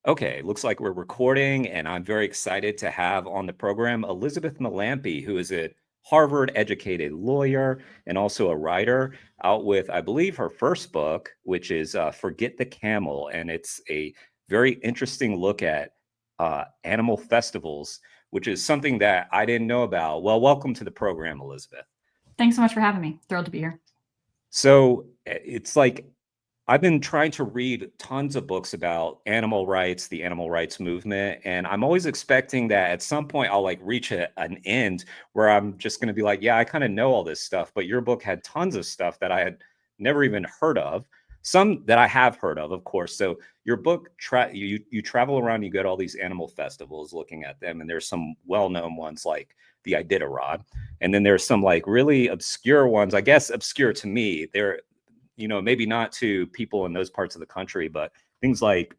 Okay, looks like we're recording, and I'm very excited to have on the program Elizabeth MeLampy, who is a Harvard-educated lawyer and also a writer, out with, I believe, her first book, which is Forget the Camel, and it's a very interesting look at animal festivals, which is something that I didn't know about. Well, welcome to the program, Elizabeth. Thanks so much for having me. Thrilled to be here. So it's like I've been trying to read tons of books about animal rights, the animal rights movement, and I'm always expecting that at some point I'll like reach an end where I'm just going to be like, yeah, I kind of know all this stuff. But your book had tons of stuff that I had never even heard of, some that I have heard of course. So your book, you travel around, you go to all these animal festivals, looking at them, and there's some well-known ones like the Iditarod, and then there's some like really obscure ones. I guess obscure to me. They're maybe not to people in those parts of the country, but things like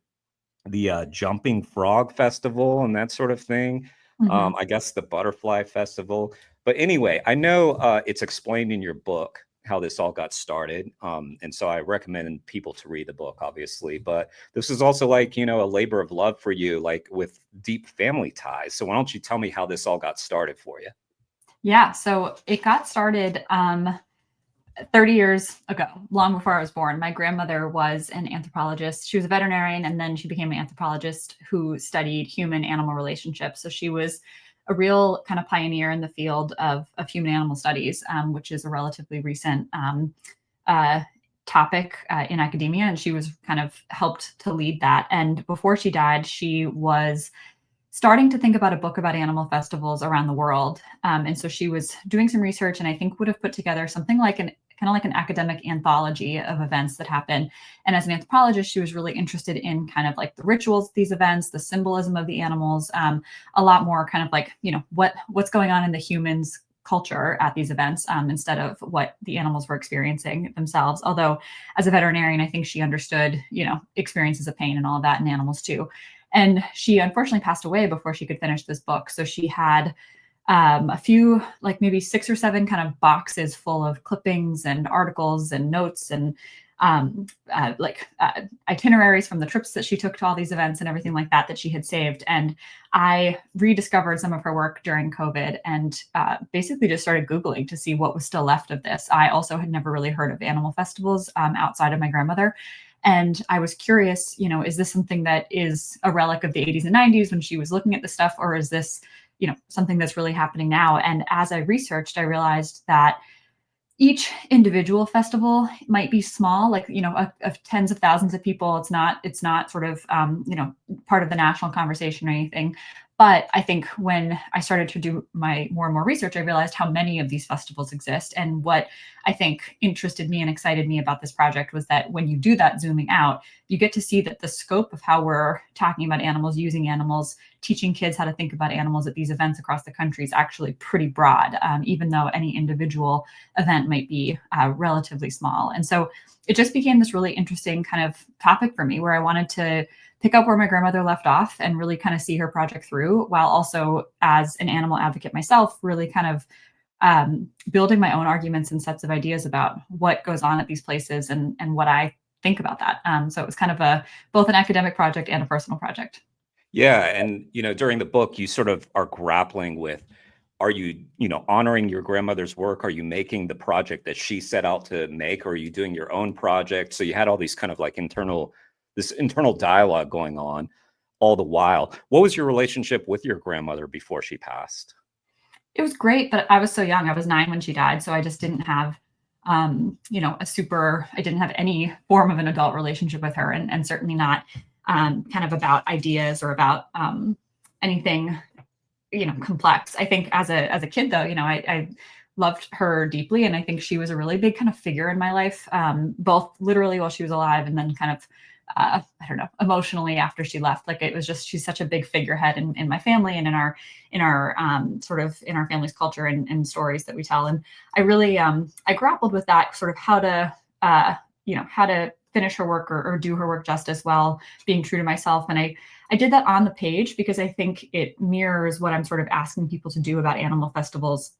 the Jumping Frog Festival and that sort of thing. Mm-hmm. I guess the Butterfly Festival. But anyway, I know it's explained in your book how this all got started. And so I recommend people to read the book, obviously. But this is also like, a labor of love for you, like with deep family ties. So why don't you tell me how this all got started for you? Yeah, so it got started 30 years ago, long before I was born. My grandmother was an anthropologist. She was a veterinarian, and then she became an anthropologist who studied human animal relationships. So she was a real kind of pioneer in the field of human animal studies, which is a relatively recent uh, topic in academia. And she was kind of helped to lead that. And before she died, she was starting to think about a book about animal festivals around the world. And so she was doing some research, and I think would have put together something like an kind of like an academic anthology of events that happen. And as an anthropologist, she was really interested in kind of like the rituals of these events, the symbolism of the animals, a lot more kind of like, what's going on in the humans culture at these events, instead of what the animals were experiencing themselves. Although as a veterinarian, I think she understood, experiences of pain and all of that in animals too. And she unfortunately passed away before she could finish this book. So she had a few, like maybe 6 or 7 kind of boxes full of clippings and articles and notes and itineraries from the trips that she took to all these events and everything like that she had saved. And I rediscovered some of her work during COVID and basically just started Googling to see what was still left of this. I also had never really heard of animal festivals outside of my grandmother. And I was curious, is this something that is a relic of the 80s and 90s when she was looking at the stuff, or is this, something that's really happening now? And as I researched, I realized that each individual festival might be small, like, of tens of thousands of people. It's not sort of, part of the national conversation or anything. But I think when I started to do my more and more research, I realized how many of these festivals exist. And what I think interested me and excited me about this project was that when you do that zooming out, you get to see that the scope of how we're talking about animals, using animals, teaching kids how to think about animals at these events across the country is actually pretty broad, even though any individual event might be relatively small. And so it just became this really interesting kind of topic for me where I wanted to pick up where my grandmother left off and really kind of see her project through, while also, as an animal advocate myself, really kind of building my own arguments and sets of ideas about what goes on at these places and what I think about that. So it was kind of both an academic project and a personal project. Yeah, and during the book, you sort of are grappling with, are you, honoring your grandmother's work? Are you making the project that she set out to make, or are you doing your own project? So you had all these kind of like this internal dialogue going on all the while. What was your relationship with your grandmother before she passed? It was great, but I was so young. I was 9 when she died, so I just didn't have, I didn't have any form of an adult relationship with her, and certainly not kind of about ideas or about anything, complex. I think as a kid, though, I loved her deeply, and I think she was a really big kind of figure in my life, both literally while she was alive, and then kind of I don't know, emotionally after she left. Like, it was just, she's such a big figurehead in my family and in our sort of in our family's culture and stories that we tell. And I really I grappled with that, sort of how to finish her work or do her work justice while being true to myself. And I did that on the page because I think it mirrors what I'm sort of asking people to do about animal festivals,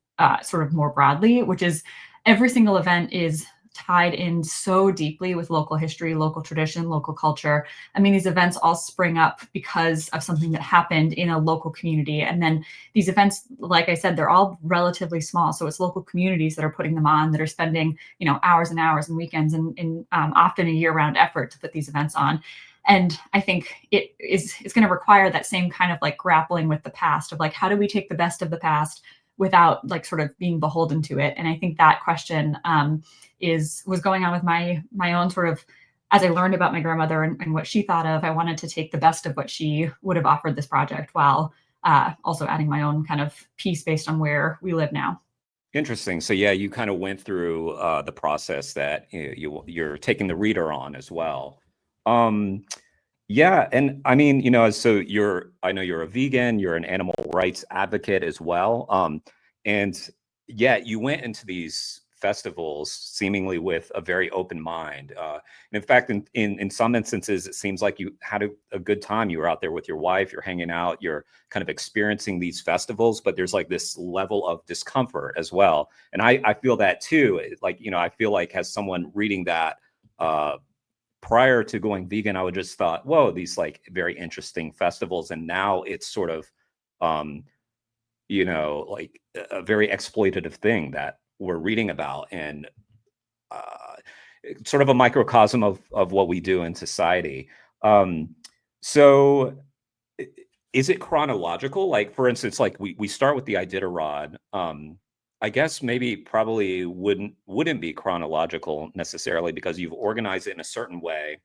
sort of more broadly, which is every single event is tied in so deeply with local history, local tradition, local culture. I mean, these events all spring up because of something that happened in a local community. And then these events, like I said, they're all relatively small. So it's local communities that are putting them on, that are spending, hours and hours and weekends and often a year-round effort to put these events on. And I think it's going to require that same kind of like grappling with the past of like, how do we take the best of the past without like sort of being beholden to it? And I think that question was going on with my own sort of, as I learned about my grandmother and what she thought of, I wanted to take the best of what she would have offered this project while also adding my own kind of piece based on where we live now. Interesting. So yeah, you kind of went through the process that you're taking the reader on as well. Um, yeah, and I mean, so I know you're a vegan, you're an animal rights advocate as well. And yet you went into these festivals seemingly with a very open mind. And in fact, in some instances, it seems like you had a good time. You were out there with your wife, you're hanging out, you're kind of experiencing these festivals, but there's like this level of discomfort as well. And I feel that too. Like, I feel like as someone reading that, prior to going vegan, I would just thought, whoa, these like very interesting festivals. And now it's sort of, like a very exploitative thing that we're reading about, and sort of a microcosm of what we do in society. So is it chronological? Like, for instance, like we start with the Iditarod. I guess maybe probably wouldn't be chronological necessarily, because you've organized it in a certain way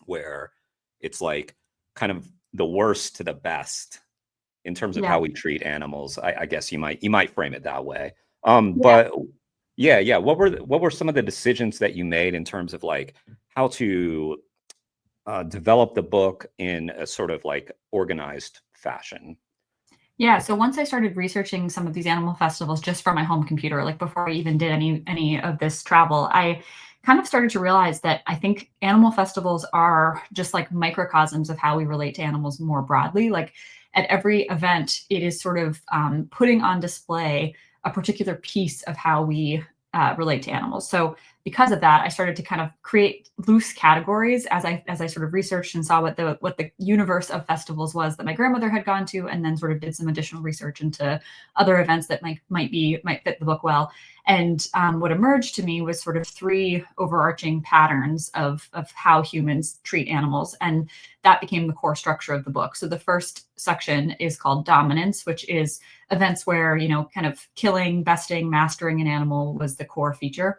where it's like kind of the worst to the best in terms of Yeah. how we treat animals. I guess you might frame it that way. Yeah. But yeah. What were some of the decisions that you made in terms of like how to develop the book in a sort of like organized fashion? Yeah, so once I started researching some of these animal festivals just from my home computer, like before I even did any of this travel, I kind of started to realize that I think animal festivals are just like microcosms of how we relate to animals more broadly. Like at every event, it is sort of putting on display a particular piece of how we relate to animals. So because of that, I started to kind of create loose categories as I sort of researched and saw what the universe of festivals was that my grandmother had gone to, and then sort of did some additional research into other events that might fit the book well. And what emerged to me was sort of three overarching patterns of how humans treat animals, and that became the core structure of the book. So the first section is called dominance, which is events where kind of killing, besting, mastering an animal was the core feature.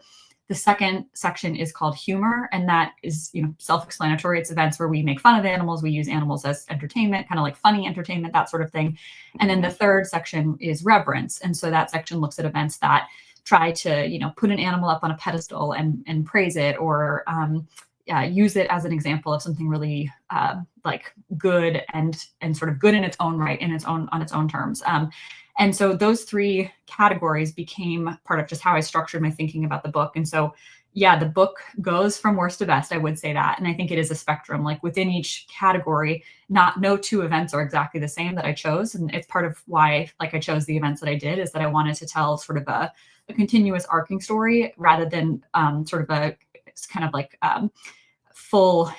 The second section is called humor, and that is, self-explanatory. It's events where we make fun of animals, we use animals as entertainment, kind of like funny entertainment, that sort of thing. And then the third section is reverence, and so that section looks at events that try to, put an animal up on a pedestal and praise it, or use it as an example of something really like good and sort of good in its own right, on its own terms. And so those three categories became part of just how I structured my thinking about the book. And so, yeah, the book goes from worst to best, I would say that. And I think it is a spectrum, like within each category, no two events are exactly the same that I chose. And it's part of why, like, I chose the events that I did, is that I wanted to tell sort of a continuous arcing story rather than sort of a kind of like full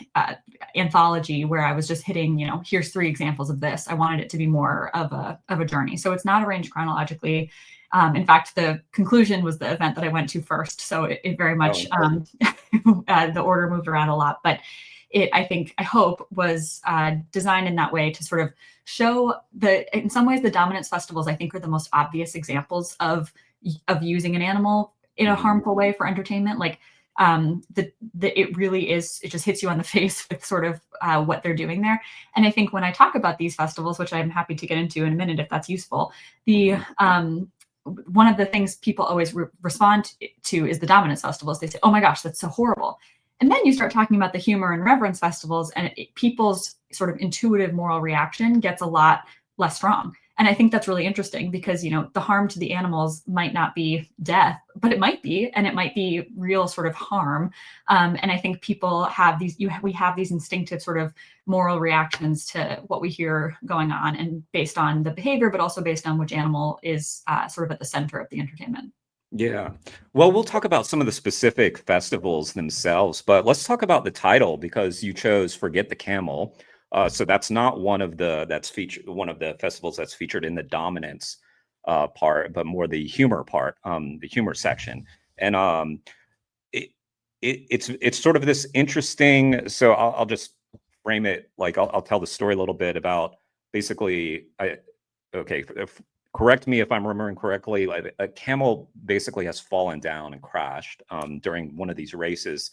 anthology where I was just hitting, here's three examples of this. I wanted it to be more of a journey. So it's not arranged chronologically. In fact, the conclusion was the event that I went to first. So it very much, the order moved around a lot, but I hope was designed in that way to sort of show in some ways, the dominance festivals, I think, are the most obvious examples of using an animal in a harmful way for entertainment. Like, it really is, it just hits you on the face with sort of what they're doing there. And I think when I talk about these festivals, which I'm happy to get into in a minute if that's useful, the one of the things people always respond to is the dominance festivals. They say, oh my gosh, that's so horrible. And then you start talking about the humor and reverence festivals, and people's sort of intuitive moral reaction gets a lot less strong. And I think that's really interesting because, the harm to the animals might not be death, but it might be, and it might be real sort of harm. And I think people have we have these instinctive sort of moral reactions to what we hear going on, and based on the behavior, but also based on which animal is sort of at the center of the entertainment. Yeah. Well, we'll talk about some of the specific festivals themselves, but let's talk about the title because you chose Forget the Camel. So that's not one of the festivals that's featured in the dominance part, but more the humor part, the humor section. And it, it's sort of this interesting. So I'll just frame it like I'll tell the story a little bit about basically. Okay, correct me if I'm remembering correctly. Like a camel basically has fallen down and crashed during one of these races.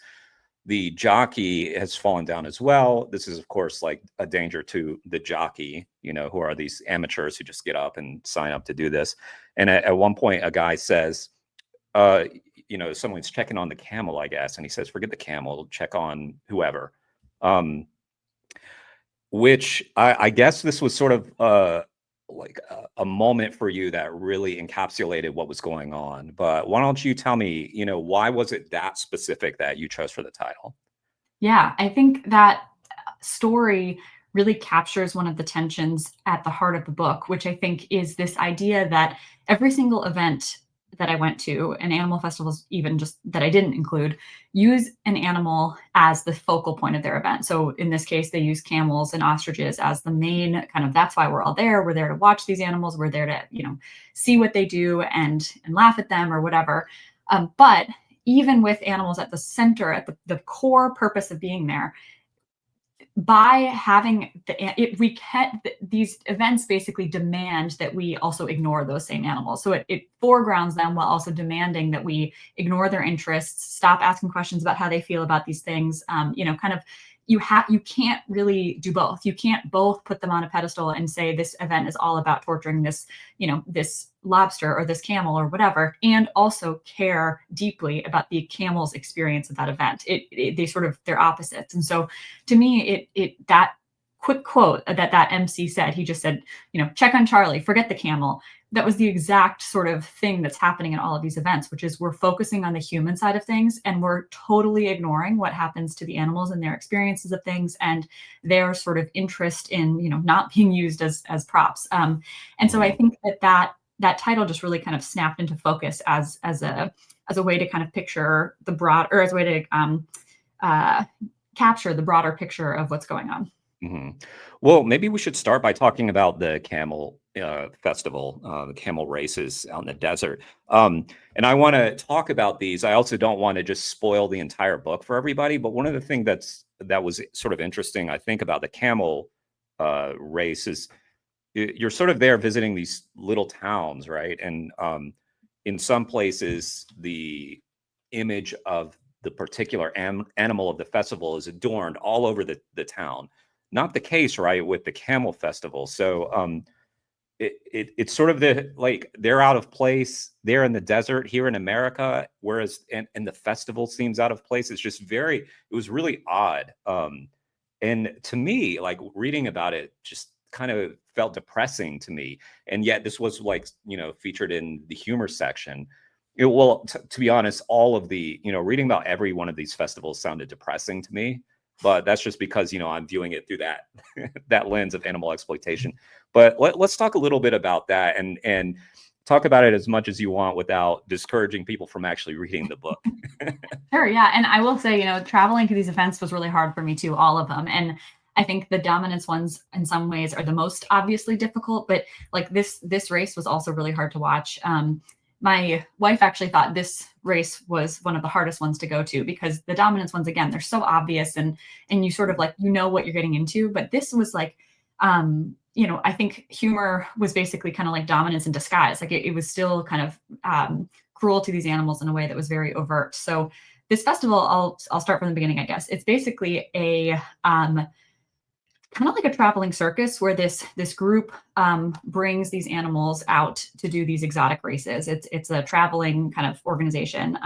The jockey has fallen down as well. This is, of course, like a danger to the jockey, who are these amateurs who just get up and sign up to do this. And at one point, a guy says, uh, someone's checking on the camel, I guess. And he says, forget the camel, check on whoever. Which I guess this was sort of like a moment for you that really encapsulated what was going on. But why don't you tell me, why was it that specific that you chose for the title? Yeah, I think that story really captures one of the tensions at the heart of the book, which I think is this idea that every single event that I went to, and animal festivals, even just that I didn't include, use an animal as the focal point of their event. So in this case, they use camels and ostriches as the main kind of, that's why we're all there. We're there to watch these animals. We're there to, see what they do and laugh at them or whatever. But even with animals at the center, at the core purpose of being there, by having these events basically demand that we also ignore those same animals. So it foregrounds them while also demanding that we ignore their interests, stop asking questions about how they feel about these things. Kind of you can't really do both. You can't both put them on a pedestal and say this event is all about torturing this, this lobster or this camel or whatever, and also care deeply about the camel's experience of that event. They're opposites. And so to me, that quick quote that MC said, he just said, check on Charlie, forget the camel. That was the exact sort of thing that's happening in all of these events, which is we're focusing on the human side of things and we're totally ignoring what happens to the animals and their experiences of things and their sort of interest in, not being used as props. And so I think that title just really kind of snapped into focus as a way to kind of picture the broad, or as a way to capture the broader picture of what's going on. Mm-hmm. Well, maybe we should start by talking about the camel festival, the camel races out in the desert. And I want to talk about these. I also don't want to just spoil the entire book for everybody. But one of the things that was sort of interesting, I think, about the camel race is you're sort of there visiting these little towns, right? And in some places, the image of the particular animal of the festival is adorned all over the town. Not the case, right, with the camel festival. So it's sort of like they're out of place. They're in the desert here in America, whereas and the festival seems out of place. It was really odd. And to me, like reading about it just kind of felt depressing to me. And yet this was like, featured in the humor section. To be honest, all of the, reading about every one of these festivals sounded depressing to me. But that's just because, I'm viewing it through that that lens of animal exploitation. But let's talk a little bit about that and talk about it as much as you want without discouraging people from actually reading the book. Sure, yeah. And I will say, traveling to these events was really hard for me too, all of them. And I think the dominance ones in some ways are the most obviously difficult, but like this race was also really hard to watch. My wife actually thought this race was one of the hardest ones to go to because the dominance ones, again, they're so obvious and you sort of like, what you're getting into. But this was like, I think humor was basically kind of like dominance in disguise. Like it was still kind of cruel to these animals in a way that was very overt. So this festival, I'll start from the beginning, I guess. It's basically a kind of like a traveling circus where this group brings these animals out to do these exotic races. It's a traveling kind of organization,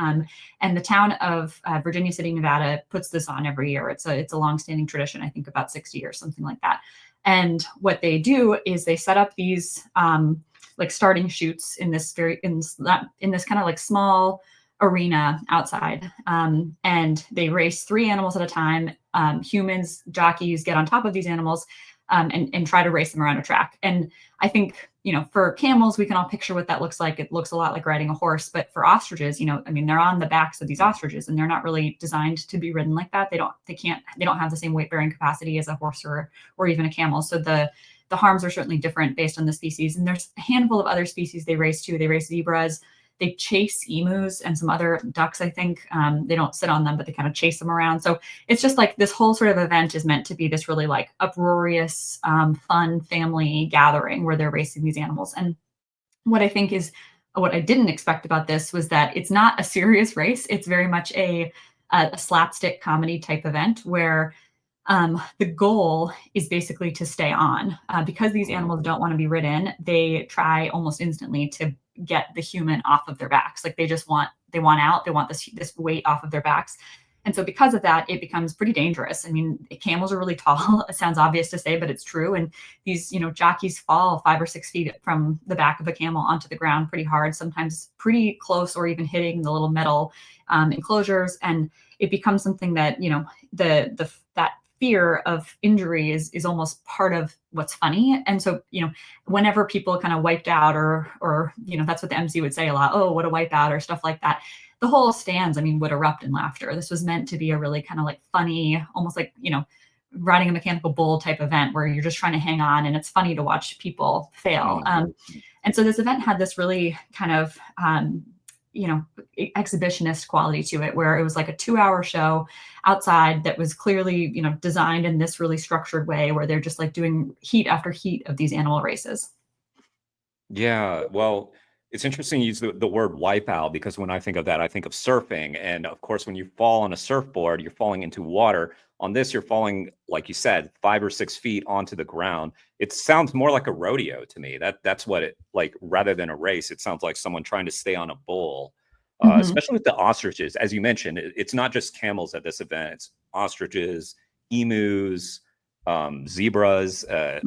and the town of Virginia City, Nevada, puts this on every year. It's a longstanding tradition. I think about 60 years, something like that. And what they do is they set up these like starting chutes in this kind of like small arena outside, and they race 3 animals at a time. Humans, jockeys get on top of these animals and try to race them around a track. And I think for camels, we can all picture what that looks like. It looks a lot like riding a horse. But for ostriches, I mean, they're on the backs of these ostriches, and they're not really designed to be ridden like that. They don't have the same weight bearing capacity as a horse or even a camel. So the harms are certainly different based on the species. And there's a handful of other species they race too. They race zebras. They chase emus and some other ducks, I think. They don't sit on them, but they kind of chase them around. So it's just like this whole sort of event is meant to be this really like uproarious, fun family gathering where they're racing these animals. And what I didn't expect about this was that it's not a serious race. It's very much a slapstick comedy type event where the goal is basically to stay on. Because these animals don't want to be ridden, they try almost instantly to get the human off of their backs. Like they want out, they want this weight off of their backs. And so because of that, it becomes pretty dangerous. I mean, camels are really tall. It sounds obvious to say, but it's true. And these, jockeys fall 5 or 6 feet from the back of a camel onto the ground pretty hard, sometimes pretty close or even hitting the little metal enclosures. And it becomes something that, that fear of injury is almost part of what's funny. And so, whenever people kind of wiped out or that's what the MC would say a lot, oh, what a wipeout or stuff like that, the whole stands, I mean, would erupt in laughter. This was meant to be a really kind of like funny, almost like, riding a mechanical bull type event where you're just trying to hang on and it's funny to watch people fail. And so this event had this really kind of, exhibitionist quality to it, where it was like a 2-hour show outside that was clearly, designed in this really structured way where they're just like doing heat after heat of these animal races. Yeah, well, it's interesting you use the word wipeout, because when I think of that, I think of surfing. And of course, when you fall on a surfboard, you're falling into water. On this, you're falling, like you said, 5 or 6 feet onto the ground. It sounds more like a rodeo to me. That's what it like, rather than a race. It sounds like someone trying to stay on a bull. Especially with the ostriches, as you mentioned, it's not just camels at this event. It's ostriches, emus, zebras. A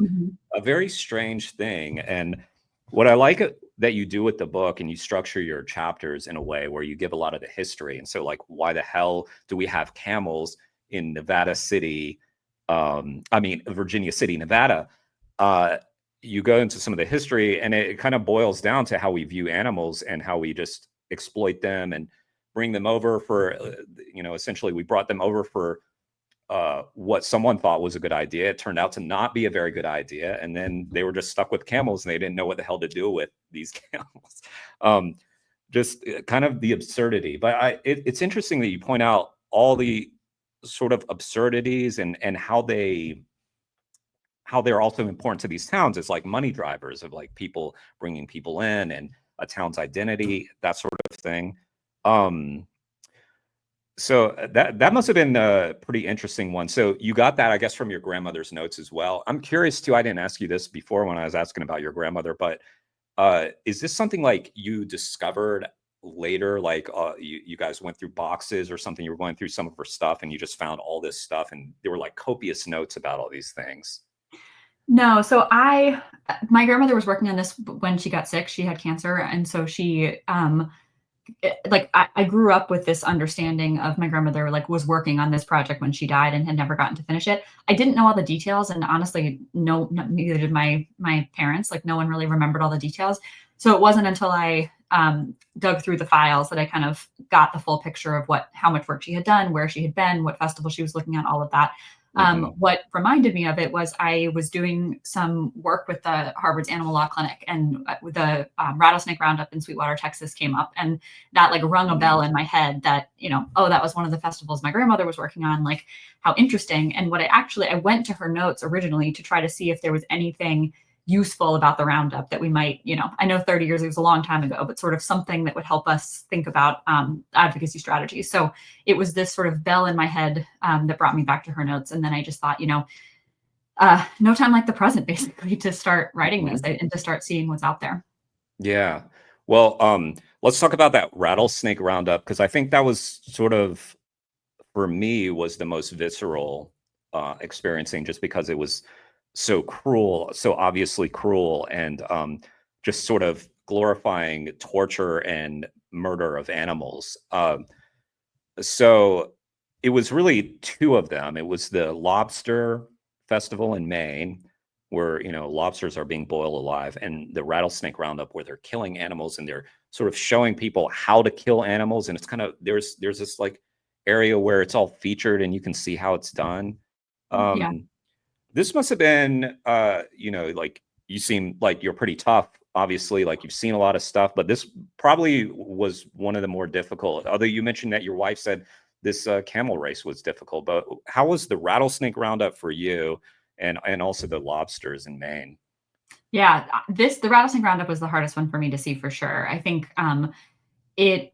very strange thing. And what I like that you do with the book, and you structure your chapters in a way where you give a lot of the history. And so, like, why the hell do we have camels in Nevada City? Virginia City, Nevada. You go into some of the history, and it kind of boils down to how we view animals and how we just exploit them and bring them over for, essentially we brought them over for what someone thought was a good idea. It turned out to not be a very good idea. And then they were just stuck with camels and they didn't know what the hell to do with these camels. Just kind of the absurdity. But it's interesting that you point out all the sort of absurdities and how they're also important to these towns as like money drivers of like people bringing people in and a town's identity, that sort of thing. So that must have been a pretty interesting one. So you got that, I guess, from your grandmother's notes as well. I'm curious too. I didn't ask you this before when I was asking about your grandmother, but is this something like you discovered later? Like you guys went through boxes or something? You were going through some of her stuff and you just found all this stuff, and there were like copious notes about all these things. No, so my grandmother was working on this when she got sick. She had cancer, and so she I grew up with this understanding of my grandmother like was working on this project when she died and had never gotten to finish it. I didn't know all the details, and honestly, neither did my parents. Like no one really remembered all the details. So it wasn't until I dug through the files that I kind of got the full picture of how much work she had done, where she had been, what festival she was looking at, all of that. What reminded me of it was I was doing some work with the Harvard's Animal Law Clinic, and the rattlesnake roundup in Sweetwater, Texas came up, and that like rung a bell in my head that, oh, that was one of the festivals my grandmother was working on, like how interesting. And I went to her notes originally to try to see if there was anything useful about the roundup that we might, I know 30 years was a long time ago, but sort of something that would help us think about advocacy strategies. So it was this sort of bell in my head that brought me back to her notes. And then I just thought, no time like the present, basically, to start writing this and to start seeing what's out there. Yeah. Well, let's talk about that rattlesnake roundup, because I think that was sort of, for me, was the most visceral experiencing, just because it was so cruel, so obviously cruel, and just sort of glorifying torture and murder of animals. So it was really two of them. It was the lobster festival in Maine, where, lobsters are being boiled alive, and the rattlesnake roundup where they're killing animals and they're sort of showing people how to kill animals. And it's kind of, there's this like area where it's all featured and you can see how it's done. Yeah. This must have been, like, you seem like you're pretty tough, obviously, like you've seen a lot of stuff, but this probably was one of the more difficult. Although you mentioned that your wife said this camel race was difficult, but how was the rattlesnake roundup for you, and also the lobsters in Maine? Yeah, the rattlesnake roundup was the hardest one for me to see for sure. I think it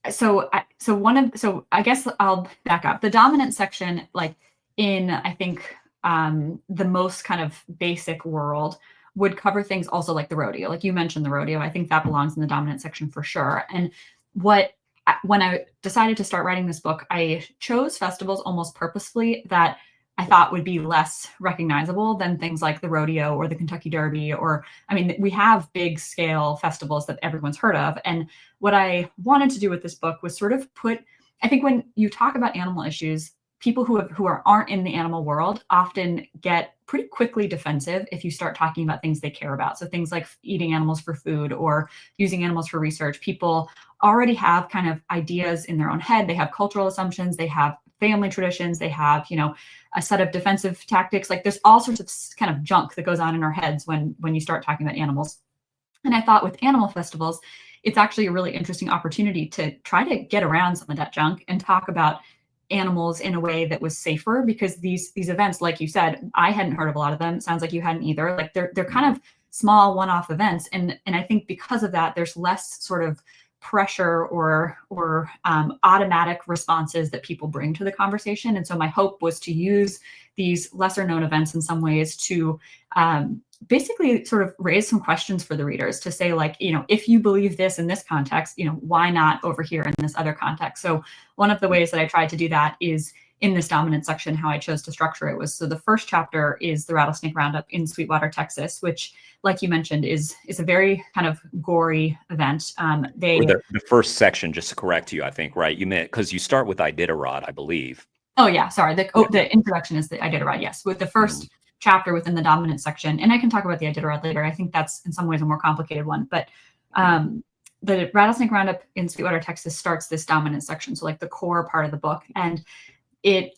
so I guess I'll back up. The dominant section, like in I think the most kind of basic world, would cover things also like the rodeo. Like you mentioned the rodeo, I think that belongs in the dominant section for sure. And what when I decided to start writing this book, I chose festivals almost purposefully that I thought would be less recognizable than things like the rodeo or the Kentucky Derby. Or, I mean, we have big scale festivals that everyone's heard of. And what I wanted to do with this book was sort of I think when you talk about animal issues, people aren't in the animal world often get pretty quickly defensive if you start talking about things they care about. So things like eating animals for food or using animals for research. People already have kind of ideas in their own head. They have cultural assumptions. They have family traditions. They have, a set of defensive tactics. Like there's all sorts of kind of junk that goes on in our heads when you start talking about animals. And I thought with animal festivals, it's actually a really interesting opportunity to try to get around some of that junk and talk about animals in a way that was safer, because these events, like you said, I hadn't heard of a lot of them. It sounds like you hadn't either. Like they're kind of small one-off events. And I think because of that, there's less sort of pressure or automatic responses that people bring to the conversation. And so my hope was to use these lesser known events in some ways to basically sort of raise some questions for the readers, to say, like, if you believe this in this context, why not over here in this other context? So one of the ways that I tried to do that is in this dominant section. How I chose to structure it was, so the first chapter is the rattlesnake roundup in Sweetwater, Texas, which, like you mentioned, is a very kind of gory event. Or the first section, just to correct you, I think, right? You meant, because you start with Iditarod, I believe. Oh yeah, sorry. The introduction is the Iditarod. Yes, with the first chapter within the dominant section, and I can talk about the Iditarod later. I think that's in some ways a more complicated one, but the rattlesnake roundup in Sweetwater, Texas starts this dominant section, so like the core part of the book. And it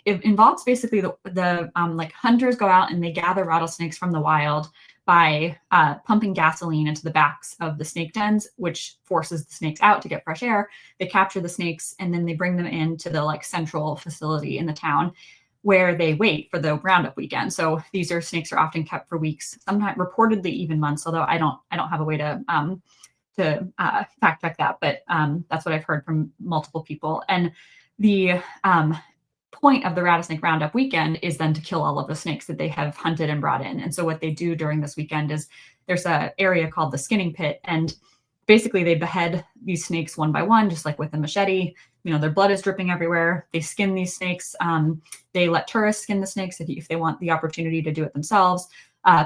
involves basically the like hunters go out and they gather rattlesnakes from the wild by pumping gasoline into the backs of the snake dens, which forces the snakes out to get fresh air. They capture the snakes and then they bring them into the like central facility in the town, where they wait for the roundup weekend. So these snakes are often kept for weeks, sometimes reportedly even months, although I don't have a way to fact check that, but that's what I've heard from multiple people. And the point of the rattlesnake roundup weekend is then to kill all of the snakes that they have hunted and brought in. And so what they do during this weekend is there's an area called the skinning pit, and basically they behead these snakes one by one, just like with a machete. Their blood is dripping everywhere. They skin these snakes. They let tourists skin the snakes if they want the opportunity to do it themselves.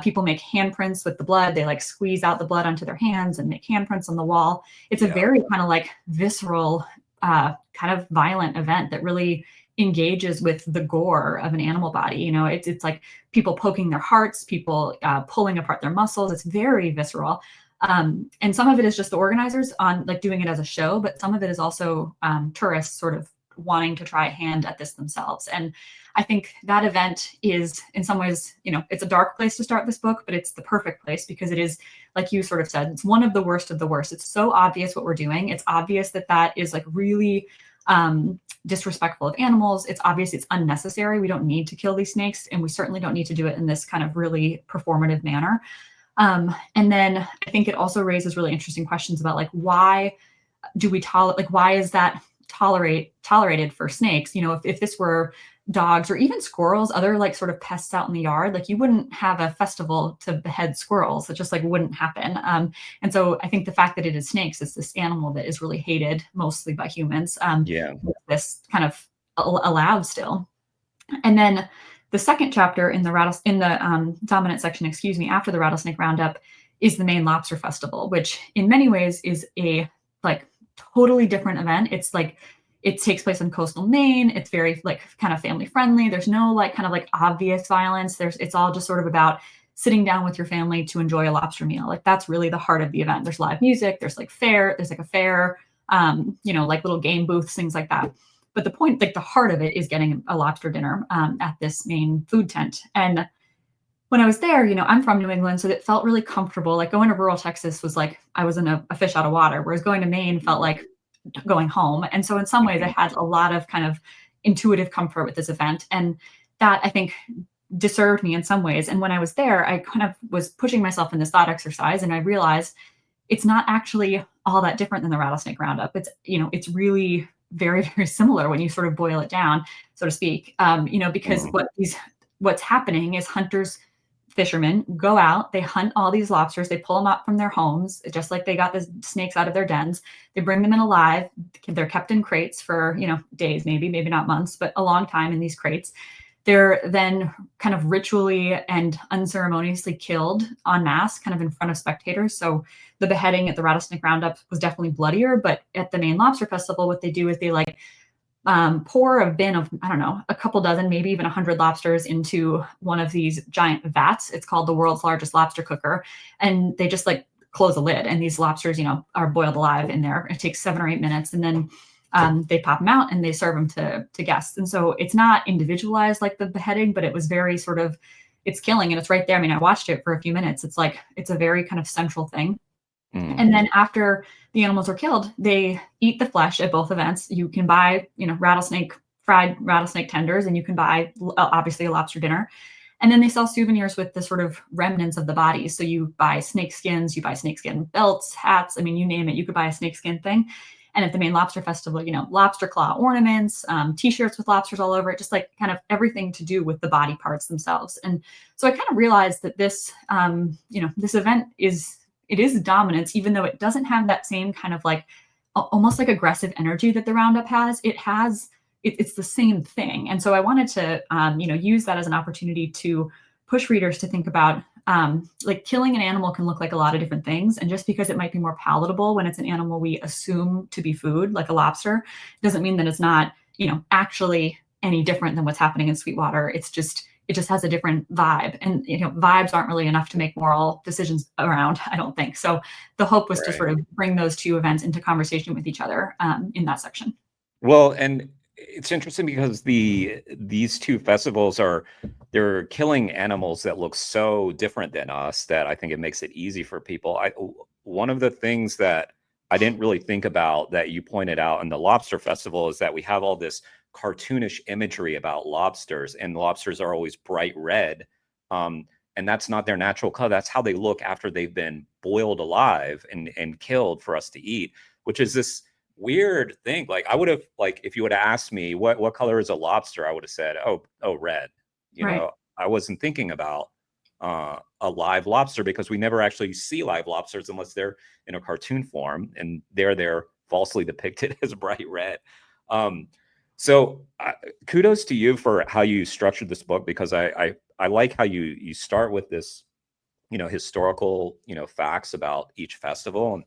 People make handprints with the blood. They like squeeze out the blood onto their hands and make handprints on the wall. It's a very kind of like visceral, kind of violent event that really engages with the gore of an animal body. It's like people poking their hearts, people pulling apart their muscles. It's very visceral. And some of it is just the organizers on like doing it as a show, but some of it is also tourists sort of wanting to try a hand at this themselves. And I think that event is in some ways, it's a dark place to start this book, but it's the perfect place because it is, like you sort of said, it's one of the worst of the worst. It's so obvious what we're doing. It's obvious that is like really disrespectful of animals. It's obvious it's unnecessary. We don't need to kill these snakes, and we certainly don't need to do it in this kind of really performative manner. And then I think it also raises really interesting questions about like, why do we why is that tolerated for snakes? If this were dogs or even squirrels, other like sort of pests out in the yard, like you wouldn't have a festival to behead squirrels. It just like wouldn't happen. And so I think the fact that it is snakes is this animal that is really hated mostly by humans. This kind of allowed still. And then the second chapter in the dominant section, after the rattlesnake roundup, is the Maine Lobster Festival, which in many ways is a like totally different event. It's like it takes place in coastal Maine. It's very like kind of family friendly. There's no like kind of like obvious violence. It's all just sort of about sitting down with your family to enjoy a lobster meal. Like that's really the heart of the event. There's live music. There's like a fair, like little game booths, things like that. But the point, like the heart of it, is getting a lobster dinner at this main food tent. And when I was there, I'm from New England, so it felt really comfortable. Like going to rural Texas was like I was in a fish out of water, whereas going to Maine felt like going home. And so in some ways, I had a lot of kind of intuitive comfort with this event. And that I think disturbed me in some ways. And when I was there, I kind of was pushing myself in this thought exercise, and I realized it's not actually all that different than the rattlesnake roundup. It's really very, very similar when you sort of boil it down, so to speak. Because what's happening is hunters, fishermen go out, they hunt all these lobsters, they pull them out from their homes, just like they got the snakes out of their dens. They bring them in alive. They're kept in crates for, days, maybe not months, but a long time in these crates. They're then kind of ritually and unceremoniously killed en masse, kind of in front of spectators. So the beheading at the Rattlesnake Roundup was definitely bloodier, but at the Maine Lobster Festival, what they do is they pour a bin of, I don't know, a couple dozen, maybe even 100 lobsters into one of these giant vats. It's called the world's largest lobster cooker. And they just like close a lid, and these lobsters, are boiled alive in there. It takes 7 or 8 minutes. And then they pop them out and they serve them to guests. And so it's not individualized like the beheading, but it was very sort of, it's killing and it's right there. I mean, I watched it for a few minutes. It's like, it's a very kind of central thing. And then after the animals are killed, they eat the flesh at both events. You can buy, fried rattlesnake tenders, and you can buy obviously a lobster dinner. And then they sell souvenirs with the sort of remnants of the bodies. So you buy snake skins, you buy snakeskin belts, hats. I mean, you name it, you could buy a snakeskin thing. And at the Maine Lobster Festival, lobster claw ornaments, T-shirts with lobsters all over it, just like kind of everything to do with the body parts themselves. And so I kind of realized that this, this event it is dominance, even though it doesn't have that same kind of like almost like aggressive energy that the Roundup has. It's the same thing. And so I wanted to, use that as an opportunity to push readers to think about like killing an animal can look like a lot of different things. And just because it might be more palatable when it's an animal we assume to be food, like a lobster, doesn't mean that it's not, actually any different than what's happening in Sweetwater. It just has a different vibe. And, vibes aren't really enough to make moral decisions around, I don't think. So the hope was to sort of bring those two events into conversation with each other in that section. Well, and it's interesting because these two festivals they're killing animals that look so different than us that I think it makes it easy for people. One of the things that I didn't really think about that you pointed out in the Lobster Festival is that we have all this cartoonish imagery about lobsters, and lobsters are always bright red. And that's not their natural color. That's how they look after they've been boiled alive and killed for us to eat, which is this weird thing. Like I would have, like, if you would have asked me what color is a lobster, I would have said, oh, red. I wasn't thinking about a live lobster because we never actually see live lobsters unless they're in a cartoon form, and they're falsely depicted as bright red. So kudos to you for how you structured this book, because I like how you start with this, historical, facts about each festival,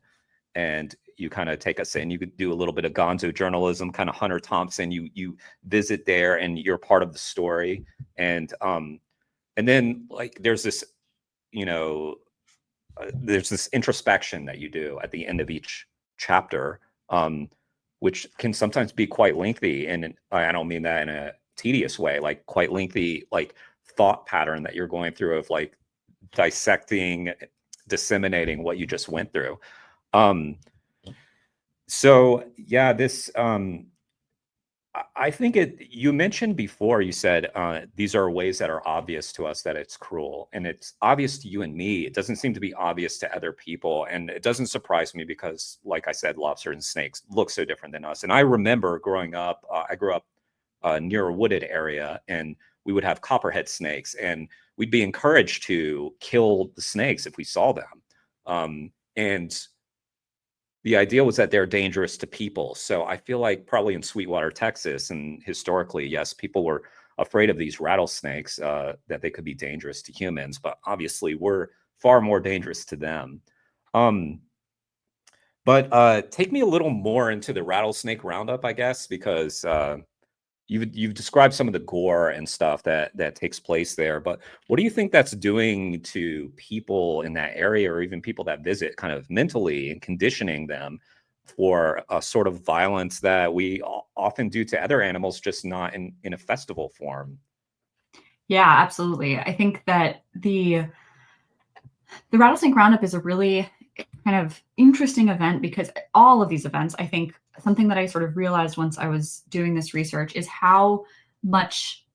and you kind of take us in. You could do a little bit of gonzo journalism, kind of Hunter Thompson. You visit there and you're part of the story. And then like there's this, there's this introspection that you do at the end of each chapter, which can sometimes be quite lengthy. And I don't mean that in a tedious way, like quite lengthy, like thought pattern that you're going through of like dissecting, disseminating what you just went through. So yeah, this, I think you mentioned before, you said, these are ways that are obvious to us that it's cruel, and it's obvious to you and me. It doesn't seem to be obvious to other people. And it doesn't surprise me because, like I said, lobsters and snakes look so different than us. And I remember growing up, I grew up near a wooded area, and we would have copperhead snakes, and we'd be encouraged to kill the snakes if we saw them. And the idea was that they're dangerous to people. So I feel like probably in Sweetwater, Texas, and historically, yes, people were afraid of these rattlesnakes, that they could be dangerous to humans, but obviously we're far more dangerous to them. But take me a little more into the rattlesnake roundup, I guess, because you've described some of the gore and stuff that takes place there. But what do you think that's doing to people in that area, or even people that visit, kind of mentally and conditioning them for a sort of violence that we often do to other animals, just not in a festival form? Yeah, absolutely. I think that the rattlesnake roundup is a really kind of interesting event because all of these events, I think something that I sort of realized once I was doing this research is how much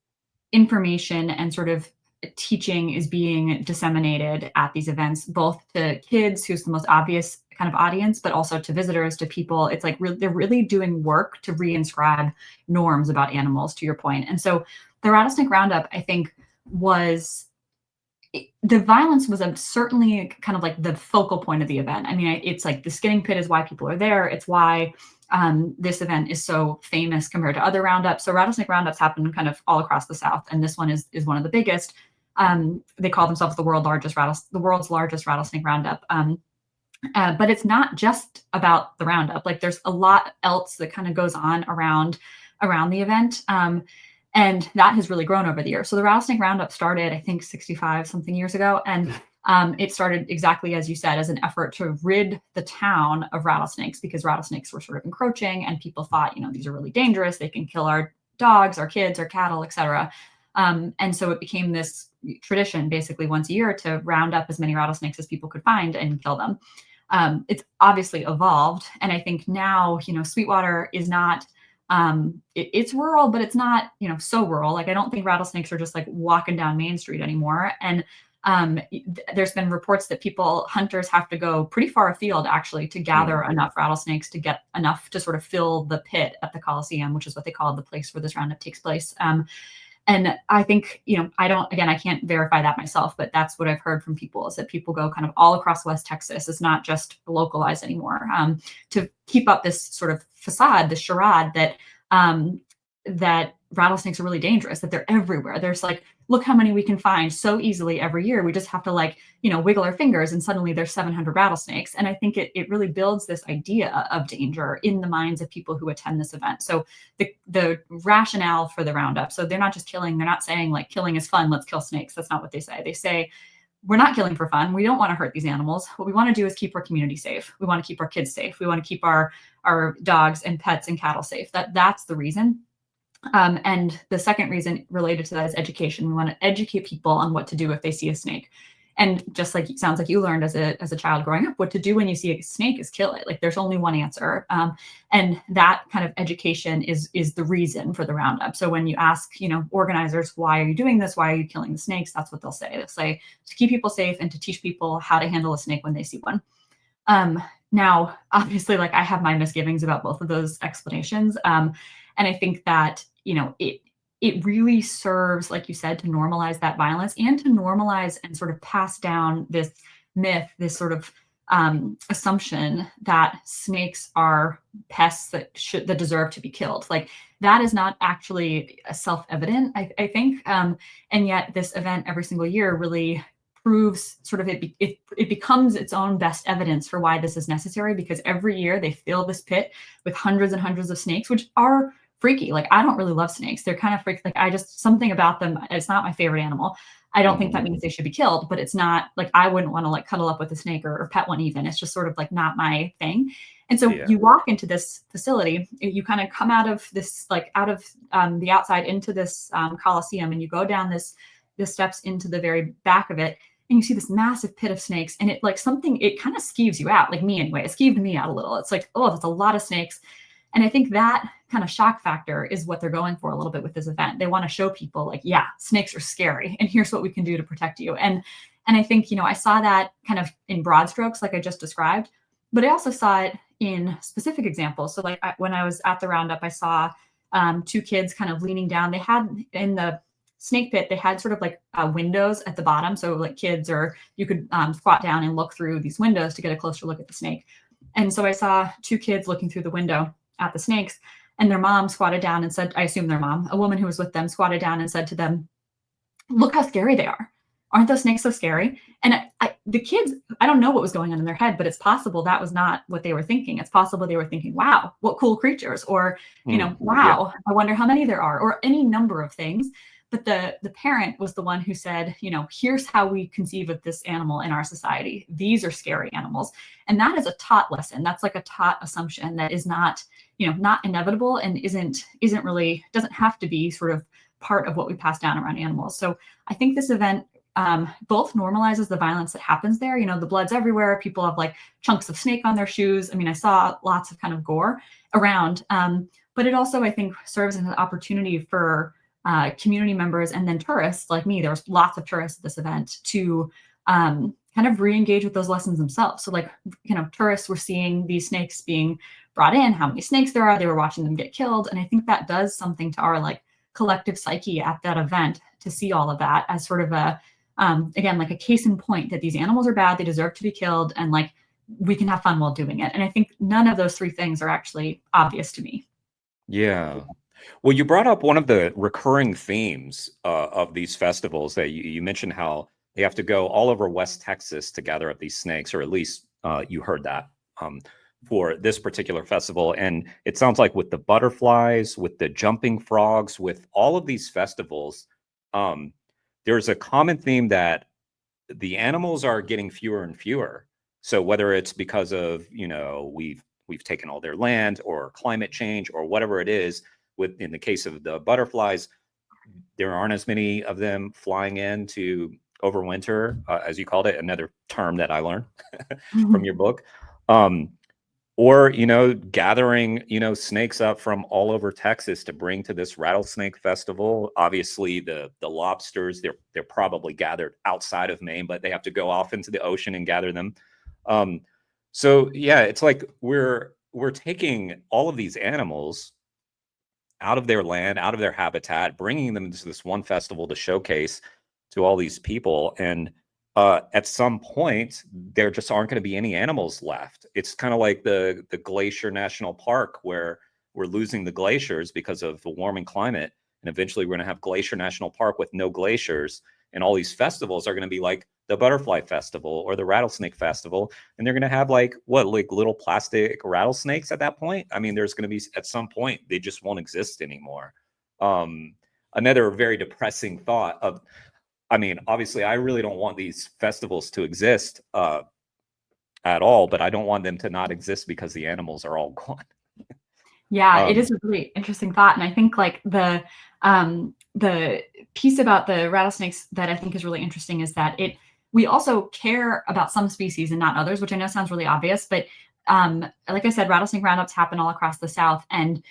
information and sort of teaching is being disseminated at these events, both to kids, who's the most obvious kind of audience, but also to visitors, to people. It's like they're really doing work to reinscribe norms about animals, to your point. And so the rattlesnake roundup, I think, was the violence was certainly kind of like the focal point of the event. I mean, it's like the skinning pit is why people are there. It's why this event is so famous compared to other roundups. So rattlesnake roundups happen kind of all across the South, and this one is one of the biggest. They call themselves the world's largest rattlesnake roundup. But it's not just about the roundup. Like there's a lot else that kind of goes on around the event. And that has really grown over the years. So the rattlesnake roundup started, I think, 65 something years ago. And it started exactly as you said, as an effort to rid the town of rattlesnakes, because rattlesnakes were sort of encroaching and people thought, these are really dangerous. They can kill our dogs, our kids, our cattle, etc. And so it became this tradition basically once a year to round up as many rattlesnakes as people could find and kill them. It's obviously evolved. And I think now, Sweetwater is not, it's rural, but it's not, so rural. Like I don't think rattlesnakes are just like walking down Main Street anymore. And there's been reports that hunters have to go pretty far afield actually to gather enough rattlesnakes to get enough to sort of fill the pit at the Coliseum, which is what they call the place where this roundup takes place. And I think, I can't verify that myself, but that's what I've heard from people, is that people go kind of all across West Texas. It's not just localized anymore, to keep up this sort of facade, this charade that rattlesnakes are really dangerous, that they're everywhere. There's like, look how many we can find so easily every year. We just have to wiggle our fingers and suddenly there's 700 rattlesnakes. And I think it really builds this idea of danger in the minds of people who attend this event. So the rationale for the roundup, so they're not just killing, they're not saying like killing is fun, let's kill snakes. That's not what they say. They say, we're not killing for fun. We don't want to hurt these animals. What we want to do is keep our community safe. We want to keep our kids safe. We want to keep our dogs and pets and cattle safe. That's the reason. And the second reason related to that is education. We want to educate people on what to do if they see a snake. And just like it sounds like you learned as a child growing up, what to do when you see a snake is kill it. Like there's only one answer. And that kind of education is the reason for the roundup. So when you ask, organizers, why are you doing this? Why are you killing the snakes? That's what they'll say. They'll say to keep people safe and to teach people how to handle a snake when they see one. Now, obviously, like I have my misgivings about both of those explanations. And I think that, it really serves, like you said, to normalize that violence and to normalize and sort of pass down this myth, this sort of assumption that snakes are pests that deserve to be killed. Like that is not actually self-evident, I think. And yet this event every single year really proves sort of it becomes its own best evidence for why this is necessary, because every year they fill this pit with hundreds and hundreds of snakes, which are freaky. Like I don't really love snakes. They're kind of freaky. Like something about them, it's not my favorite animal. I don't think that means they should be killed, but it's not like I wouldn't want to like cuddle up with a snake or pet one even. It's just sort of like not my thing. And so you walk into this facility, you kind of come out of this, like out of the outside into this Coliseum, and you go down the steps into the very back of it, and you see this massive pit of snakes, and it kind of skeeves you out, like me anyway. It skeeved me out a little. It's like, oh, that's a lot of snakes. And I think that kind of shock factor is what they're going for a little bit with this event. They want to show people like, yeah, snakes are scary, and here's what we can do to protect you. And I think, I saw that kind of in broad strokes, like I just described, but I also saw it in specific examples. So like when I was at the roundup, I saw two kids kind of leaning down. They had in the snake pit, they had sort of like windows at the bottom. So like kids, or you could squat down and look through these windows to get a closer look at the snake. And so I saw two kids looking through the window at the snakes, and their mom squatted down and said, I assume their mom, a woman who was with them, squatted down and said to them, look how scary they are. Aren't those snakes so scary? And the kids, I don't know what was going on in their head, but it's possible that was not what they were thinking. It's possible they were thinking, wow, what cool creatures, or, Yeah. wow, I wonder how many there are, or any number of things. But the parent was the one who said, here's how we conceive of this animal in our society. These are scary animals. And that is a taught lesson. That's like a taught assumption that is not, not inevitable, and isn't really, doesn't have to be sort of part of what we pass down around animals. So I think this event both normalizes the violence that happens there. The blood's everywhere. People have like chunks of snake on their shoes. I mean, I saw lots of kind of gore around, but it also, I think, serves as an opportunity for community members and then tourists like me. There was lots of tourists at this event to kind of re-engage with those lessons themselves. So like, tourists were seeing these snakes being brought in, how many snakes there are. They were watching them get killed. And I think that does something to our like collective psyche at that event, to see all of that as sort of a, again, like a case in point that these animals are bad, they deserve to be killed, and like we can have fun while doing it. And I think none of those three things are actually obvious to me. Yeah. Well, you brought up one of the recurring themes of these festivals, that you mentioned how they have to go all over West Texas to gather up these snakes, or at least you heard that for this particular festival. And it sounds like with the butterflies, with the jumping frogs, with all of these festivals, there's a common theme that the animals are getting fewer and fewer. So whether it's because of, we've taken all their land, or climate change, or whatever it is, in the case of the butterflies, there aren't as many of them flying in to overwinter, as you called it, another term that I learned from your book. Or, gathering, snakes up from all over Texas to bring to this rattlesnake festival. Obviously, the lobsters, they're probably gathered outside of Maine, but they have to go off into the ocean and gather them. So yeah, it's like we're taking all of these animals out of their land, out of their habitat, bringing them into this one festival to showcase to all these people. And at some point, there just aren't going to be any animals left. It's kind of like the Glacier National Park, where we're losing the glaciers because of the warming climate. And eventually we're going to have Glacier National Park with no glaciers. And all these festivals are going to be like the Butterfly Festival or the Rattlesnake Festival. And they're going to have like little plastic rattlesnakes at that point. I mean, there's going to be, at some point, they just won't exist anymore. Another very depressing thought of, obviously, I really don't want these festivals to exist at all, but I don't want them to not exist because the animals are all gone. Yeah, it is a really interesting thought. And I think like the piece about the rattlesnakes that I think is really interesting is that we also care about some species and not others, which I know sounds really obvious, but like I said, rattlesnake roundups happen all across the South, and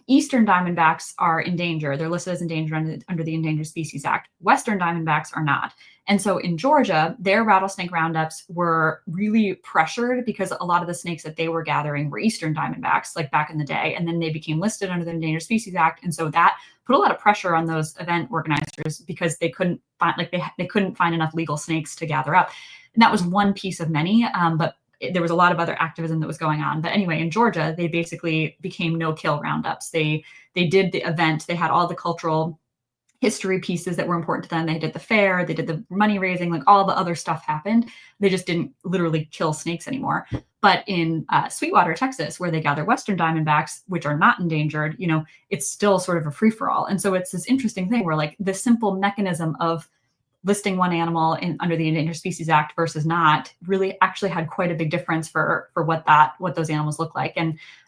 Eastern diamondbacks are in danger. They're listed as endangered under the Endangered Species Act. Western diamondbacks are not. And so in Georgia, their rattlesnake roundups were really pressured because a lot of the snakes that they were gathering were Eastern diamondbacks, like back in the day. And then they became listed under the Endangered Species Act. And so that put a lot of pressure on those event organizers, because they couldn't find, they couldn't find enough legal snakes to gather up. And that was one piece of many, but there was a lot of other activism that was going on. But anyway, in Georgia, they basically became no-kill roundups. They did the event. They had all the cultural history pieces that were important to them. They did the fair. They did the money raising. Like all the other stuff happened. They just didn't literally kill snakes anymore. But in Sweetwater, Texas, where they gather Western diamondbacks, which are not endangered, it's still sort of a free-for-all. And so it's this interesting thing where like the simple mechanism of listing one animal under the Endangered Species Act versus not really actually had quite a big difference for what those animals look like,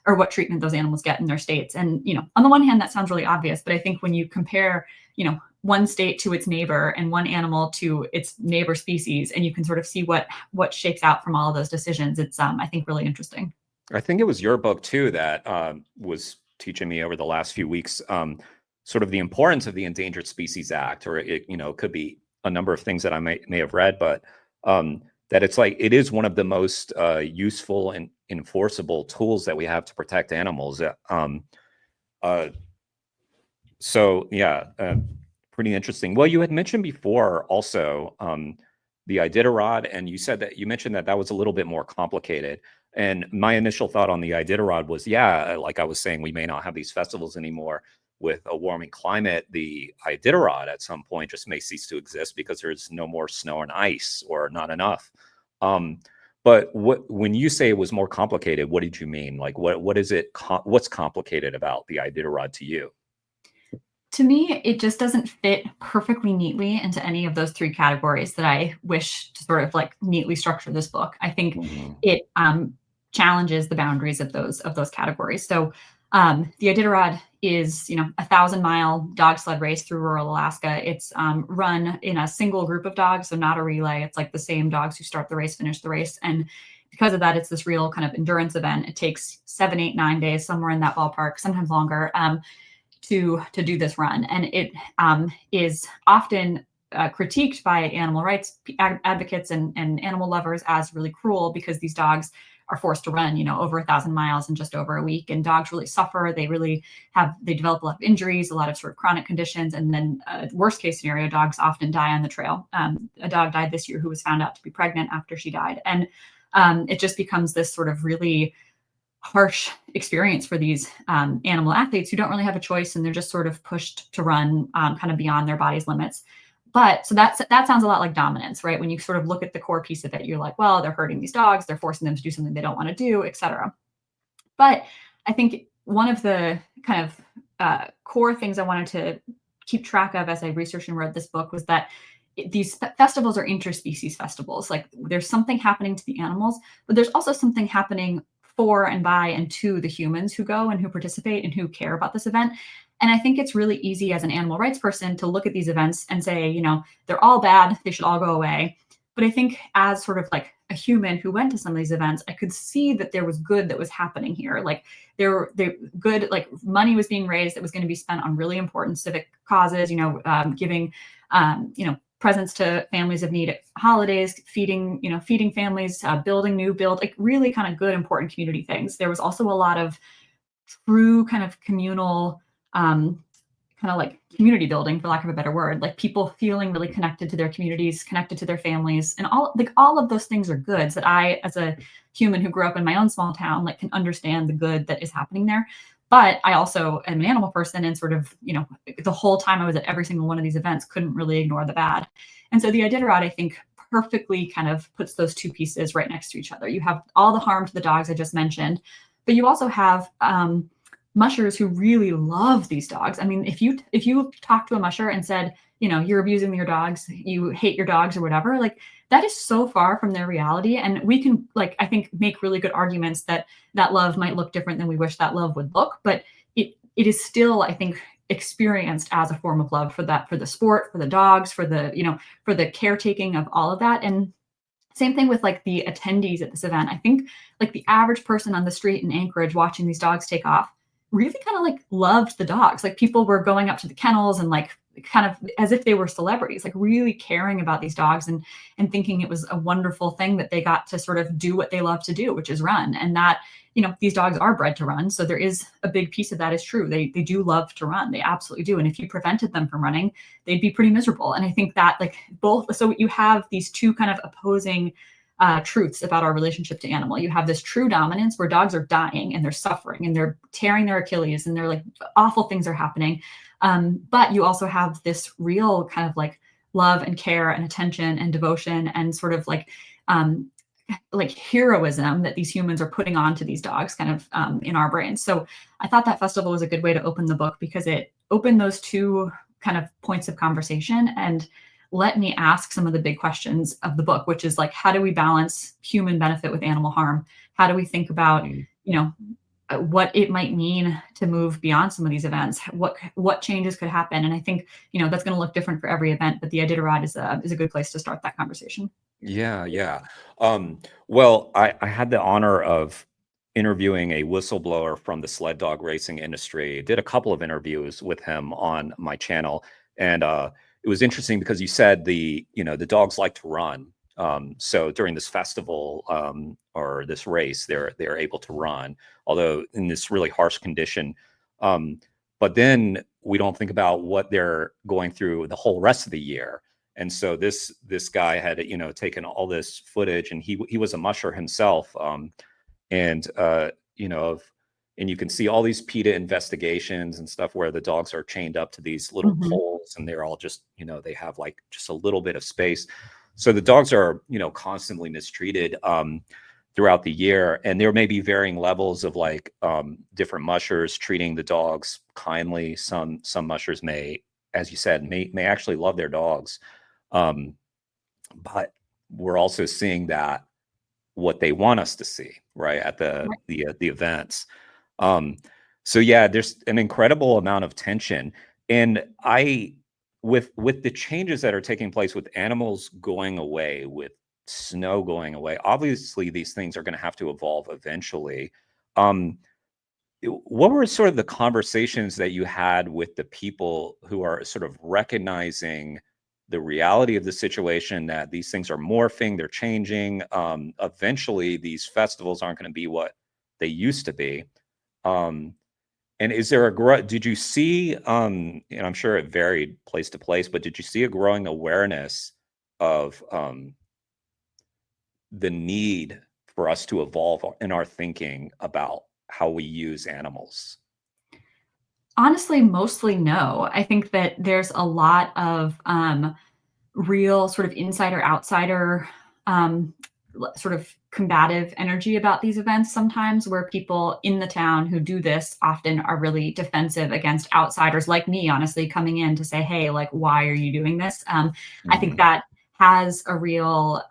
or what treatment those animals get in their states. And, on the one hand, that sounds really obvious, but I think when you compare, one state to its neighbor and one animal to its neighbor species, and you can sort of see what shakes out from all of those decisions, it's, I think, really interesting. I think it was your book too that was teaching me over the last few weeks, sort of the importance of the Endangered Species Act, or it could be a number of things that I may have read, but that it's like it is one of the most useful and enforceable tools that we have to protect animals. So yeah, pretty interesting. Well, you had mentioned before also the Iditarod, and you mentioned that was a little bit more complicated. And my initial thought on the Iditarod was, yeah, like I was saying, we may not have these festivals anymore. with a warming climate, the Iditarod at some point just may cease to exist because there's no more snow and ice, or not enough. But when you say it was more complicated, what did you mean? Like, what is it? What's complicated about the Iditarod to you? To me, it just doesn't fit perfectly neatly into any of those three categories that I wish to sort of like neatly structure this book. I think Mhm. it challenges the boundaries of those categories. So the Iditarod is, 1,000-mile dog sled race through rural Alaska. It's run in a single group of dogs, so not a relay. It's like the same dogs who start the race, finish the race, and because of that, it's this real kind of endurance event. It takes 7, 8, 9 days, somewhere in that ballpark, sometimes longer. To do this run, and it is often critiqued by animal rights advocates and animal lovers as really cruel, because these dogs are forced to run, over 1,000 miles in just over a week, and dogs really suffer. They develop a lot of injuries, a lot of sort of chronic conditions, and then worst case scenario, dogs often die on the trail. A dog died this year who was found out to be pregnant after she died, and it just becomes this sort of really harsh experience for these animal athletes who don't really have a choice, and they're just sort of pushed to run kind of beyond their body's limits. But so that sounds a lot like dominance, right? When you sort of look at the core piece of it, you're like, well, they're hurting these dogs, they're forcing them to do something they don't want to do, etc. But I think one of the kind of core things I wanted to keep track of as I researched and wrote this book was that these festivals are interspecies festivals. Like, there's something happening to the animals, but there's also something happening for and by and to the humans who go and who participate and who care about this event. And I think it's really easy as an animal rights person to look at these events and say, they're all bad, they should all go away. But I think as sort of like a human who went to some of these events, I could see that there was good that was happening here. Like, there good, like, money was being raised that was going to be spent on really important civic causes, giving presents to families of need at holidays, feeding families, like really kind of good, important community things. There was also a lot of true kind of communal, kind of like community building, for lack of a better word, like people feeling really connected to their communities, connected to their families, and all of those things are goods that I, as a human who grew up in my own small town, like, can understand the good that is happening there. But I also am an animal person, and sort of, the whole time I was at every single one of these events, couldn't really ignore the bad. And so the Iditarod, I think, perfectly kind of puts those two pieces right next to each other. You have all the harm to the dogs I just mentioned, but you also have mushers who really love these dogs. I mean, if you talk to a musher and said, you're abusing your dogs, you hate your dogs, or whatever, like, that is so far from their reality. And we can, like, I think, make really good arguments that love might look different than we wish that love would look, but it is still, I think, experienced as a form of love for the sport, for the dogs, for the caretaking of all of that. And same thing with, like, the attendees at this event. I think, like, the average person on the street in Anchorage watching these dogs take off really kind of, like, loved the dogs. Like, people were going up to the kennels and, like, kind of as if they were celebrities, like, really caring about these dogs, and thinking it was a wonderful thing that they got to sort of do what they love to do, which is run. And that, these dogs are bred to run. So there is a big piece of that is true. They do love to run. They absolutely do. And if you prevented them from running, they'd be pretty miserable. And I think that, like, both, so you have these two kind of opposing truths about our relationship to animal. You have this true dominance where dogs are dying and they're suffering and they're tearing their Achilles and they're, like, awful things are happening. But you also have this real kind of, like, love and care and attention and devotion and sort of like heroism that these humans are putting onto these dogs kind of in our brains. So I thought that festival was a good way to open the book, because it opened those two kind of points of conversation and let me ask some of the big questions of the book, which is, like, how do we balance human benefit with animal harm? How do we think about, what it might mean to move beyond some of these events? What changes could happen? And I think, that's going to look different for every event, but the Iditarod is a good place to start that conversation. Yeah, yeah. Well, I had the honor of interviewing a whistleblower from the sled dog racing industry. Did a couple of interviews with him on my channel, and it was interesting because you said the dogs like to run. So during this festival or this race, they're able to run, although in this really harsh condition. But then we don't think about what they're going through the whole rest of the year. And so this guy had taken all this footage, and he was a musher himself, and of and you can see all these PETA investigations and stuff where the dogs are chained up to these little Mhm. poles, and they're all just, they have like just a little bit of space. So the dogs are, constantly mistreated throughout the year. And there may be varying levels of like different mushers treating the dogs kindly. Some mushers may, as you said, may actually love their dogs. But we're also seeing that what they want us to see, right, at the events. So yeah, there's an incredible amount of tension, and with the changes that are taking place, with animals going away, with snow going away, obviously these things are going to have to evolve eventually. Um, what were sort of the conversations that you had with the people who are sort of recognizing the reality of the situation, that these things are morphing, they're changing? Eventually, these festivals aren't going to be what they used to be. Um, and is there did you see, and I'm sure it varied place to place, but did you see a growing awareness of the need for us to evolve in our thinking about how we use animals? Honestly, mostly no. I think that there's a lot of real sort of insider outsider um, sort of combative energy about these events sometimes, where people in the town who do this often are really defensive against outsiders like me, honestly, coming in to say, hey, like, why are you doing this? I think Mhm. that has a real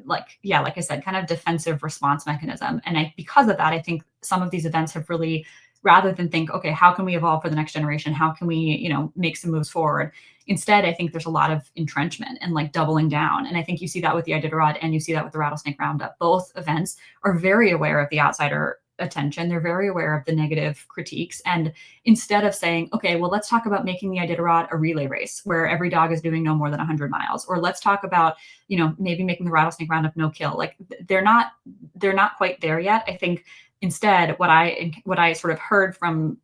like, yeah, like I said, kind of defensive response mechanism. And because of that, I think some of these events have really, rather than think, okay, how can we evolve for the next generation, how can we, make some moves forward, instead, I think there's a lot of entrenchment and like doubling down. And I think you see that with the Iditarod and you see that with the Rattlesnake Roundup. Both events are very aware of the outsider attention. They're very aware of the negative critiques. And instead of saying, okay, well, let's talk about making the Iditarod a relay race where every dog is doing no more than 100 miles, or let's talk about, maybe making the Rattlesnake Roundup no kill. Like they're not quite there yet. I think instead, what I sort of heard from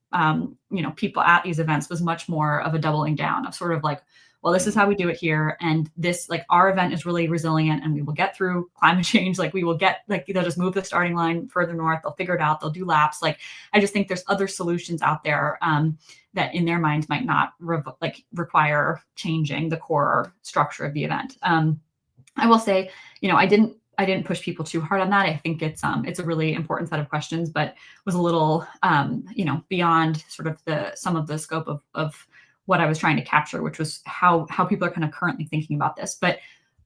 people at these events was much more of a doubling down of sort of like, well, this is how we do it here, and this, like, our event is really resilient, and we will get through climate change. Like, we will get, like, they'll just move the starting line further north, they'll figure it out, they'll do laps. Like, I just think there's other solutions out there that in their minds might not require changing the core structure of the event. I will say, I didn't push people too hard on that. I think it's a really important set of questions, but was a little beyond sort of some of the scope of what I was trying to capture, which was how people are kind of currently thinking about this. But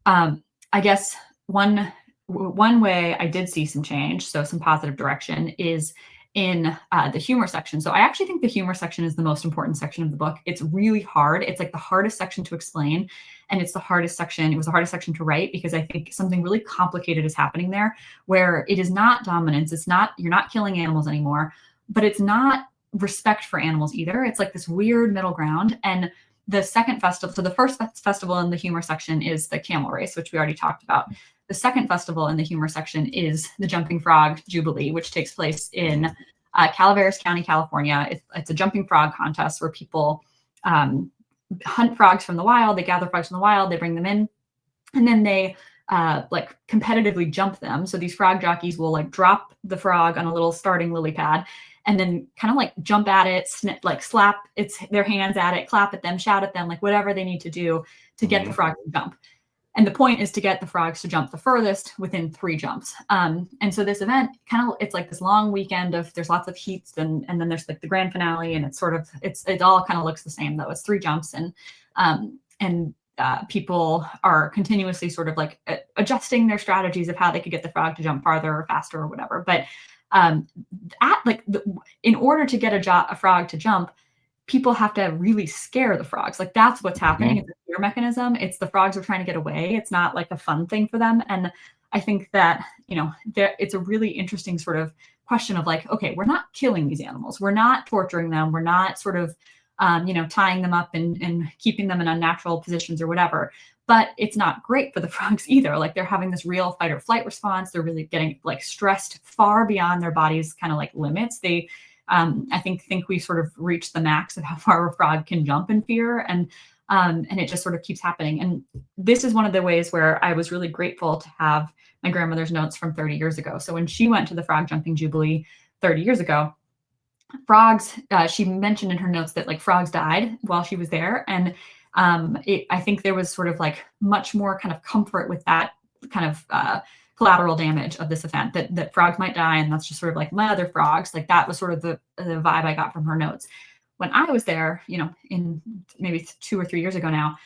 I guess one way I did see some change, so some positive direction, is in the humor section. So I actually think the humor section is the most important section of the book. It's really hard. It's like the hardest section to explain, and it's the hardest section. It was the hardest section to write because I think something really complicated is happening there, where it is not dominance. It's not, you're not killing animals anymore, but it's not respect for animals either. It's like this weird middle ground. And the second festival, so the first festival in the humor section is the camel race, which we already talked about. The second festival in the humor section is the Jumping Frog Jubilee, which takes place in Calaveras County, California. It's a jumping frog contest where people hunt frogs from the wild. They gather frogs from the wild, they bring them in, and then they like competitively jump them. So these frog jockeys will like drop the frog on a little starting lily pad and then kind of like jump at it, like slap their hands at it, clap at them, shout at them, like whatever they need to do to get the Mhm. frog to jump. And the point is to get the frogs to jump the furthest within 3 jumps. And so this event it's like this long weekend of, there's lots of heats, and then there's like the grand finale, and it's sort of, it all kind of looks the same though. It's 3 jumps, and people are continuously sort of like adjusting their strategies of how they could get the frog to jump farther or faster or whatever. But um, in order to get a frog to jump, people have to really scare the frogs. Like, that's what's happening. Mhm. It's a fear mechanism. It's the frogs are trying to get away. It's not like a fun thing for them. And I think that, it's a really interesting sort of question of like, okay, we're not killing these animals. We're not torturing them. We're not sort of, tying them up and keeping them in unnatural positions or whatever. But it's not great for the frogs either. Like, they're having this real fight or flight response. They're really getting like stressed far beyond their body's kind of like limits. I think we sort of reached the max of how far a frog can jump in fear, and it just sort of keeps happening. And this is one of the ways where I was really grateful to have my grandmother's notes from 30 years ago. So when she went to the frog jumping jubilee, 30 years ago, frogs, she mentioned in her notes that like frogs died while she was there. And I think there was sort of like much more kind of comfort with that kind of collateral damage of this event, that frogs might die. And that's just sort of like my other frogs. Like that was sort of the vibe I got from her notes. When I was there, you know, in maybe 2 or 3 years ago now,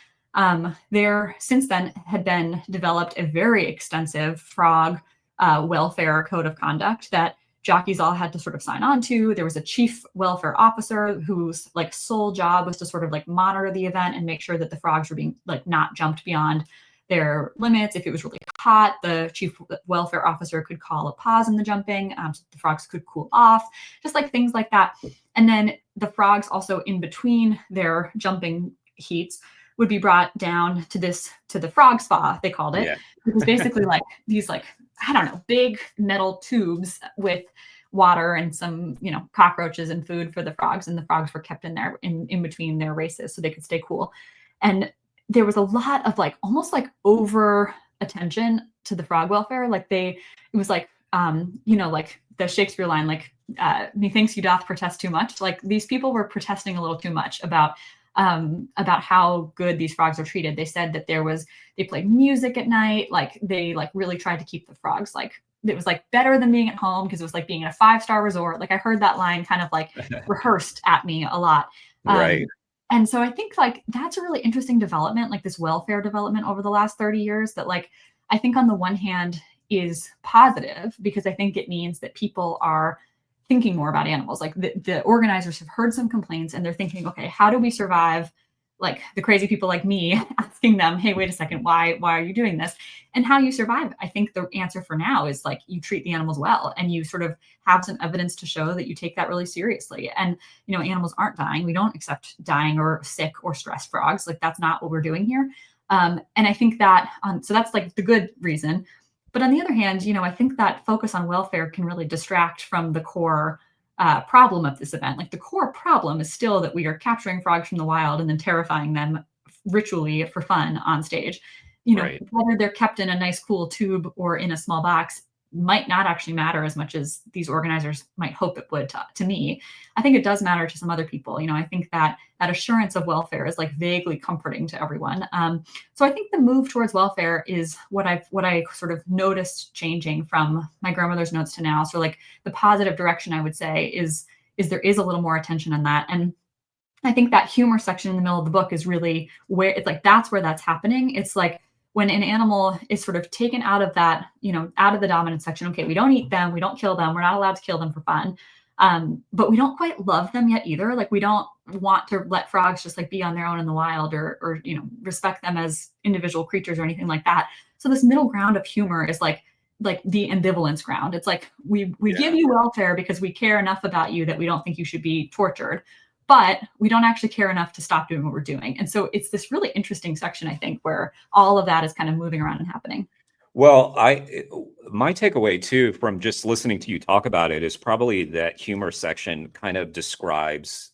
there since then had been developed a very extensive frog welfare code of conduct that jockeys all had to sort of sign on to. There was a chief welfare officer whose like sole job was to sort of like monitor the event and make sure that the frogs were being like not jumped beyond their limits. If it was really hot, the chief welfare officer could call a pause in the jumping so the frogs could cool off, just like things like that. And then the frogs also in between their jumping heats would be brought down to the frog spa, they called it. Yeah. It was basically like these like, I don't know, big metal tubes with water and some, you know, cockroaches and food for the frogs. And the frogs were kept in there in between their races so they could stay cool. And there was a lot of like almost like over attention to the frog welfare. Like it was like, you know, like the Shakespeare line, like, methinks you doth protest too much. Like these people were protesting a little too much about how good these frogs are treated. They said that they played music at night. Like they like really tried to keep the frogs like, it was like better than being at home because it was like being in a 5-star resort. Like I heard that line kind of like rehearsed at me a lot. Right. And so I think like that's a really interesting development, like this welfare development over the last 30 years that like, I think on the one hand is positive because I think it means that people are thinking more about animals. Like the organizers have heard some complaints and they're thinking, okay, how do we survive like the crazy people like me asking them, hey, wait a second, why are you doing this? And how you survive. I think the answer for now is like you treat the animals well and you sort of have some evidence to show that you take that really seriously. And, you know, animals aren't dying. We don't accept dying or sick or stressed frogs. Like that's not what we're doing here. And I think that, so that's like the good reason. But on the other hand, you know, I think that focus on welfare can really distract from the core problem of this event. Like the core problem is still that we are capturing frogs from the wild and then terrifying them ritually for fun on stage. You know, Right. whether they're kept in a nice cool tube or in a small box might not actually matter as much as these organizers might hope it would to me. I think it does matter to some other people. You know, I think that assurance of welfare is like vaguely comforting to everyone. So I think the move towards welfare is what I sort of noticed changing from my grandmother's notes to now. So like the positive direction I would say is there is a little more attention on that. And I think that humor section in the middle of the book is really where it's like that's where that's happening. It's like when an animal is sort of taken out of that, you know, out of the dominant section. Okay, we don't eat them, we don't kill them, we're not allowed to kill them for fun. But we don't quite love them yet either. Like we don't want to let frogs just like be on their own in the wild or you know, respect them as individual creatures or anything like that. So this middle ground of humor is like the ambivalence ground. It's like we give you welfare because we care enough about you that we don't think you should be tortured, but we don't actually care enough to stop doing what we're doing. And so it's this really interesting section, I think, where all of that is kind of moving around and happening. Well, my takeaway too from just listening to you talk about it is probably that humor section kind of describes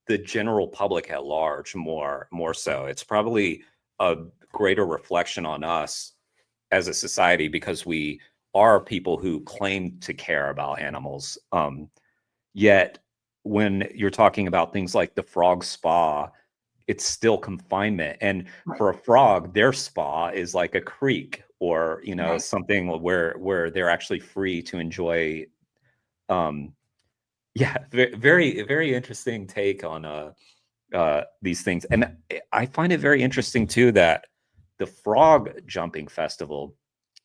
the general public at large more so. It's probably a greater reflection on us as a society because we are people who claim to care about animals. Yet when you're talking about things like the frog spa, it's still confinement. And Right. for a frog, their spa is like a creek or, you know, Right. something where they're actually free to enjoy. Um, yeah, very, very interesting take on these things. And I find it very interesting too that the frog jumping festival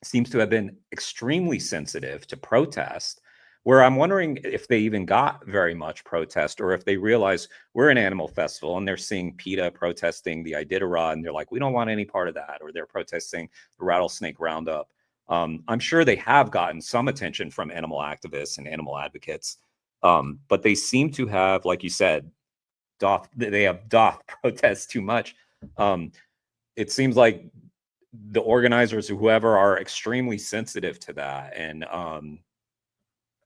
seems to have been extremely sensitive to protest, where I'm wondering if they even got very much protest or if they realize we're an animal festival and they're seeing PETA protesting the Iditarod and they're like, we don't want any part of that, or they're protesting the rattlesnake roundup. I'm sure they have gotten some attention from animal activists and animal advocates, but they seem to have, like you said, they have protest too much. It seems like the organizers or whoever are extremely sensitive to that, and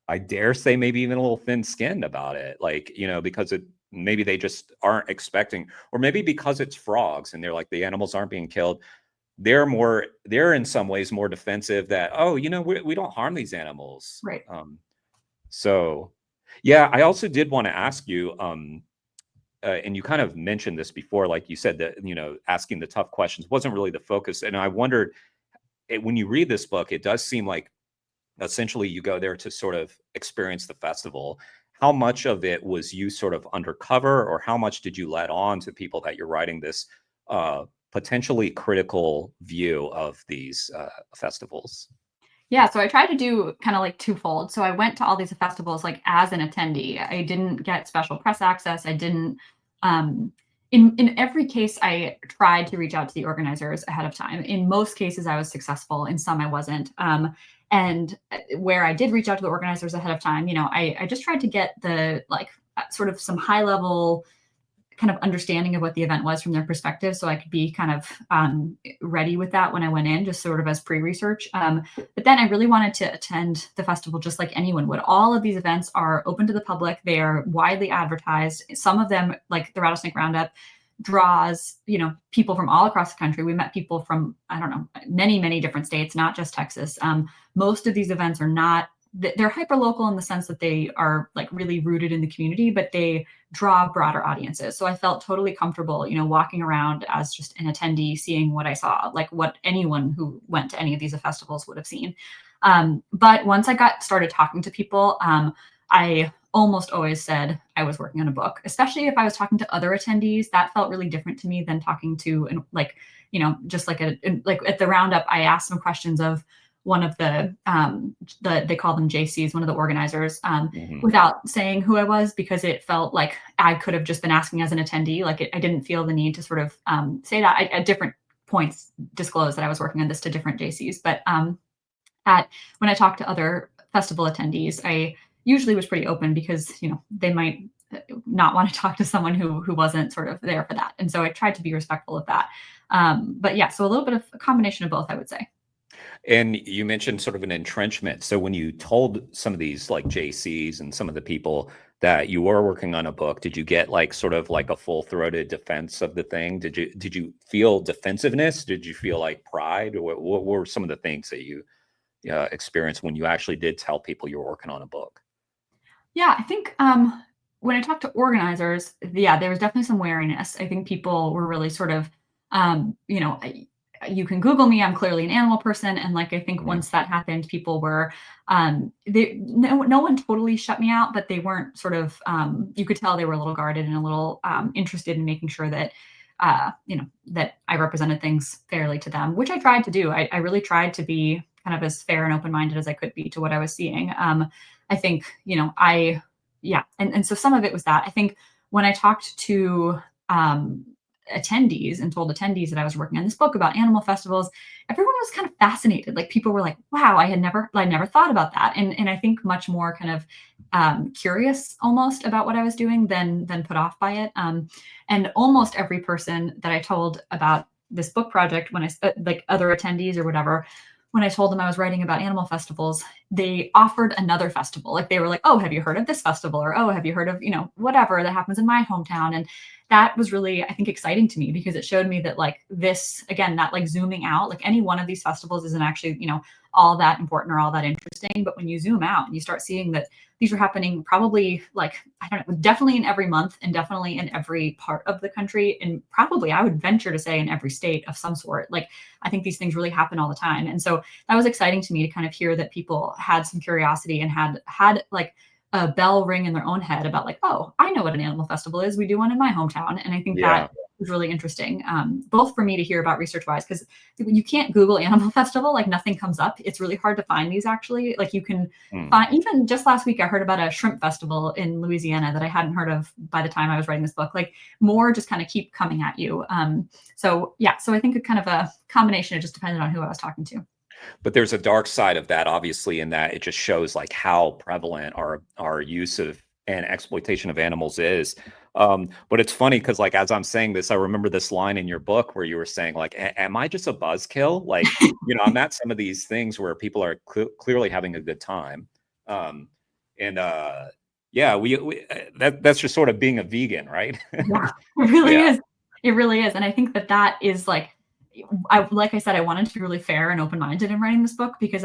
I dare say maybe even a little thin-skinned about it, like, you know, because maybe they just aren't expecting, or maybe because it's frogs and they're like the animals aren't being killed, they're in some ways more defensive that, oh, you know, we don't harm these animals. Right. So, yeah, I also did want to ask you, and you kind of mentioned this before, like you said that, asking the tough questions wasn't really the focus. And I wondered, when you read this book, it does seem like essentially you go there to sort of experience the festival. How much of it was you sort of undercover, or how much did you let on to people that you're writing this potentially critical view of these festivals? Yeah, so I tried to do kind of like twofold. So I went to all these festivals like as an attendee. I didn't get special press access. I didn't in every case I tried to reach out to the organizers ahead of time. In most cases I was successful, in some I wasn't. And where I did reach out to the organizers ahead of time, I just tried to get the like sort of some high level kind of understanding of what the event was from their perspective, so I could be kind of ready with that when I went in, just sort of as pre-research. But then I really wanted to attend the festival just like anyone would. All of these events are open to the public. They are widely advertised. Some of them, like the Rattlesnake Roundup, draws people from all across the country. We met people from, I don't know, many different states, not just Texas. Most of these events are not, they're hyper local in the sense that they are like really rooted in the community, but they draw broader audiences. So I felt totally comfortable, walking around as just an attendee, seeing what I saw, like what anyone who went to any of these festivals would have seen. But once I got started talking to people, I almost always said I was working on a book, especially if I was talking to other attendees. That felt really different to me than talking to, like, just like like at the roundup, I asked some questions of one of the they call them JCs, one of the organizers, without saying who I was, because it felt like I could have just been asking as an attendee. Like I didn't feel the need to sort of say that. I, at different points, disclosed that I was working on this to different JCs. But when I talked to other festival attendees, I usually was pretty open, because they might not want to talk to someone who wasn't sort of there for that. And so I tried to be respectful of that. But yeah, so a little bit of a combination of both, I would say. And you mentioned sort of an entrenchment. So when you told some of these like JCs and some of the people that you were working on a book, did you get like sort of like a full-throated defense of the thing? Did you feel defensiveness? Did you feel like pride? Or what were some of the things that you experienced when you actually did tell people you were working on a book? Yeah, I think when I talked to organizers, yeah, there was definitely some wariness. I think people were really sort of, you can Google me. I'm clearly an animal person, and like I think Mhm. once that happened, people were, no one totally shut me out, but they weren't sort of. You could tell they were a little guarded and a little interested in making sure that. That I represented things fairly to them, which I tried to do. I really tried to be kind of as fair and open-minded as I could be to what I was seeing. I think, yeah. And so some of it was that. I think when I talked to attendees and told attendees that I was working on this book about animal festivals, everyone was kind of fascinated. Like people were like, wow, I never thought about that. And I think much more kind of curious almost about what I was doing than put off by it. And almost every person that I told about this book project, when like other attendees or whatever, when I told them I was writing about animal festivals, they offered another festival. Like they were like, "Oh, have you heard of this festival?" Or, "Oh, have you heard of, whatever that happens in my hometown?" And that was really, I think, exciting to me, because it showed me that like this, again, that like zooming out, like any one of these festivals isn't actually, all that important or all that interesting. But when you zoom out and you start seeing that these are happening probably like, I don't know, definitely in every month and definitely in every part of the country. And probably I would venture to say in every state of some sort. Like I think these things really happen all the time. And so that was exciting to me to kind of hear that people had some curiosity and had like a bell ring in their own head about like, oh, I know what an animal festival is. We do one in my hometown. And I think Yeah. that was really interesting, both for me to hear about research wise, because you can't Google animal festival, like nothing comes up. It's really hard to find these actually. Like you can Hmm. find, even just last week, I heard about a shrimp festival in Louisiana that I hadn't heard of by the time I was writing this book. Like more just kind of keep coming at you. So yeah, so I think it kind of a combination. It just depended on who I was talking to. But there's a dark side of that, obviously, in that it just shows like how prevalent our use of and exploitation of animals is. But it's funny because, like, as I'm saying this, I remember this line in your book where you were saying, like, "Am I just a buzzkill?" Like, I'm at some of these things where people are clearly having a good time, um, and yeah, that's just sort of being a vegan, right? Yeah, it really Yeah. is. It really is. And I think that is like, like I said, I wanted to be really fair and open minded in writing this book, because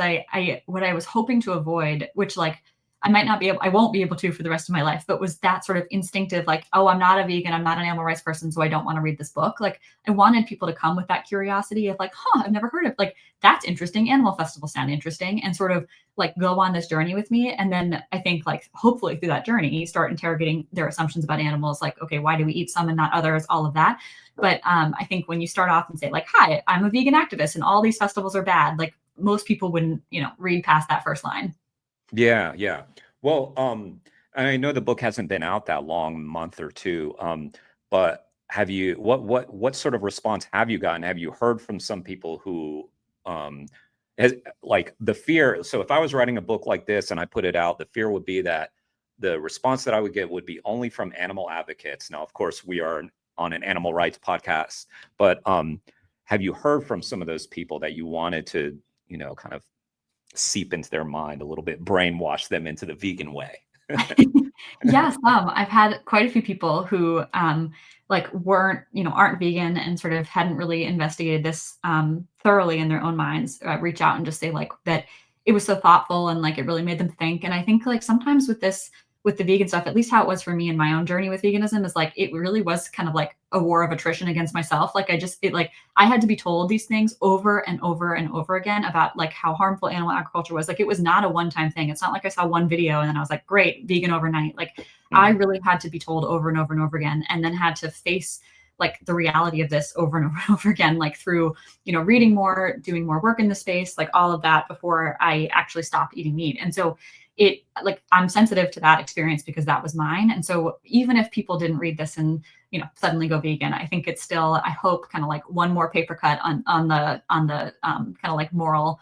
what I was hoping to avoid, which like I might not be able, I won't be able to for the rest of my life, but was that sort of instinctive, like, oh, I'm not a vegan, I'm not an animal rights person, so I don't want to read this book. Like, I wanted people to come with that curiosity of like, I've never heard of, like, that's interesting. Animal festivals sound interesting, and sort of like go on this journey with me. And then I think like hopefully through that journey, you start interrogating their assumptions about animals, like, okay, why do we eat some and not others? All of that. But I think when you start off and say like, hi, I'm a vegan activist and all these festivals are bad, like most people wouldn't, read past that first line. Yeah, yeah. Well, I know the book hasn't been out that long, month or two. But have you what sort of response have you gotten? Have you heard from some people who has like the fear? So if I was writing a book like this and I put it out, the fear would be that the response that I would get would be only from animal advocates. Now, of course, we are on an animal rights podcast, but have you heard from some of those people that you wanted to, kind of seep into their mind a little bit, brainwash them into the vegan way? Yes, I've had quite a few people who like aren't vegan and sort of hadn't really investigated this thoroughly in their own minds, reach out and just say like that it was so thoughtful and like it really made them think. And I think like sometimes with the vegan stuff, at least how it was for me in my own journey with veganism, is like it really was kind of like a war of attrition against myself. Like I had to be told these things over and over and over again about like how harmful animal agriculture was. Like it was not a one-time thing. It's not like I saw one video and then I was like, great, vegan overnight. Like I really had to be told over and over and over again, and then had to face like the reality of this over and over and over again, like through, reading more, doing more work in the space, like all of that before I actually stopped eating meat. And so it like I'm sensitive to that experience because that was mine. And so even if people didn't read this and suddenly go vegan, I think it's still, I hope, kind of like one more paper cut on the kind of like moral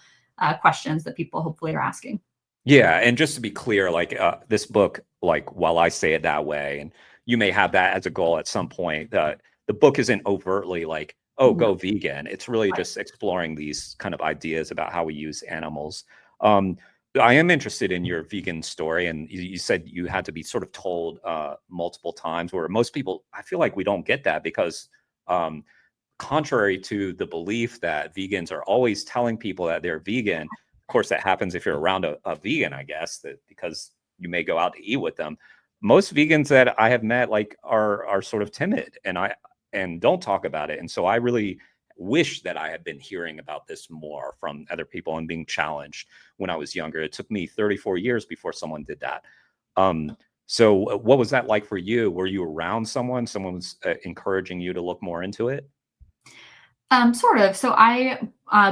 questions that people hopefully are asking. Yeah, and just to be clear, like this book, like while I say it that way, and you may have that as a goal at some point, the book isn't overtly like, oh, No, go vegan. It's really right. just exploring these kind of ideas about how we use animals. Um, I am interested in your vegan story, and you said you had to be sort of told multiple times, where most people, I feel like we don't get that because um, contrary to the belief that vegans are always telling people that they're vegan. Of course, that happens if you're around a vegan, I guess, that because you may go out to eat with them. Most vegans that I have met like are sort of timid and don't talk about it. And so I really wish that I had been hearing about this more from other people and being challenged when I was younger. It took me 34 years before someone did that. So what was that like for you? Were you around someone was encouraging you to look more into it? Sort of. So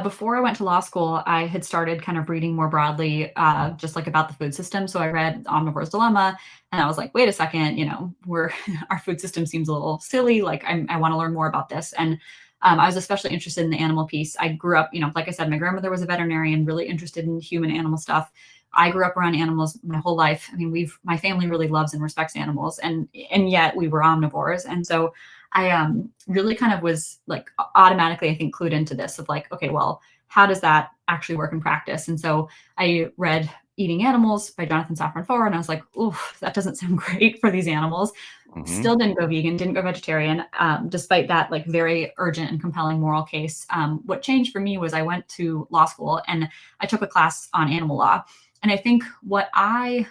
before I went to law school, I had started kind of reading more broadly, just like about the food system. So I read Omnivore's Dilemma, and I was like, wait a second, we're our food system seems a little silly. Like I want to learn more about this. And I was especially interested in the animal piece. I grew up, like I said, my grandmother was a veterinarian, really interested in human animal stuff. I grew up around animals my whole life. I mean, my family really loves and respects animals, and yet we were omnivores. And so I really kind of was like automatically, I think, clued into this of like, okay, well, how does that actually work in practice? And so I read Eating Animals by Jonathan Safran Foer, and I was like, oh, that doesn't sound great for these animals. Hmm. Still didn't go vegan, didn't go vegetarian, despite that like very urgent and compelling moral case. What changed for me was I went to law school and I took a class on animal law. And I think what I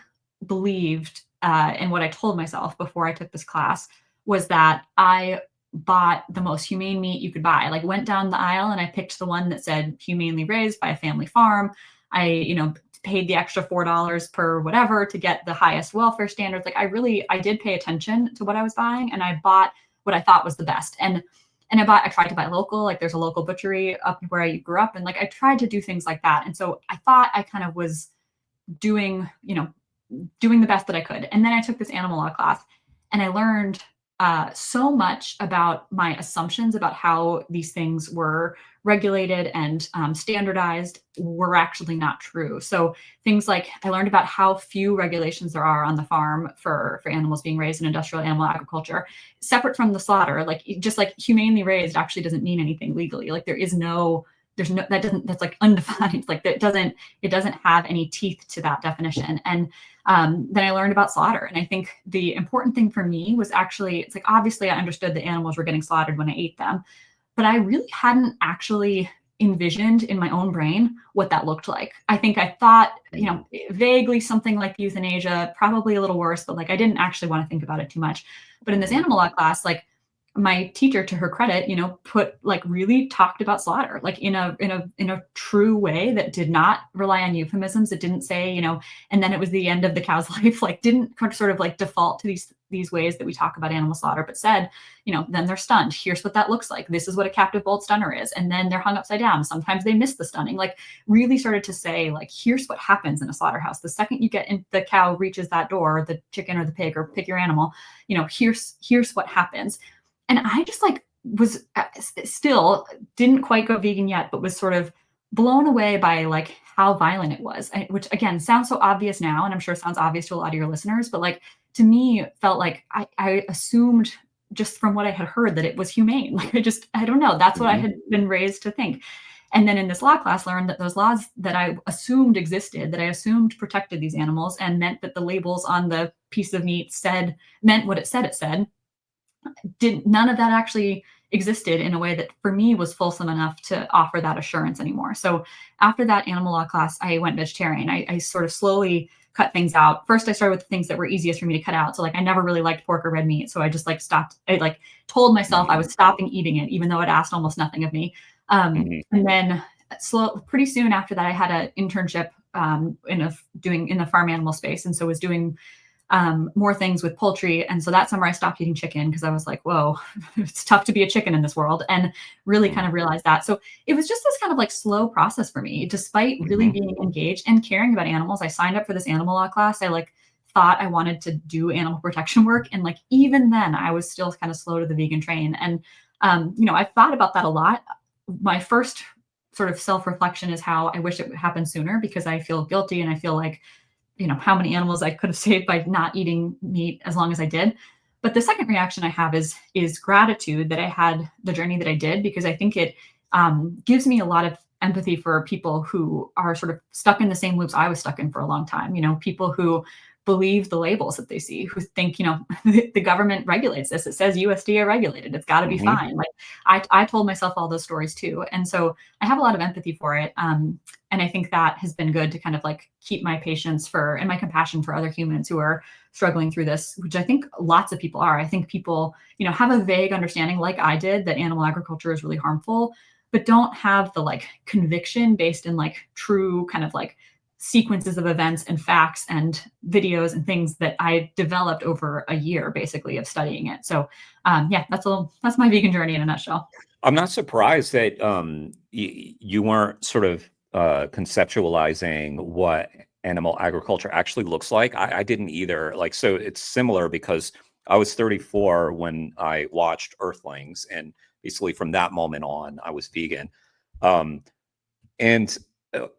believed and what I told myself before I took this class was that I bought the most humane meat you could buy. I like went down the aisle and I picked the one that said humanely raised by a family farm. I, paid the extra $4 per whatever to get the highest welfare standards. Like I did pay attention to what I was buying, and I bought what I thought was the best. And I tried to buy local, like there's a local butchery up where I grew up. And like I tried to do things like that. And so I thought I kind of was doing, doing the best that I could. And then I took this animal law class and I learned so much about my assumptions about how these things were regulated and standardized were actually not true. So things like I learned about how few regulations there are on the farm for animals being raised in industrial animal agriculture, separate from the slaughter. Like just like humanely raised actually doesn't mean anything legally. Like there's no that's like undefined. Like it doesn't have any teeth to that definition. And then I learned about slaughter. And I think the important thing for me was actually, it's like, obviously I understood the animals were getting slaughtered when I ate them, but I really hadn't actually envisioned in my own brain what that looked like. I think I thought, you know, vaguely something like euthanasia, probably a little worse, but like I didn't actually want to think about it too much. But in this animal law class, like my teacher, to her credit, you know, really talked about slaughter, like in a true way that did not rely on euphemisms. It didn't say, you know, and then it was the end of the cow's life, like didn't sort of like default to these ways that we talk about animal slaughter, but said, you know, then they're stunned. Here's what that looks like. This is what a captive bolt stunner is. And then they're hung upside down. Sometimes they miss the stunning. Like really started to say, like, here's what happens in a slaughterhouse. The second you get in, the cow reaches that door, the chicken or the pig, or pick your animal, you know, here's what happens. And I just like was still didn't quite go vegan yet, but was sort of blown away by like how violent it was, which again sounds so obvious now, and I'm sure sounds obvious to a lot of your listeners, but like to me felt like I assumed just from what I had heard that it was humane. Like I don't know, that's what I had been raised to think. And then in this law class learned that those laws that I assumed existed, that I assumed protected these animals and meant that the labels on the piece of meat meant what it said, none of that actually existed in a way that for me was fulsome enough to offer that assurance anymore. So after that animal law class, I went vegetarian. I sort of slowly cut things out. First, I started with the things that were easiest for me to cut out. So like I never really liked pork or red meat. So I just like stopped. I like told myself I was stopping eating it, even though it asked almost nothing of me. And then pretty soon after that, I had an internship in the farm animal space. And so was doing more things with poultry. And so that summer I stopped eating chicken because I was like, whoa, it's tough to be a chicken in this world, and really kind of realized that. So it was just this kind of like slow process for me, despite really being engaged and caring about animals. I signed up for this animal law class. I like thought I wanted to do animal protection work. And like, even then I was still kind of slow to the vegan train. And, you know, I've thought about that a lot. My first sort of self-reflection is how I wish it would happen sooner, because I feel guilty and I feel like, you know, how many animals I could have saved by not eating meat as long as I did. But the second reaction I have is gratitude that I had the journey that I did, because I think it gives me a lot of empathy for people who are sort of stuck in the same loops I was stuck in for a long time. You know, people who believe the labels that they see, who think, you know, the government regulates this. It says USDA regulated. It's got to be fine. Like I told myself all those stories too. And so I have a lot of empathy for it. And I think that has been good to kind of like keep my patience and my compassion for other humans who are struggling through this, which I think lots of people are. I think people, you know, have a vague understanding, like I did, that animal agriculture is really harmful, but don't have the like conviction based in like true kind of like sequences of events and facts and videos and things that I developed over a year basically of studying it. So yeah, that's my vegan journey in a nutshell. I'm not surprised that you weren't sort of conceptualizing what animal agriculture actually looks like. I didn't either. Like, so it's similar because I was 34 when I watched Earthlings, and basically from that moment on, I was vegan. And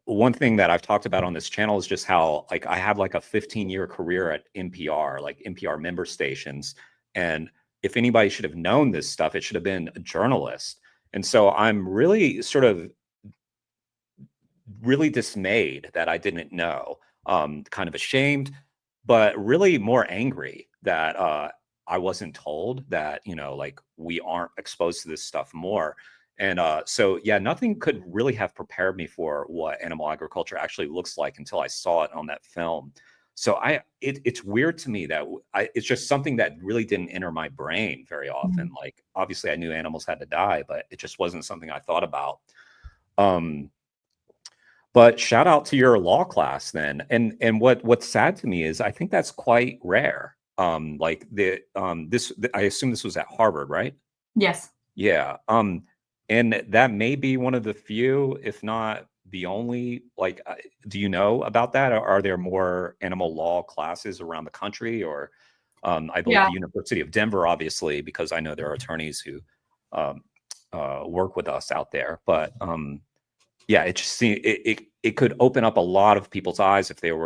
one thing that I've talked about on this channel is just how like I have like a 15-year career at NPR, like NPR member stations. And if anybody should have known this stuff, it should have been a journalist. And so I'm really sort of really dismayed that I didn't know, kind of ashamed, but really more angry that I wasn't told that, you know, like we aren't exposed to this stuff more. And so, yeah, nothing could really have prepared me for what animal agriculture actually looks like until I saw it on that film. So it's weird to me that it's just something that really didn't enter my brain very often. Like, obviously I knew animals had to die, but it just wasn't something I thought about. But shout out to your law class then. And what's sad to me is I think that's quite rare. Like I assume this was at Harvard, right? Yes. Yeah. And that may be one of the few, if not the only, like, do you know about that? Or are there more animal law classes around the country? Or I believe Yeah. the University of Denver, obviously, because I know there are attorneys who work with us out there. But yeah, it just seemed it could open up a lot of people's eyes if there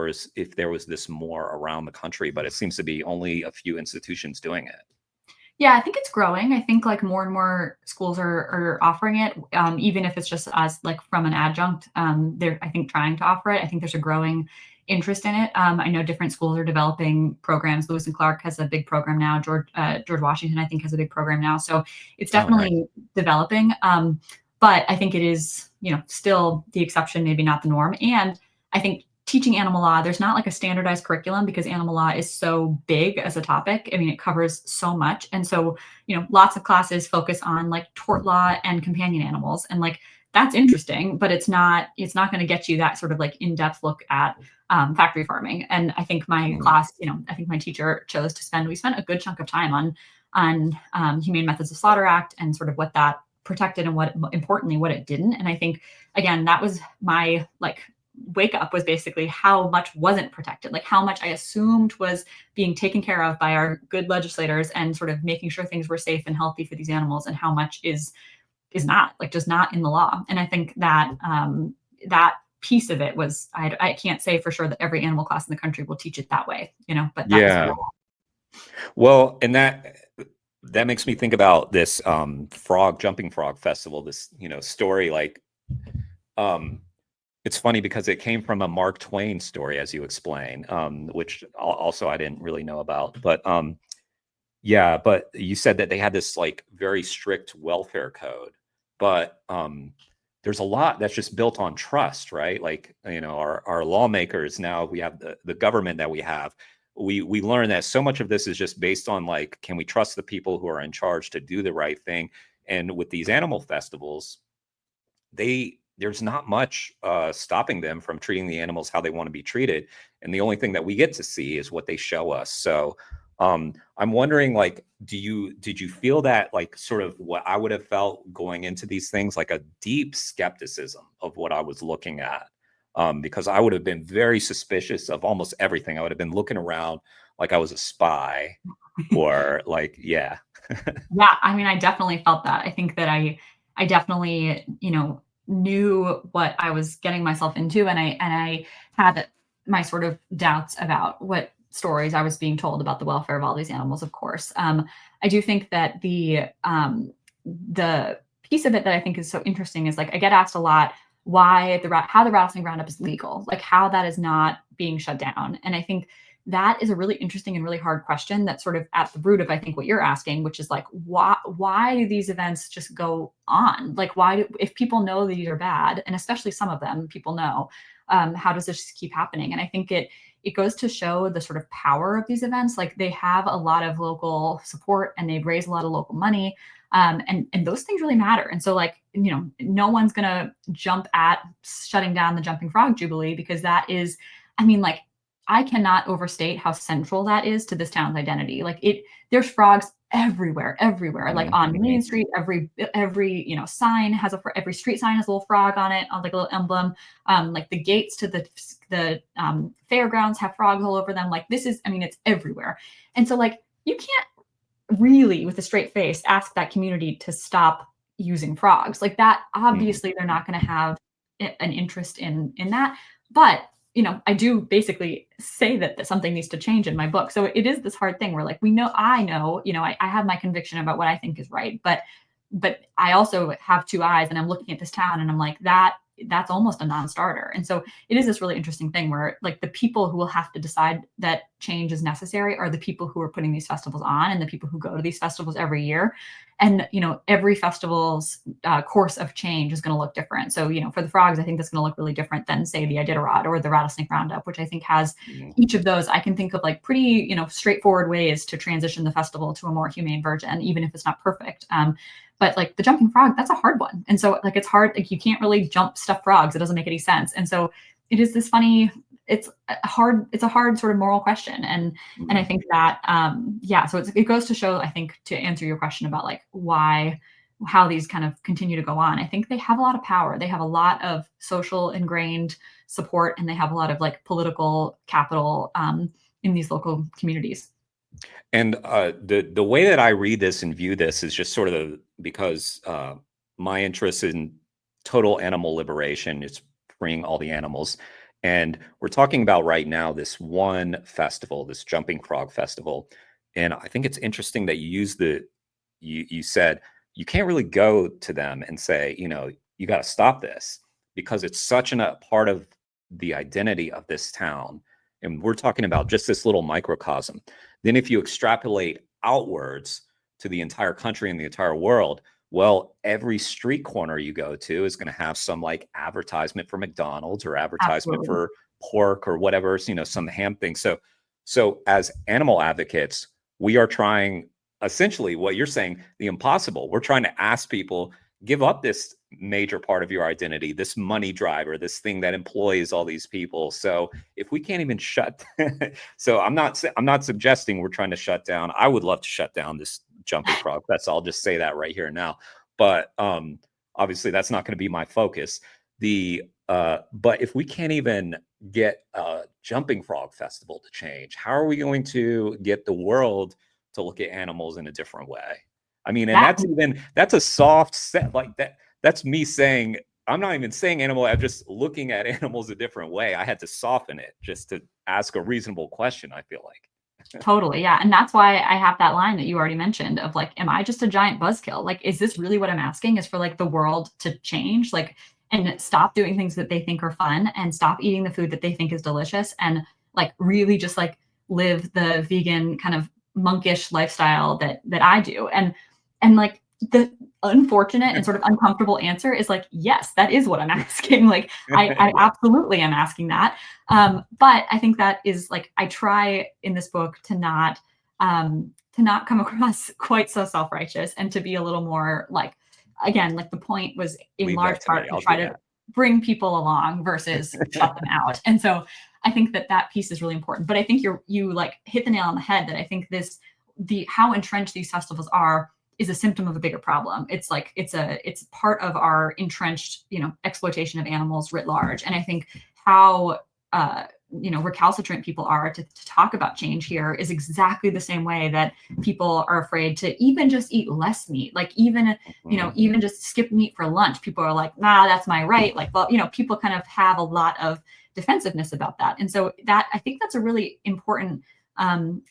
was this more around the country, but it seems to be only a few institutions doing it. Yeah, I think it's growing. I think like more and more schools are offering it, even if it's just as like from an adjunct. They're, I think, trying to offer it. I think there's a growing interest in it. I know different schools are developing programs. Lewis and Clark has a big program now. George Washington, I think, has a big program now. So it's definitely developing. But I think it is, still the exception, maybe not the norm. And I think teaching animal law, there's not like a standardized curriculum because animal law is so big as a topic. I mean, it covers so much. And so, lots of classes focus on like tort law and companion animals. And like, that's interesting, but it's not going to get you that sort of like in-depth look at factory farming. And I think my class, I think my teacher chose to we spent a good chunk of time on Humane Methods of Slaughter Act and sort of what that protected and importantly, what it didn't. And I think, again, that was my like wake up, was basically how much wasn't protected, like how much I assumed was being taken care of by our good legislators and sort of making sure things were safe and healthy for these animals, and how much is not, like, just not in the law. And I think that that piece of it was, I can't say for sure that every animal class in the country will teach it that way, but that Yeah. Well, and that makes me think about this jumping frog festival, this, story. Like, it's funny because it came from a Mark Twain story, as you explain, which also I didn't really know about. But yeah, but you said that they had this like very strict welfare code, but there's a lot that's just built on trust, right? Like, our lawmakers now, we have the government that we have. We learn that so much of this is just based on like, can we trust the people who are in charge to do the right thing? And with these animal festivals, there's not much stopping them from treating the animals how they want to be treated. And the only thing that we get to see is what they show us. So I'm wondering, like, did you feel that, like, sort of what I would have felt going into these things, like a deep skepticism of what I was looking at? Because I would have been very suspicious of almost everything. I would have been looking around like I was a spy, or like, yeah. Yeah, I mean, I definitely felt that. I think that I definitely, knew what I was getting myself into, and I had my sort of doubts about what stories I was being told about the welfare of all these animals, of course. I do think that the piece of it that I think is so interesting is, like, I get asked a lot why how the rattlesnake roundup is legal, like how that is not being shut down. And I think that is a really interesting and really hard question that's sort of at the root of, I think, what you're asking, which is like, why do these events just go on? Like, if people know that these are bad, and especially some of them people know, how does this just keep happening? And I think it goes to show the sort of power of these events. Like, they have a lot of local support and they raise a lot of local money. And those things really matter. And so, like, no one's gonna jump at shutting down the Jumping Frog Jubilee, because that is, I mean, like, I cannot overstate how central that is to this town's identity. Like, there's frogs everywhere, like on Main Street, every sign has every street sign has a little frog on it, on like a little emblem. Like, the gates to the fairgrounds have frogs all over them. Like, I mean, it's everywhere. And so, like, you can't really, with a straight face, ask that community to stop using frogs like that. Obviously, they're not going to have an interest in that. But I do basically say that something needs to change in my book. So it is this hard thing where, like, I know, I have my conviction about what I think is right, but I also have two eyes, and I'm looking at this town and I'm like, that's almost a non-starter. And so it is this really interesting thing where, like, the people who will have to decide that change is necessary are the people who are putting these festivals on, and the people who go to these festivals every year. And every festival's course of change is going to look different. So for the frogs, I think that's going to look really different than, say, the Iditarod or the rattlesnake roundup, which I think has each of those. I can think of like pretty straightforward ways to transition the festival to a more humane version, even if it's not perfect. But like the jumping frog, that's a hard one. And so, like, it's hard. Like, you can't really jump stuffed frogs. It doesn't make any sense. And so it is this funny, it's a hard sort of moral question. And I think that, so it goes to show, I think, to answer your question about like how these kind of continue to go on, I think they have a lot of power. They have a lot of social ingrained support, and they have a lot of like political capital in these local communities. And the way that I read this and view this is just sort of because my interest in total animal liberation is freeing all the animals. And we're talking about right now this one festival, this Jumping Frog Festival. And I think it's interesting that you use you said you can't really go to them and say, you got to stop this, because it's such a part of the identity of this town. And we're talking about just this little microcosm. Then if you extrapolate outwards to the entire country and the entire world, Well, every street corner you go to is going to have some like advertisement for McDonald's or advertisement Absolutely. for pork or whatever, some ham thing. So as animal advocates, we are trying essentially what you're saying, the impossible. We're trying to ask people, give up this major part of your identity, this money driver, this thing that employs all these people. So if we can't even shut, so I'm not suggesting we're trying to shut down. I would love to shut down this jumping frog. I'll just say that right here and now. But obviously that's not going to be my focus. But if we can't even get a jumping frog festival to change, how are we going to get the world to look at animals in a different way? I mean, and That that's a soft set like that. That's me saying, I'm not even saying animal, I'm just looking at animals a different way. I had to soften it just to ask a reasonable question, I feel like. Totally, yeah, and that's why I have that line that you already mentioned of like, am I just a giant buzzkill? Like, is this really what I'm asking, is for like the world to change, like, and stop doing things that they think are fun and stop eating the food that they think is delicious and like really just like live the vegan kind of monkish lifestyle that I do. And like the unfortunate and sort of uncomfortable answer is like, yes, that is what I'm asking. Like I absolutely am asking that. But I think that is like, I try in this book to not come across quite so self-righteous and to be a little more like, again, like the point was in Leave large that to part me. to I'll try do to that. bring people along versus shut them out. And so I think that piece is really important. But I think you like hit the nail on the head that I think how entrenched these festivals are is a symptom of a bigger problem. It's like it's part of our entrenched, exploitation of animals writ large. And I think how recalcitrant people are to talk about change here is exactly the same way that people are afraid to even just eat less meat. Like even just skip meat for lunch. People are like, nah, that's my right. Like, well, people kind of have a lot of defensiveness about that. And so I think that's a really important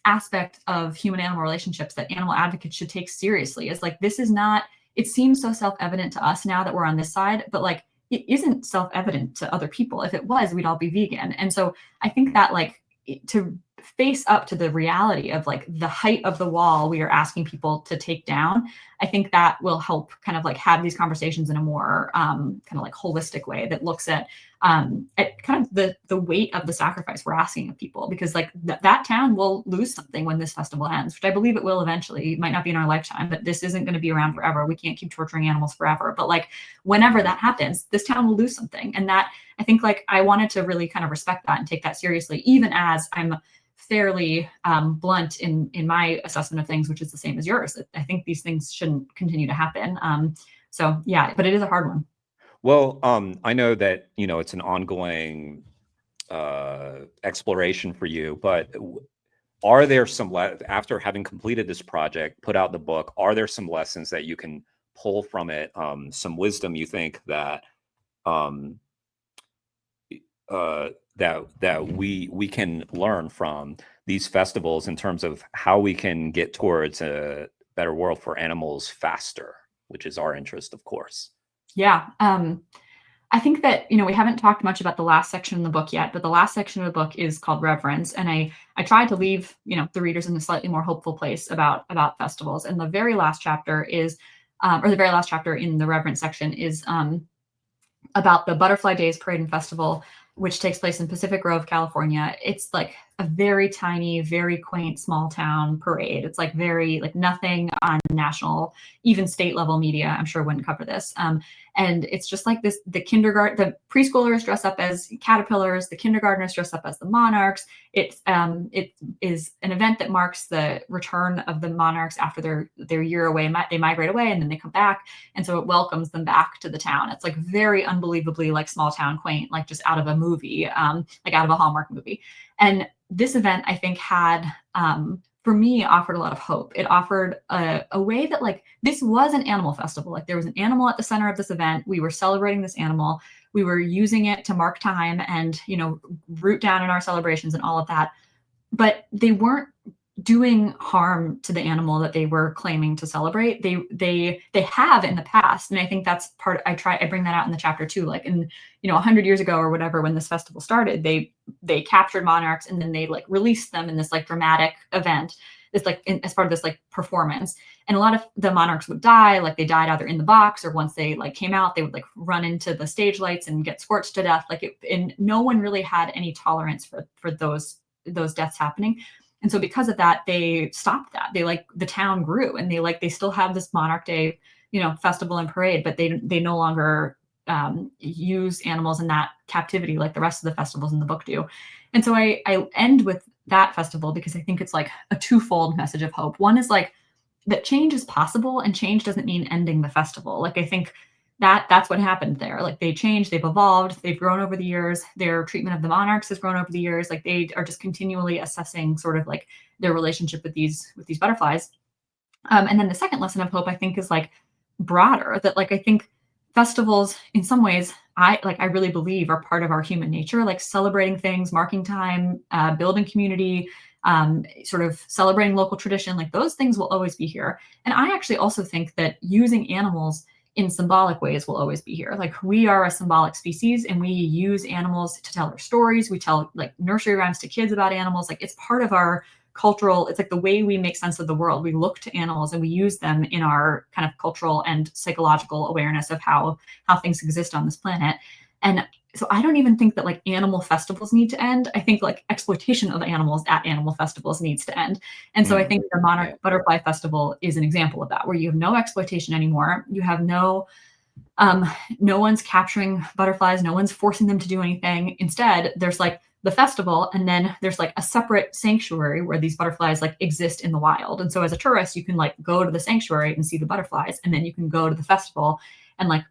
aspect of human animal relationships that animal advocates should take seriously. Is like, this is not, it seems so self-evident to us now that we're on this side, but like it isn't self-evident to other people. If it was, we'd all be vegan. And so I think that like to face up to the reality of like the height of the wall we are asking people to take down, I think that will help kind of like have these conversations in a more kind of like holistic way that looks at kind of the weight of the sacrifice we're asking of people, because like that town will lose something when this festival ends, which I believe it will eventually. It might not be in our lifetime, but this isn't going to be around forever. We can't keep torturing animals forever. But like whenever that happens, this town will lose something. And that, I think like I wanted to really kind of respect that and take that seriously, even as I'm fairly blunt in my assessment of things, which is the same as yours. I think these things shouldn't continue to happen. So yeah, but it is a hard one. Well, I know that, it's an ongoing exploration for you, but are there after having completed this project, put out the book, are there some lessons that you can pull from it? Some wisdom you think that that we can learn from these festivals in terms of how we can get towards a better world for animals faster, which is our interest, of course. Yeah. I think that, we haven't talked much about the last section of the book yet, but the last section of the book is called Reverence. And I tried to leave, the readers in a slightly more hopeful place about festivals. And the very last chapter is, or the very last chapter in the Reverence section is about the Butterfly Days Parade and Festival, which takes place in Pacific Grove, California. It's like a very tiny, very quaint small town parade. It's like very like nothing on national, even state level media, I'm sure wouldn't cover this. And it's just like this, the preschoolers dress up as caterpillars, the kindergartners dress up as the monarchs. It is an event that marks the return of the monarchs after their year away. They migrate away and then they come back. And so it welcomes them back to the town. It's like very unbelievably like small town quaint, like just out of a movie, like out of a Hallmark movie. And this event, I think, had, for me, offered a lot of hope. It offered a way that like, this was an animal festival. Like there was an animal at the center of this event. We were celebrating this animal. We were using it to mark time and, root down in our celebrations and all of that. But they weren't doing harm to the animal that they were claiming to celebrate. They have in the past, and I think that's part. I bring that out in the chapter too. Like in 100 years ago or whatever, when this festival started, they captured monarchs and then they like released them in this like dramatic event. as part of this like performance. And a lot of the monarchs would die, like they died either in the box or once they like came out, they would like run into the stage lights and get scorched to death. And no one really had any tolerance for those deaths happening. And so because of that, they stopped that. The town grew, and they still have this Monarch Day, festival and parade, but they no longer use animals in that captivity like the rest of the festivals in the book do. And so I end with that festival because I think it's like a twofold message of hope. One is like that change is possible, and change doesn't mean ending the festival. Like I think that's what happened there. Like they changed, they've evolved, they've grown over the years. Their treatment of the monarchs has grown over the years. Like they are just continually assessing sort of like their relationship with these butterflies. And then the second lesson of hope, I think, is like broader, that like I think festivals in some ways I really believe are part of our human nature, like celebrating things, marking time, building community, sort of celebrating local tradition. Like those things will always be here. And I actually also think that using animals in symbolic ways will always be here. Like we are a symbolic species, and we use animals to tell our stories. We tell like nursery rhymes to kids about animals. Like it's part of our cultural, it's like the way we make sense of the world. We look to animals and we use them in our kind of cultural and psychological awareness of how things exist on this planet. And so I don't even think that like animal festivals need to end. I think like exploitation of animals at animal festivals needs to end. And so I think the Monarch Butterfly Festival is an example of that, where you have no exploitation anymore. You have no one's capturing butterflies. No one's forcing them to do anything. Instead, there's like the festival, and then there's like a separate sanctuary where these butterflies like exist in the wild. And so as a tourist, you can like go to the sanctuary and see the butterflies, and then you can go to the festival and like,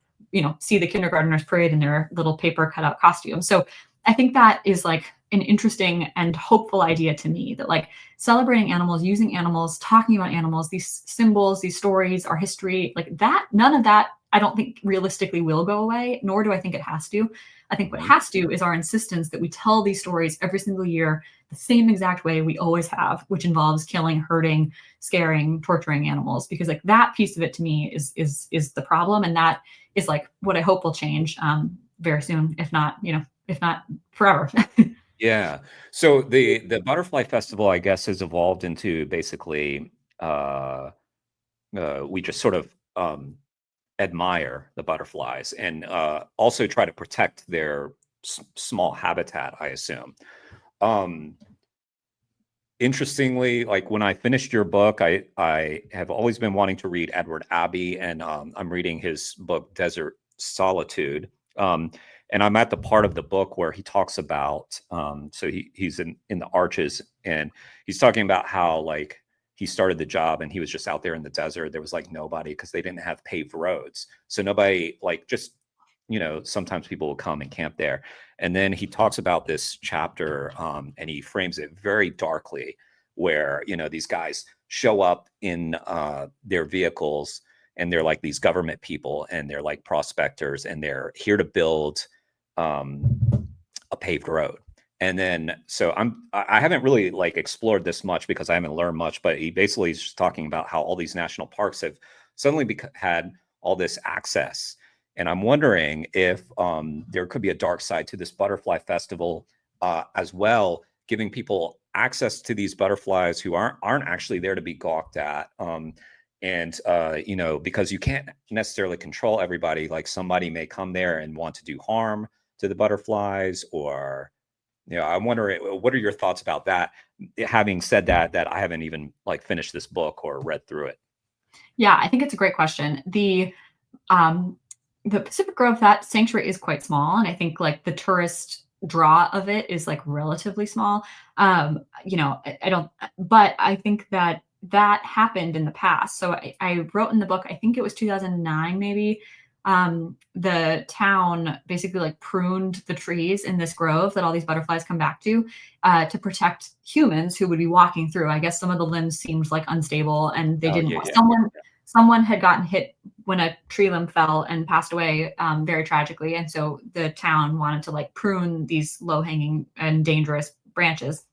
see the kindergartners parade in their little paper cutout costumes. So I think that is like an interesting and hopeful idea to me, that like celebrating animals, using animals, talking about animals, these symbols, these stories, our history, like that, none of that I don't think realistically will go away, nor do I think it has to. I think what has to is our insistence that we tell these stories every single year the same exact way we always have, which involves killing, hurting, scaring, torturing animals. Because like that piece of it to me is the problem, and that is like what I hope will change very soon, if not forever. Yeah. So the Butterfly Festival, I guess, has evolved into basically we just sort of admire the butterflies and also try to protect their small habitat, I assume. Interestingly, like when I finished your book, I have always been wanting to read Edward Abbey, and I'm reading his book Desert Solitude. And I'm at the part of the book where he talks about so he's in the Arches, and he's talking about how like he started the job and he was just out there in the desert. There was like nobody, because they didn't have paved roads. So nobody, like, just, sometimes people will come and camp there. And then he talks about this chapter and he frames it very darkly, where, these guys show up in their vehicles, and they're like these government people, and they're like prospectors, and they're here to build a paved road. And then, so I haven't really like explored this much because I haven't learned much, but he basically is just talking about how all these national parks have suddenly had all this access. And I'm wondering if there could be a dark side to this butterfly festival as well, giving people access to these butterflies who aren't actually there to be gawked at. And because you can't necessarily control everybody, like somebody may come there and want to do harm to the butterflies, or I'm wondering, what are your thoughts about that? Having said that I haven't even like finished this book or read through it. Yeah, I think it's a great question. The Pacific Grove, that sanctuary is quite small, and I think like the tourist draw of it is like relatively small. I don't, but I think that happened in the past. So I wrote in the book, I think it was 2009 maybe. The town basically like pruned the trees in this grove that all these butterflies come back to protect humans who would be walking through. I guess some of the limbs seemed like unstable, and they didn't want someone had gotten hit when a tree limb fell and passed away very tragically. And so the town wanted to like prune these low hanging and dangerous branches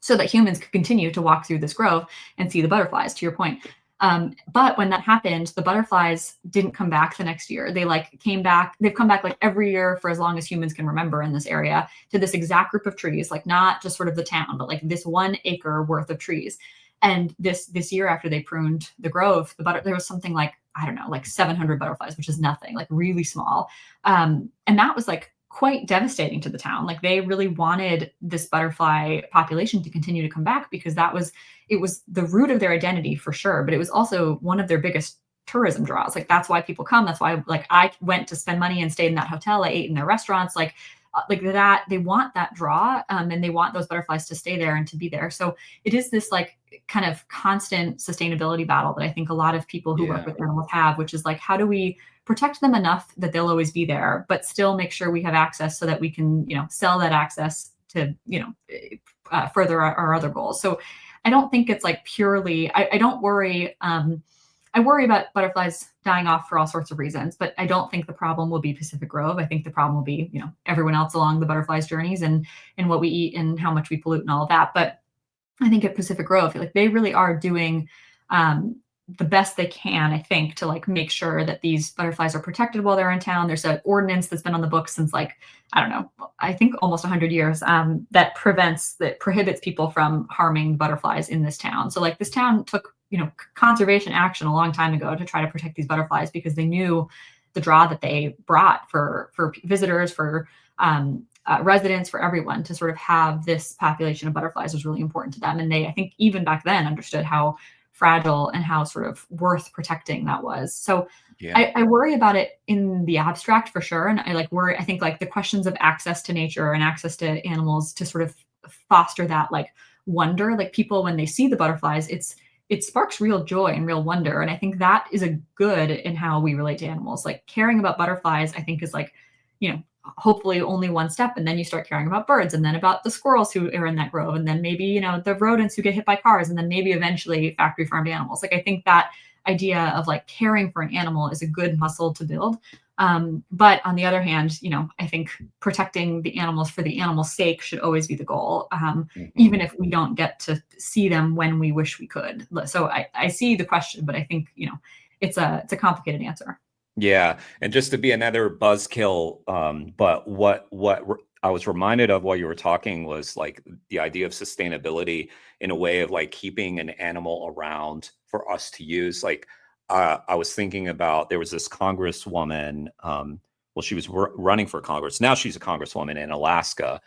so that humans could continue to walk through this grove and see the butterflies, to your point. But when that happened, the butterflies didn't come back the next year. They like came back. They've come back like every year for as long as humans can remember in this area, to this exact group of trees, like not just sort of the town, but like this 1 acre worth of trees. And this year, after they pruned the grove, there was something like, I don't know, like 700 butterflies, which is nothing, like really small. And that was like quite devastating to the town. Like they really wanted this butterfly population to continue to come back because it was the root of their identity for sure, but it was also one of their biggest tourism draws. Like that's why people come. That's why like I went to spend money and stayed in that hotel. I ate in their restaurants. Like that, they want that draw, and they want those butterflies to stay there and to be there. So it is this like kind of constant sustainability battle that I think a lot of people who work Yeah. with animals have, which is like, how do we protect them enough that they'll always be there, but still make sure we have access so that we can, sell that access to, further our other goals. So I don't think it's like purely, I don't worry. I worry about butterflies dying off for all sorts of reasons, but I don't think the problem will be Pacific Grove. I think the problem will be, everyone else along the butterflies' journeys and what we eat and how much we pollute and all of that. But I think at Pacific Grove, like they really are doing the best they can, I think, to like make sure that these butterflies are protected while they're in town. There's an ordinance that's been on the books since like, I don't know, I think almost 100 years that prohibits people from harming butterflies in this town. So like this town took, conservation action a long time ago to try to protect these butterflies because they knew the draw that they brought for visitors, for residents, for everyone to sort of have this population of butterflies was really important to them. And they, I think, even back then understood how fragile and how sort of worth protecting that was. So Yeah. I worry about it in the abstract for sure. And I think like the questions of access to nature and access to animals to sort of foster that like wonder, like people, when they see the butterflies, it sparks real joy and real wonder. And I think that is a good in how we relate to animals. Like caring about butterflies, I think is like, hopefully only one step. And then you start caring about birds and then about the squirrels who are in that grove. And then maybe, the rodents who get hit by cars. And then maybe eventually factory farmed animals. Like I think that idea of like caring for an animal is a good muscle to build. But on the other hand, I think protecting the animals for the animal's sake should always be the goal, even if we don't get to see them when we wish we could. So I see the question, but I think, it's a complicated answer. Yeah, and just to be another buzzkill, but I was reminded of while you were talking was like the idea of sustainability in a way of like keeping an animal around for us to use. Like I was thinking about there was this congresswoman. Well, she was running for Congress. Now she's a congresswoman in Alaska.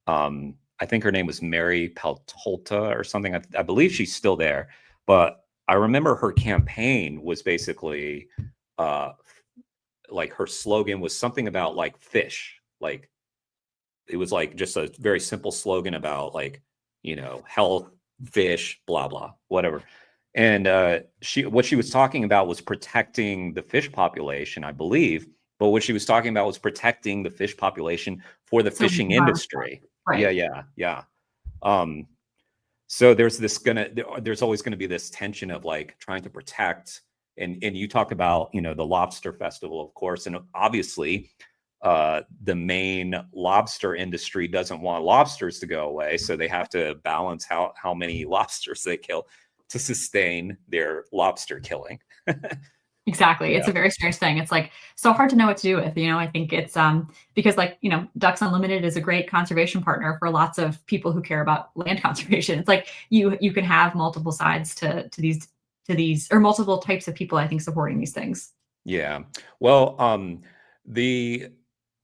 I think her name was Mary Peltolta or something. I believe she's still there, but I remember her campaign was basically. Like her slogan was something about like fish. Like it was like just a very simple slogan about like, health, fish, blah, blah, whatever. And what she was talking about was protecting the fish population, I believe. But what she was talking about was protecting the fish population for the So we fishing can harvest industry. them. Yeah, Right. yeah, yeah. Um, so there's always gonna be this tension of like trying to protect, and you talk about the lobster festival, of course, and obviously the main lobster industry doesn't want lobsters to go away, so they have to balance how many lobsters they kill to sustain their lobster killing. Exactly. It's Yeah. a very strange thing. It's like so hard to know what to do with. I think it's because like, Ducks Unlimited is a great conservation partner for lots of people who care about land conservation. It's like you can have multiple sides to these or multiple types of people, I think, supporting these things. Yeah. Well, the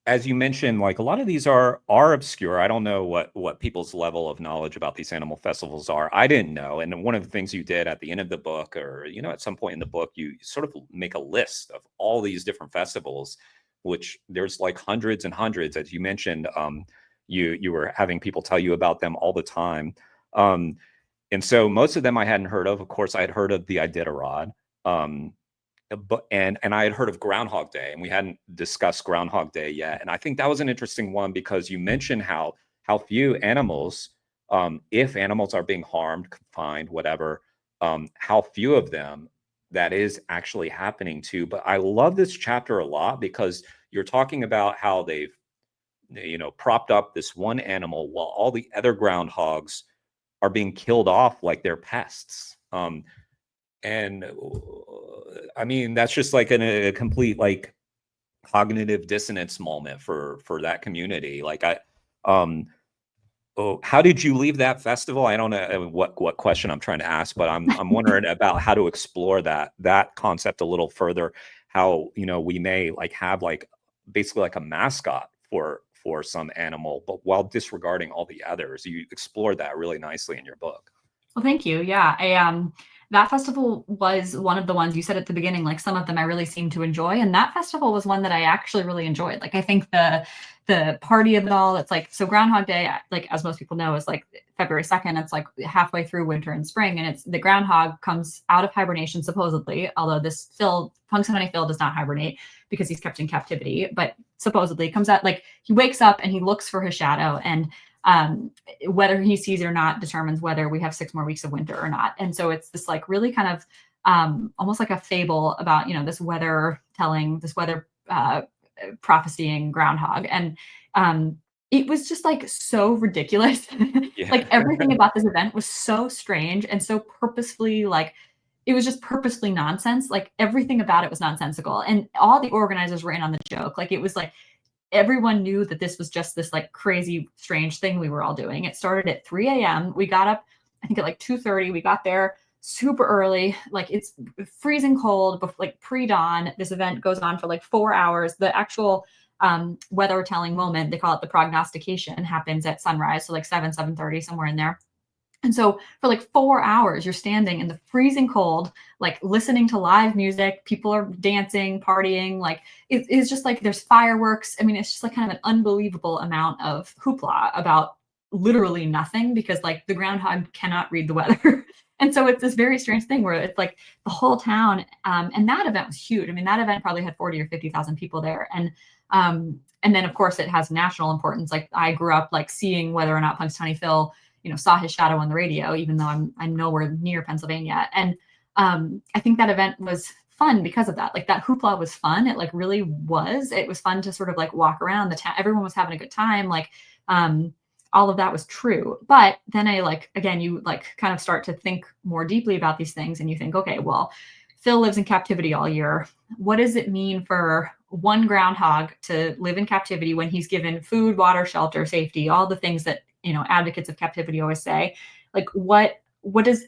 as you mentioned, like a lot of these are obscure. I don't know what people's level of knowledge about these animal festivals are. I didn't know. And one of the things you did at the end of the book, or at some point in the book, you sort of make a list of all these different festivals, which there's like hundreds and hundreds, as you mentioned. You were having people tell you about them all the time. And so most of them I hadn't heard of. Of course, I had heard of the Iditarod. And I had heard of Groundhog Day, and we hadn't discussed Groundhog Day yet. And I think that was an interesting one because you mentioned how few animals, if animals are being harmed, confined, whatever, how few of them that is actually happening to. But I love this chapter a lot because you're talking about how they've propped up this one animal while all the other groundhogs are being killed off like they're pests. And I mean, that's just like a complete like cognitive dissonance moment for that community. Like um Oh, how did you leave that festival? I don't know what question I'm trying to ask, but I'm wondering about how to explore that concept a little further. How, we may like have like basically like a mascot for some animal, but while disregarding all the others. You explore that really nicely in your book. Well, thank you. Yeah, that festival was one of the ones you said at the beginning, like some of them I really seemed to enjoy, and that festival was one that I actually really enjoyed. Like I think the party of it all, it's like, so Groundhog Day, like as most people know, is like February 2nd. It's like halfway through winter and spring, and it's the groundhog comes out of hibernation supposedly, although this Punxsutawney Phil does not hibernate because he's kept in captivity, but supposedly comes out, like he wakes up and he looks for his shadow, and whether he sees it or not determines whether we have 6 more weeks of winter or not. And so it's this like really kind of almost like a fable about, this weather telling, this weather prophesying groundhog. And it was just like so ridiculous. Yeah. Like everything about this event was so strange and so purposefully, like it was just purposefully nonsense. Like everything about it was nonsensical, and all the organizers were in on the joke. Like it was like everyone knew that this was just this like crazy, strange thing we were all doing. It started at 3 a.m. We got up, I think at like 2:30. We got there super early. Like it's freezing cold, like pre-dawn. This event goes on for like 4 hours. The actual weather telling moment, they call it the prognostication, happens at sunrise. So like 7:30, somewhere in there. And so for like 4 hours, you're standing in the freezing cold, like listening to live music. People are dancing, partying. Like it's just like there's fireworks. I mean, it's just like kind of an unbelievable amount of hoopla about literally nothing, because like the groundhog cannot read the weather. And so it's this very strange thing where it's like the whole town. And that event was huge. I mean, that event probably had 40 or 50,000 people there. And then of course it has national importance. Like I grew up like seeing whether or not Punxsutawney Phil saw his shadow on the radio, even though I'm nowhere near Pennsylvania. And I think that event was fun because of that. Like that hoopla was fun. It like really was. It was fun to sort of like walk around the town. Everyone was having a good time. Like all of that was true. But then I like, again, you like kind of start to think more deeply about these things, and you think, okay, well, Phil lives in captivity all year. What does it mean for one groundhog to live in captivity when he's given food, water, shelter, safety, all the things that advocates of captivity always say? Like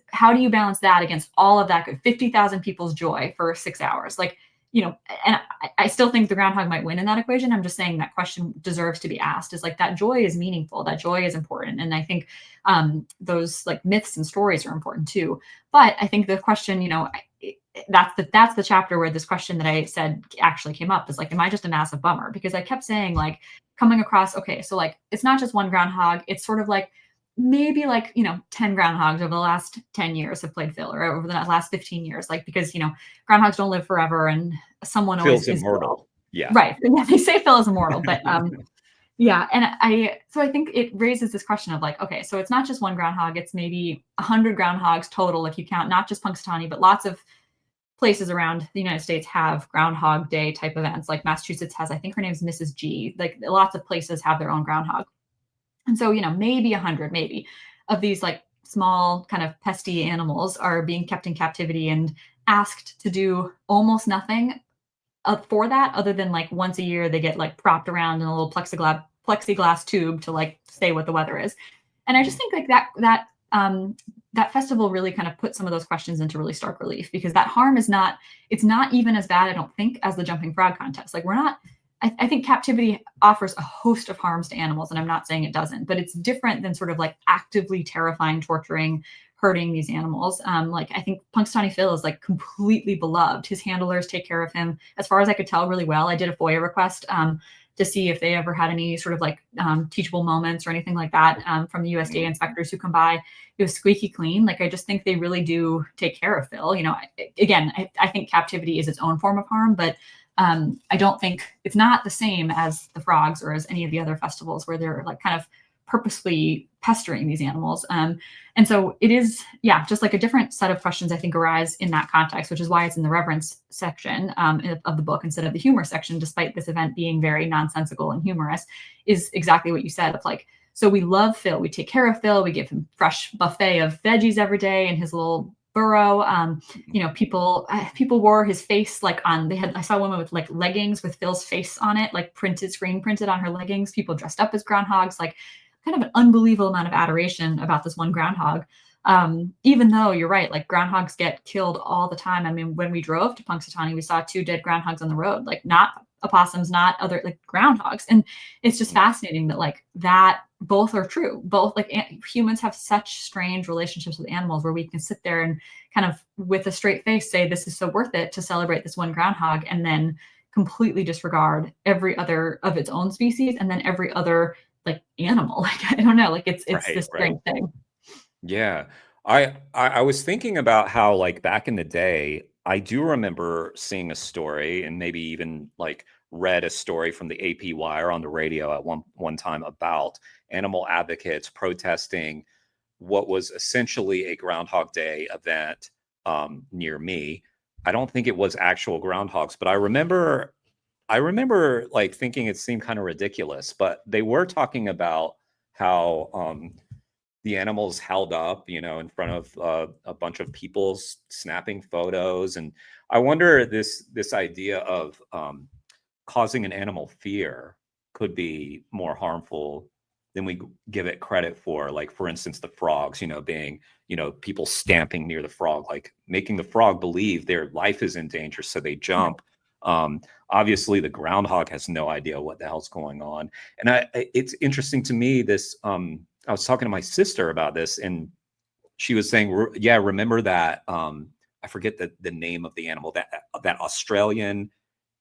how do you balance that against all of that good 50,000 people's joy for 6 hours? Like, and I still think the groundhog might win in that equation. I'm just saying that question deserves to be asked, is like that joy is meaningful, that joy is important. And I think those like myths and stories are important too. But I think the question, that's the chapter where this question that I said actually came up, is like, am I just a massive bummer? Because I kept saying like coming across, okay, so like it's not just one groundhog, it's sort of like maybe like 10 groundhogs over the last 10 years have played Phil, or over the last 15 years, like because groundhogs don't live forever, and someone always Phil's is immortal. Yeah. Right. Yeah, they say Phil is immortal, but yeah. And I think it raises this question of like, okay, so it's not just one groundhog, it's maybe 100 groundhogs total if you count not just Punxsutawney, but lots of places around the United States have Groundhog Day type events. Like Massachusetts has, I think her name's Mrs. G. Like lots of places have their own groundhog. And so, maybe 100, maybe, of these like small kind of pesty animals are being kept in captivity and asked to do almost nothing for that, other than like once a year they get like propped around in a little plexiglass tube to like say what the weather is. And I just think like that festival really kind of put some of those questions into really stark relief, because that harm it's not even as bad, I don't think, as the jumping frog contest. Like I think captivity offers a host of harms to animals, and I'm not saying it doesn't, but it's different than sort of like actively terrifying, torturing, hurting these animals. Like I think Punxsutawney Phil is like completely beloved. His handlers take care of him, as far as I could tell, really well. I did a FOIA request to see if they ever had any sort of like teachable moments or anything like that from the USDA inspectors who come by. It was squeaky clean. Like I just think they really do take care of Phil. Again, I think captivity is its own form of harm, but I don't think it's not the same as the frogs or as any of the other festivals where they're like kind of purposefully pestering these animals. And so it is, yeah, just like a different set of questions I think arise in that context, which is why it's in the reverence section of the book instead of the humor section, despite this event being very nonsensical and humorous, is exactly what you said of like, so we love Phil, we take care of Phil, we give him fresh buffet of veggies every day in his little burrow. People wore his face like I saw a woman with like leggings with Phil's face on it, like screen printed on her leggings. People dressed up as groundhogs. Like kind of an unbelievable amount of adoration about this one groundhog. Even though you're right, like groundhogs get killed all the time. I mean, when we drove to Punxsutawney, we saw 2 dead groundhogs on the road, like not opossums, not other like groundhogs. And it's just fascinating that like that both are true. Both like humans have such strange relationships with animals where we can sit there and kind of with a straight face say this is so worth it to celebrate this one groundhog, and then completely disregard every other of its own species and then every other like animal. Like I don't know, like it's Right, this right. strange thing. Yeah. I was thinking about how like back in the day, I do remember seeing a story and maybe even like read a story from the AP Wire on the radio at one time about animal advocates protesting what was essentially a Groundhog Day event near me. I don't think it was actual groundhogs, but I remember like thinking it seemed kind of ridiculous, but they were talking about how the animals held up, in front of a bunch of people snapping photos. And I wonder this idea of causing an animal fear could be more harmful than we give it credit for. Like, for instance, the frogs, being, people stamping near the frog, like making the frog believe their life is in danger. So they jump. Obviously, the groundhog has no idea what the hell's going on. And it's interesting to me, I was talking to my sister about this, and she was saying, yeah, remember that, I forget the name of the animal, that Australian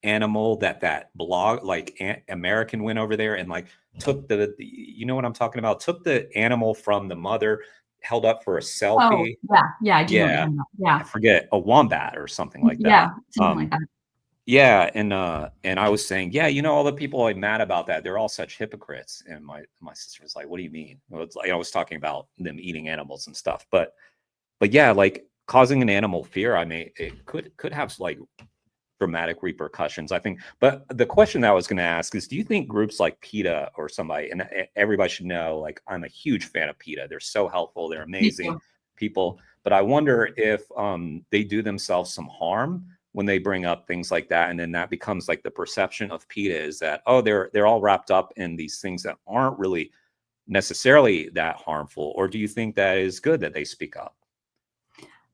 animal that blog, like American went over there and like took you know what I'm talking about? Took the animal from the mother, held up for a Oh, selfie. yeah, I do know what you're Yeah, talking about. I Yeah. forget, a wombat or something like that. Yeah, something like that. Yeah, and I was saying, yeah, all the people I'm mad about that, they're all such hypocrites. And my sister was like, "What do you mean?" Well, it's like I was talking about them eating animals and stuff, but yeah, like causing an animal fear. I mean, it could have like dramatic repercussions, I think. But the question that I was going to ask is, do you think groups like PETA or somebody, and everybody should know, like I'm a huge fan of PETA. They're so helpful. They're Me amazing too. people. But I wonder if they do themselves some harm when they bring up things like that, and then that becomes like the perception of PETA is that, oh, they're all wrapped up in these things that aren't really necessarily that harmful. Or do you think that is good that they speak up?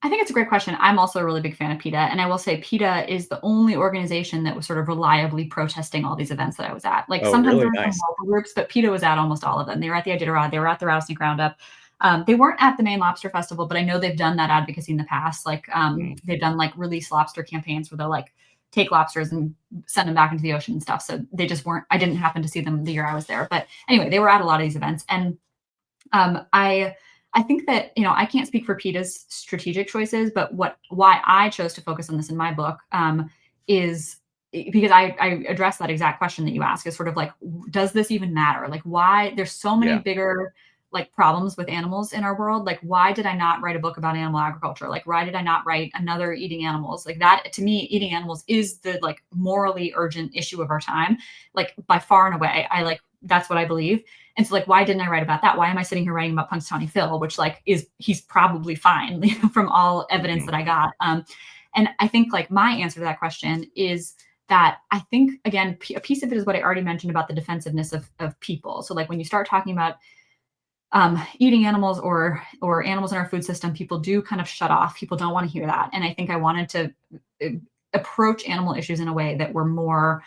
I think it's a great question. I'm also a really big fan of PETA, and I will say PETA is the only organization that was sort of reliably protesting all these events that I was at. Like Oh, sometimes really? there were some Nice. local groups, but PETA was at almost all of them. They were at the Iditarod, they were at the Rattlesnake Roundup. They weren't at the Maine Lobster Festival, but I know they've done that advocacy in the past. Like Mm. they've done like release lobster campaigns where they'll like take lobsters and send them back into the ocean and stuff. So they just weren't. I didn't happen to see them the year I was there, but anyway, they were at a lot of these events, and I think that I can't speak for PETA's strategic choices, but why I chose to focus on this in my book is because I address that exact question that you ask is sort of like, does this even matter? Like, why there's so many Yeah. bigger like problems with animals in our world? Like, why did I not write a book about animal agriculture? Like, why did I not write another eating animals? Like that to me, eating animals is the like morally urgent issue of our time, like by far and away. I like that's what I believe. And so like, why didn't I write about that? Why am I sitting here writing about Punxsutawney Phil, which like he's probably fine from all evidence Mhm. that I got. And I think like my answer to that question is that I think again, a piece of it is what I already mentioned about the defensiveness of people. So like when you start talking about eating animals or animals in our food system, people do kind of shut off. People don't want to hear that. And I think I wanted to approach animal issues in a way that were more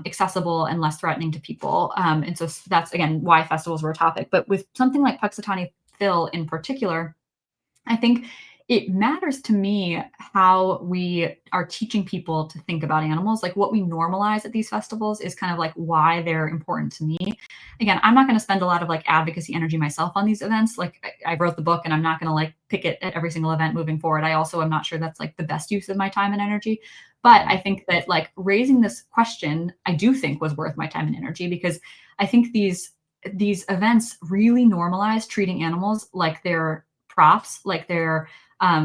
accessible and less threatening to people. And so that's again why festivals were a topic. But with something like Puxatawny Phil in particular, I think it matters to me how we are teaching people to think about animals. Like what we normalize at these festivals is kind of like why they're important to me. Again, I'm not going to spend a lot of like advocacy energy myself on these events. Like I wrote the book and I'm not going to like pick it at every single event moving forward. I also am not sure that's like the best use of my time and energy. But I Mhm. think that like raising this question, I do think was worth my time and energy because I think these events really normalize treating animals like they're props, like they're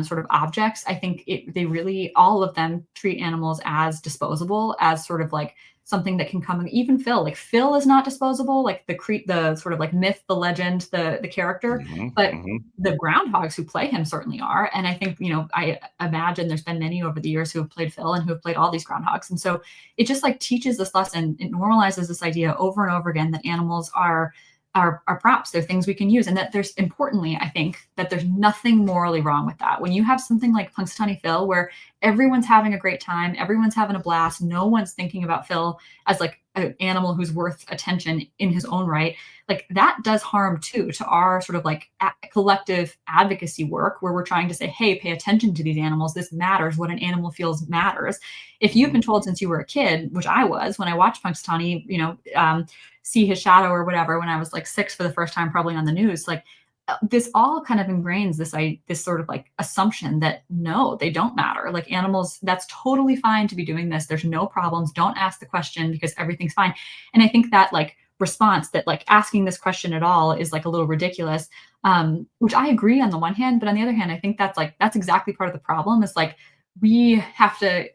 sort of objects. I think they really all of them treat animals as disposable, as sort of like something that can come. Even Phil, like Phil is not disposable, like the sort of like myth, the legend, the character, Mhm. but Mhm. the groundhogs who play him certainly are. And I think I imagine there's been many over the years who have played Phil and who have played all these groundhogs. And so it just like teaches this lesson. It normalizes this idea over and over again that animals are are props. They're things we can use. And that there's, importantly, I think that there's nothing morally wrong with that. When you have something like Punxsutawney Phil, where everyone's having a great time, everyone's having a blast, no one's thinking about Phil as like an animal who's worth attention in his own right, like that does harm too to our sort of like collective advocacy work, where we're trying to say, hey, pay attention to these animals. This matters. What an animal feels matters. If you've been told since you were a kid, which I was when I watched Punxsutawney, see his shadow or whatever when I was like 6 for the first time, probably on the news, like this all kind of ingrains this sort of like assumption that no, they don't matter. Like animals, that's totally fine to be doing this. There's no problems. Don't ask the question because everything's fine. And I think that like response, that like asking this question at all is like a little ridiculous, which I agree on the one hand, but on the other hand, I think that's exactly part of the problem. Is like we have to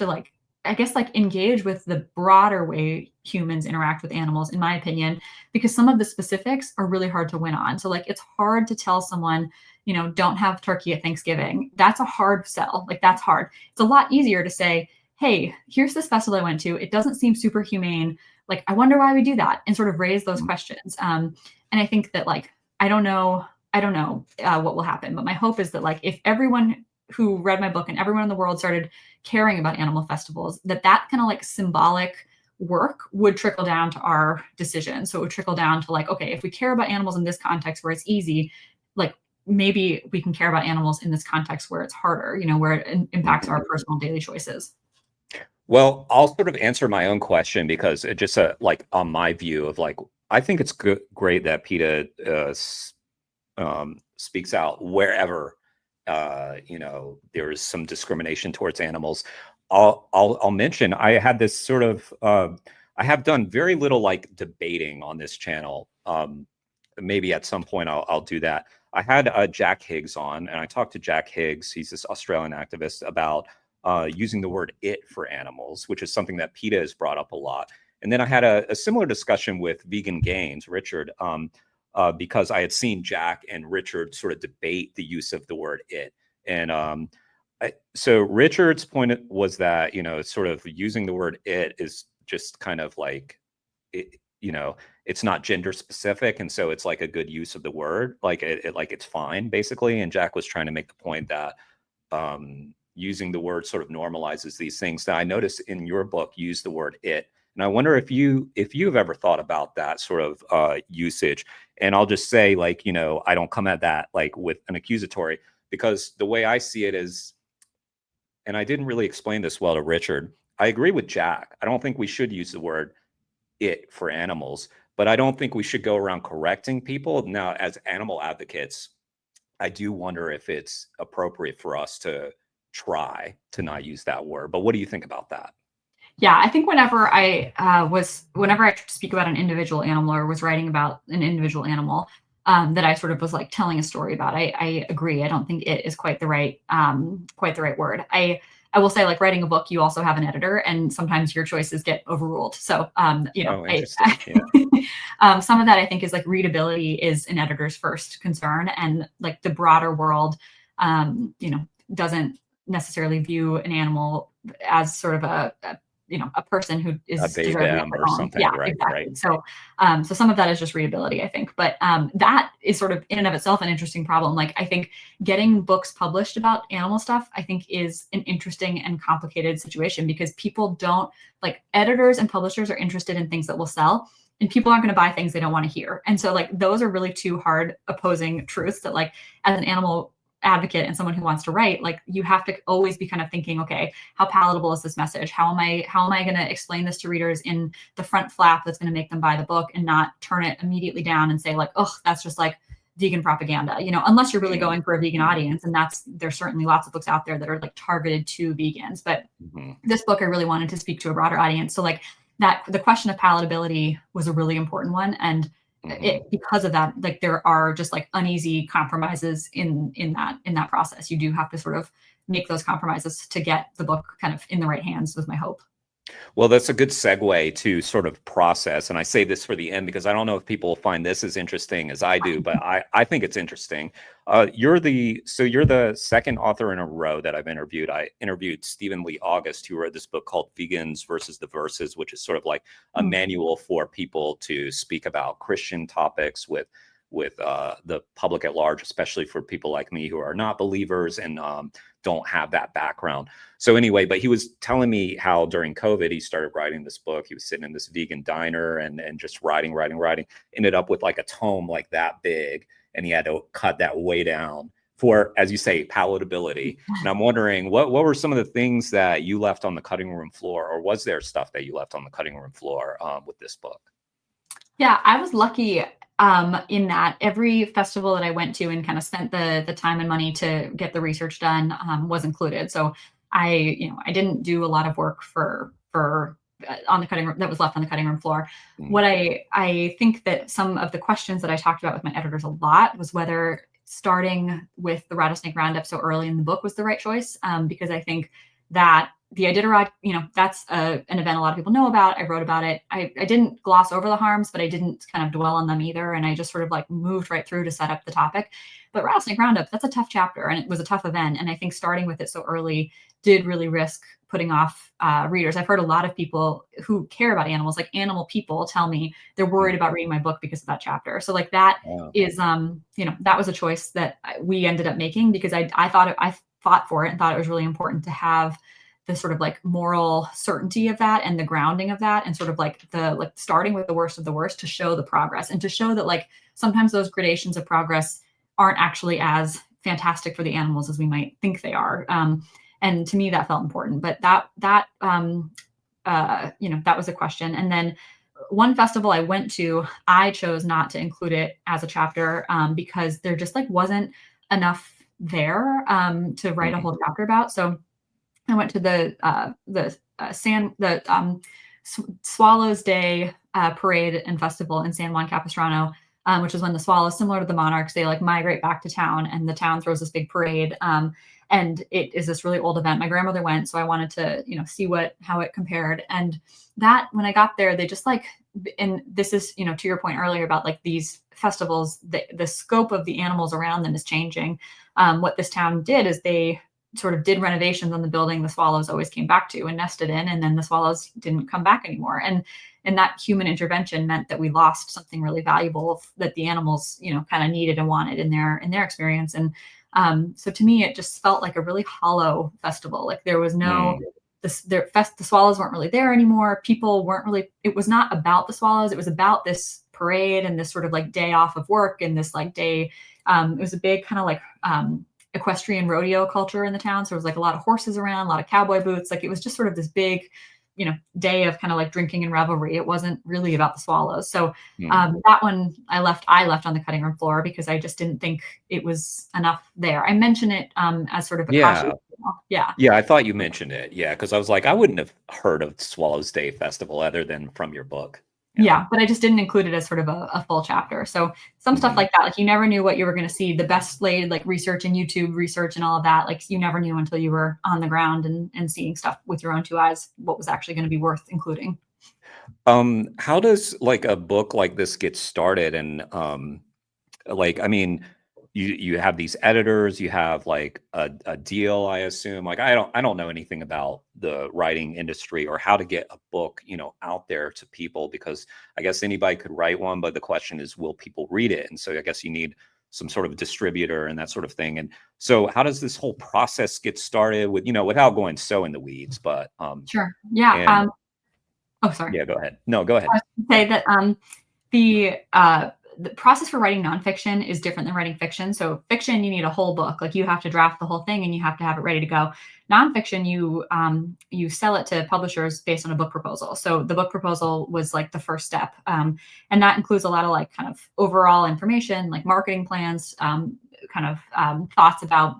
like, I guess, like engage with the broader way humans interact with animals, in my opinion, because some of the specifics are really hard to win on. So like it's hard to tell someone, don't have turkey at Thanksgiving. That's a hard sell. Like that's hard. It's a lot easier to say, hey, here's this festival I went to. It doesn't seem super humane. Like, I wonder why we do that, and sort of raise those questions. And I think that like, I don't know what will happen, but my hope is that like, if everyone who read my book and everyone in the world started caring about animal festivals, that kind of like symbolic work would trickle down to our decisions. So it would trickle down to like, okay, if we care about animals in this context where it's easy, like maybe we can care about animals in this context where it's harder, where it impacts our personal daily choices. Well, I'll sort of answer my own question, because it just like on my view of like, I think it's great that PETA speaks out wherever there is some discrimination towards animals. I'll mention I had this sort of I have done very little like debating on this channel. Maybe at some point I'll do that. I had Jack Higgs on, and I talked to Jack Higgs. He's this Australian activist about using the word "it" for animals, which is something that PETA has brought up a lot. And then I had a similar discussion with Vegan Gains, Richard, because I had seen Jack and Richard sort of debate the use of the word "it." And so Richard's point was that, sort of using the word "it" is just kind of like, it's not gender specific. And so it's like a good use of the word, like it's fine, basically. And Jack was trying to make the point that using the word sort of normalizes these things. Now, I noticed in your book, you use the word "it." And I wonder if you've ever thought about that sort of usage. And I'll just say, like, I don't come at that like with an accusatory, because the way I see it is, and I didn't really explain this well to Richard, I agree with Jack. I don't think we should use the word "it" for animals, but I don't think we should go around correcting people. Now, as animal advocates, I do wonder if it's appropriate for us to try to not use that word. But what do you think about that? Yeah, I think whenever I speak about an individual animal or was writing about an individual animal, that I sort of was like telling a story about, I agree. I don't think "it" is quite the right word. I will say, like, writing a book, you also have an editor, and sometimes your choices get overruled. So, Interesting. some of that I think is like readability is an editor's first concern, and like the broader world, doesn't necessarily view an animal as sort of a person who is deserving of or something. Yeah, right, exactly. right. So, so some of that is just readability, I think. But that is sort of in and of itself an interesting problem. Like, I think getting books published about animal stuff, I think, is an interesting and complicated situation, because people don't, like, editors and publishers are interested in things that will sell, and people aren't going to buy things they don't want to hear. And so, like, those are really two hard opposing truths that, like, as an animal advocate and someone who wants to write, like, you have to always be kind of thinking, okay, how palatable is this message? How am I going to explain this to readers in the front flap that's going to make them buy the book, and not turn it immediately down and say, like, oh, that's just like vegan propaganda, unless you're really going for a vegan audience. And there's certainly lots of books out there that are like targeted to vegans. But this book, I really wanted to speak to a broader audience. So, like, that the question of palatability was a really important one. And because of that, like, there are just like uneasy compromises in that process. You do have to sort of make those compromises to get the book kind of in the right hands, was my hope. Well, that's a good segue to sort of process. And I say this for the end because I don't know if people will find this as interesting as I do, but I think it's interesting. You're the second author in a row that I've interviewed. I interviewed Stephen Lee August, who wrote this book called Vegans versus the Verses, which is sort of like a Mm. manual for people to speak about Christian topics with the public at large, especially for people like me who are not believers and don't have that background. So anyway, but he was telling me how during COVID he started writing this book. He was sitting in this vegan diner and just writing, ended up with like a tome like that big, and he had to cut that way down for, as you say, palatability. And I'm wondering what were some of the things that you left on the cutting room floor, or was there stuff that you left on the cutting room floor with this book? Yeah, I was lucky in that every festival that I went to and kind of spent the time and money to get the research done was included. So I didn't do a lot of work for on the cutting room that was left on the cutting room floor. Mm. What I think that some of the questions that I talked about with my editors a lot was whether starting with the rattlesnake roundup so early in the book was the right choice, because I think that the Iditarod, that's an event a lot of people know about. I wrote about it. I didn't gloss over the harms, but I didn't kind of dwell on them either. And I just sort of like moved right through to set up the topic. But Rattlesnake Roundup, that's a tough chapter and it was a tough event. And I think starting with it so early did really risk putting off readers. I've heard a lot of people who care about animals, like animal people, tell me they're worried about reading my book because of that chapter. So like that is, that was a choice that we ended up making because I fought for it and thought it was really important to have the sort of like moral certainty of that and the grounding of that and sort of like the starting with the worst of the worst to show the progress and to show that like sometimes those gradations of progress aren't actually as fantastic for the animals as we might think they are. And to me that felt important, but that was a question. And then one festival I went to, I chose not to include it as a chapter because there just like wasn't enough there to write a whole chapter about. So I went to the Swallows Day parade and festival in San Juan Capistrano, which is when the swallows, similar to the monarchs, they like migrate back to town, and the town throws this big parade. And it is this really old event. My grandmother went, so I wanted to, see how it compared. And that when I got there, they just like, and this is, to your point earlier about like these festivals, the scope of the animals around them is changing. What this town did is they sort of did renovations on the building the swallows always came back to and nested in, and then the swallows didn't come back anymore. And that human intervention meant that we lost something really valuable that the animals, kind of needed and wanted in their experience. And so to me, it just felt like a really hollow festival. Like there was no, the swallows weren't really there anymore. People weren't really, it was not about the swallows. It was about this parade and this sort of like day off of work and this like day. It was a big kind of like, equestrian rodeo culture in the town. So there was like a lot of horses around, a lot of cowboy boots. Like it was just sort of this big, day of kind of like drinking and revelry. It wasn't really about the swallows. So that one I left on the cutting room floor because I just didn't think it was enough there. I mention it as sort of a caution. Yeah. Yeah, I thought you mentioned it. Yeah, because I was like, I wouldn't have heard of Swallows Day Festival other than from your book. Yeah, but I just didn't include it as sort of a full chapter. So some stuff like that, like you never knew what you were going to see. The best laid like research and YouTube research and all of that, like you never knew until you were on the ground and seeing stuff with your own two eyes, what was actually going to be worth including. How does like a book like this get started? And like, I mean, you have these editors, you have like a deal, I assume. Like I don't know anything about the writing industry or how to get a book, out there to people, because I guess anybody could write one, but the question is, will people read it? And so I guess you need some sort of distributor and that sort of thing. And so how does this whole process get started with, without going so in the weeds, but Sure. Yeah. and Oh, sorry. yeah, go ahead. No, go ahead. I was going to say that the process for writing nonfiction is different than writing fiction. So fiction, you need a whole book. Like you have to draft the whole thing and you have to have it ready to go. Nonfiction, you sell it to publishers based on a book proposal. So the book proposal was like the first step. And that includes a lot of like kind of overall information, like marketing plans, thoughts about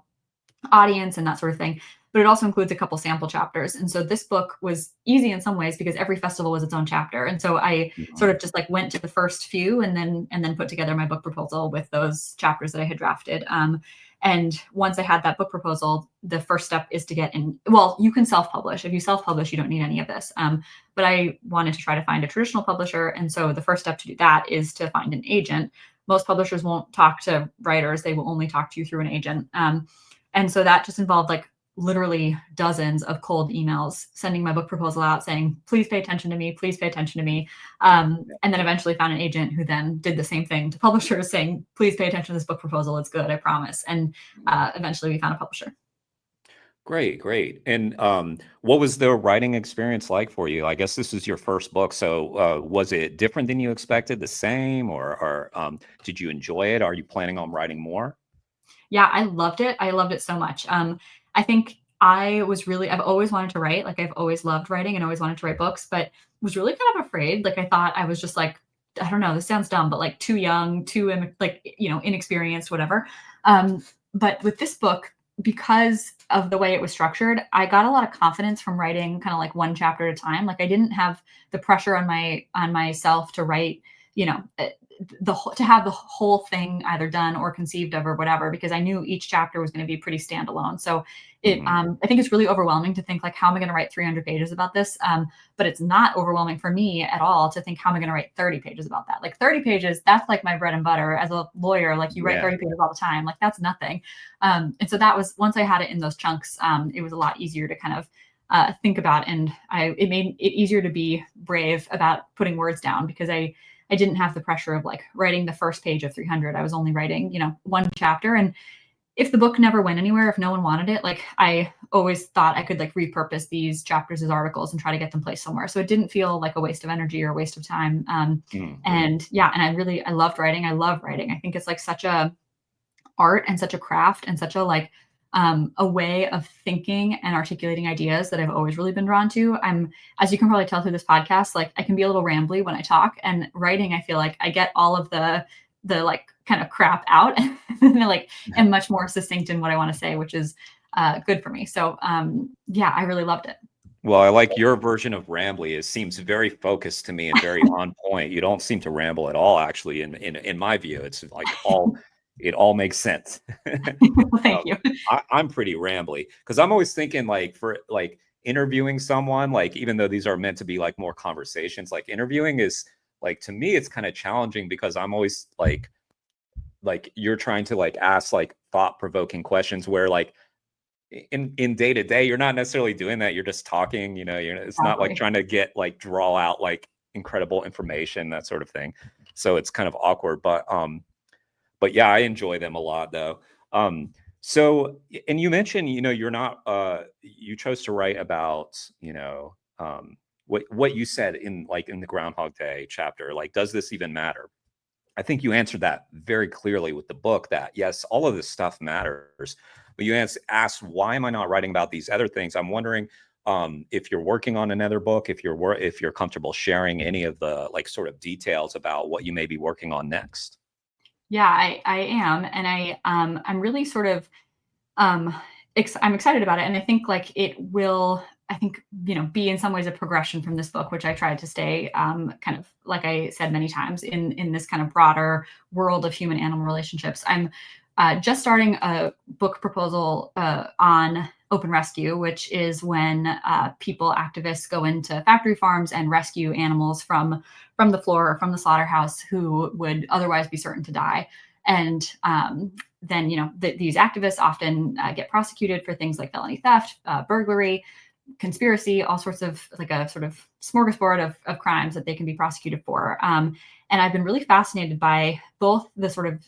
audience and that sort of thing. but it also includes a couple sample chapters. And so this book was easy in some ways because every festival was its own chapter. And so I sort of just like went to the first few and then put together my book proposal with those chapters that I had drafted. And once I had that book proposal, the first step is to get in. Well, you can self-publish. If you self-publish, you don't need any of this. But I wanted to try to find a traditional publisher. And so the first step to do that is to find an agent. Most publishers won't talk to writers. They will only talk to you through an agent. And so that just involved like literally dozens of cold emails, sending my book proposal out saying, please pay attention to me, please pay attention to me. And then eventually found an agent who then did the same thing to publishers saying, please pay attention to this book proposal. It's good, I promise. And eventually we found a publisher. Great, great. And what was the writing experience like for you? I guess this is your first book. So was it different than you expected, the same, or did you enjoy it? Are you planning on writing more? Yeah, I loved it. I loved it so much. I think I've always wanted to write. Like I've always loved writing and always wanted to write books, but was really kind of afraid. Like I thought I was just like, I don't know, this sounds dumb, but like too young, inexperienced, whatever. But with this book, because of the way it was structured, I got a lot of confidence from writing kind of like one chapter at a time. Like I didn't have the pressure on myself to write, to have the whole thing either done or conceived of or whatever, because I knew each chapter was going to be pretty standalone. So I think it's really overwhelming to think like, how am I going to write 300 pages about this? But it's not overwhelming for me at all to think, how am I going to write 30 pages about that? Like 30 pages, that's like my bread and butter as a lawyer. Like you write 30 pages all the time. Like that's nothing. And so that was, once I had it in those chunks, it was a lot easier to kind of think about. And it made it easier to be brave about putting words down because I didn't have the pressure of like writing the first page of 300. I was only writing, one chapter. And if the book never went anywhere, if no one wanted it, like I always thought I could like repurpose these chapters as articles and try to get them placed somewhere. So it didn't feel like a waste of energy or a waste of time. And I loved writing. I love writing. I think it's like such a art and such a craft and such a like a way of thinking and articulating ideas that I've always really been drawn to. As you can probably tell through this podcast, like I can be a little rambly when I talk, and writing, I feel like I get all of the like kind of crap out and like am much more succinct in what I want to say, which is good for me. So I really loved it. Well, I like your version of rambly. It seems very focused to me and very on point. You don't seem to ramble at all, actually, in my view. It's like it all makes sense. Thank you. I'm pretty rambly because I'm always thinking like for like interviewing someone, like even though these are meant to be like more conversations, like interviewing is like, to me, it's kind of challenging because I'm always like you're trying to like ask like thought-provoking questions where like in day to day, you're not necessarily doing that. You're just talking, it's not like trying to draw out like incredible information, that sort of thing. So it's kind of awkward, but yeah, I enjoy them a lot though. So, and you mentioned, you're not, you chose to write about, what you said in the Groundhog Day chapter, like, does this even matter? I think you answered that very clearly with the book that yes, all of this stuff matters, but you asked, why am I not writing about these other things? I'm wondering, if you're working on another book, if you're comfortable sharing any of the like sort of details about what you may be working on next. Yeah, I am. And I'm really sort of, I'm excited about it. And I think like it will, be in some ways a progression from this book, which I tried to stay kind of, like I said many times, in this kind of broader world of human animal relationships. I'm just starting a book proposal on open rescue, which is when activists go into factory farms and rescue animals from the floor or from the slaughterhouse who would otherwise be certain to die. And then, these activists often get prosecuted for things like felony theft, burglary, conspiracy, all sorts of like a sort of smorgasbord of crimes that they can be prosecuted for. And I've been really fascinated by both the sort of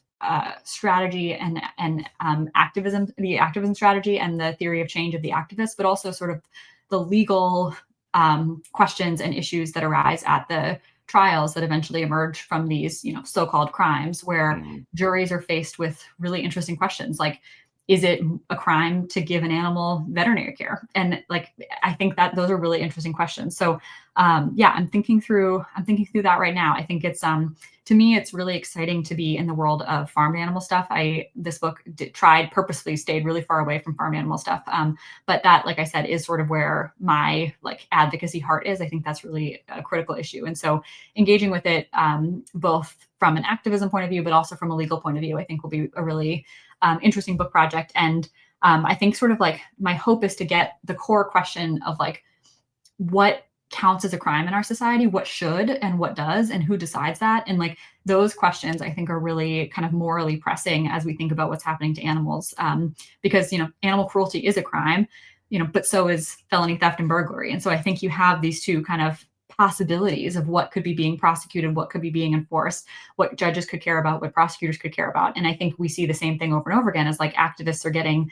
strategy and activism, the activism strategy and the theory of change of the activists, but also sort of the legal questions and issues that arise at the trials that eventually emerge from these, so-called crimes, where juries are faced with really interesting questions like, is it a crime to give an animal veterinary care? And like, I think that those are really interesting questions. So yeah, I'm thinking through that right now. I think it's to me, it's really exciting to be in the world of farmed animal stuff. This book purposely stayed really far away from farmed animal stuff. But that, like I said, is sort of where my like advocacy heart is. I think that's really a critical issue. And so engaging with it, both from an activism point of view, but also from a legal point of view, I think will be a really interesting book project. And I think sort of like my hope is to get the core question of like what counts as a crime in our society, what should and what does, and who decides that. And like those questions I think are really kind of morally pressing as we think about what's happening to animals. Because, you know, animal cruelty is a crime, you know, but so is felony theft and burglary. And so I think you have these two kind of possibilities of what could be being prosecuted, what could be being enforced, what judges could care about, what prosecutors could care about. And I think we see the same thing over and over again as like activists are getting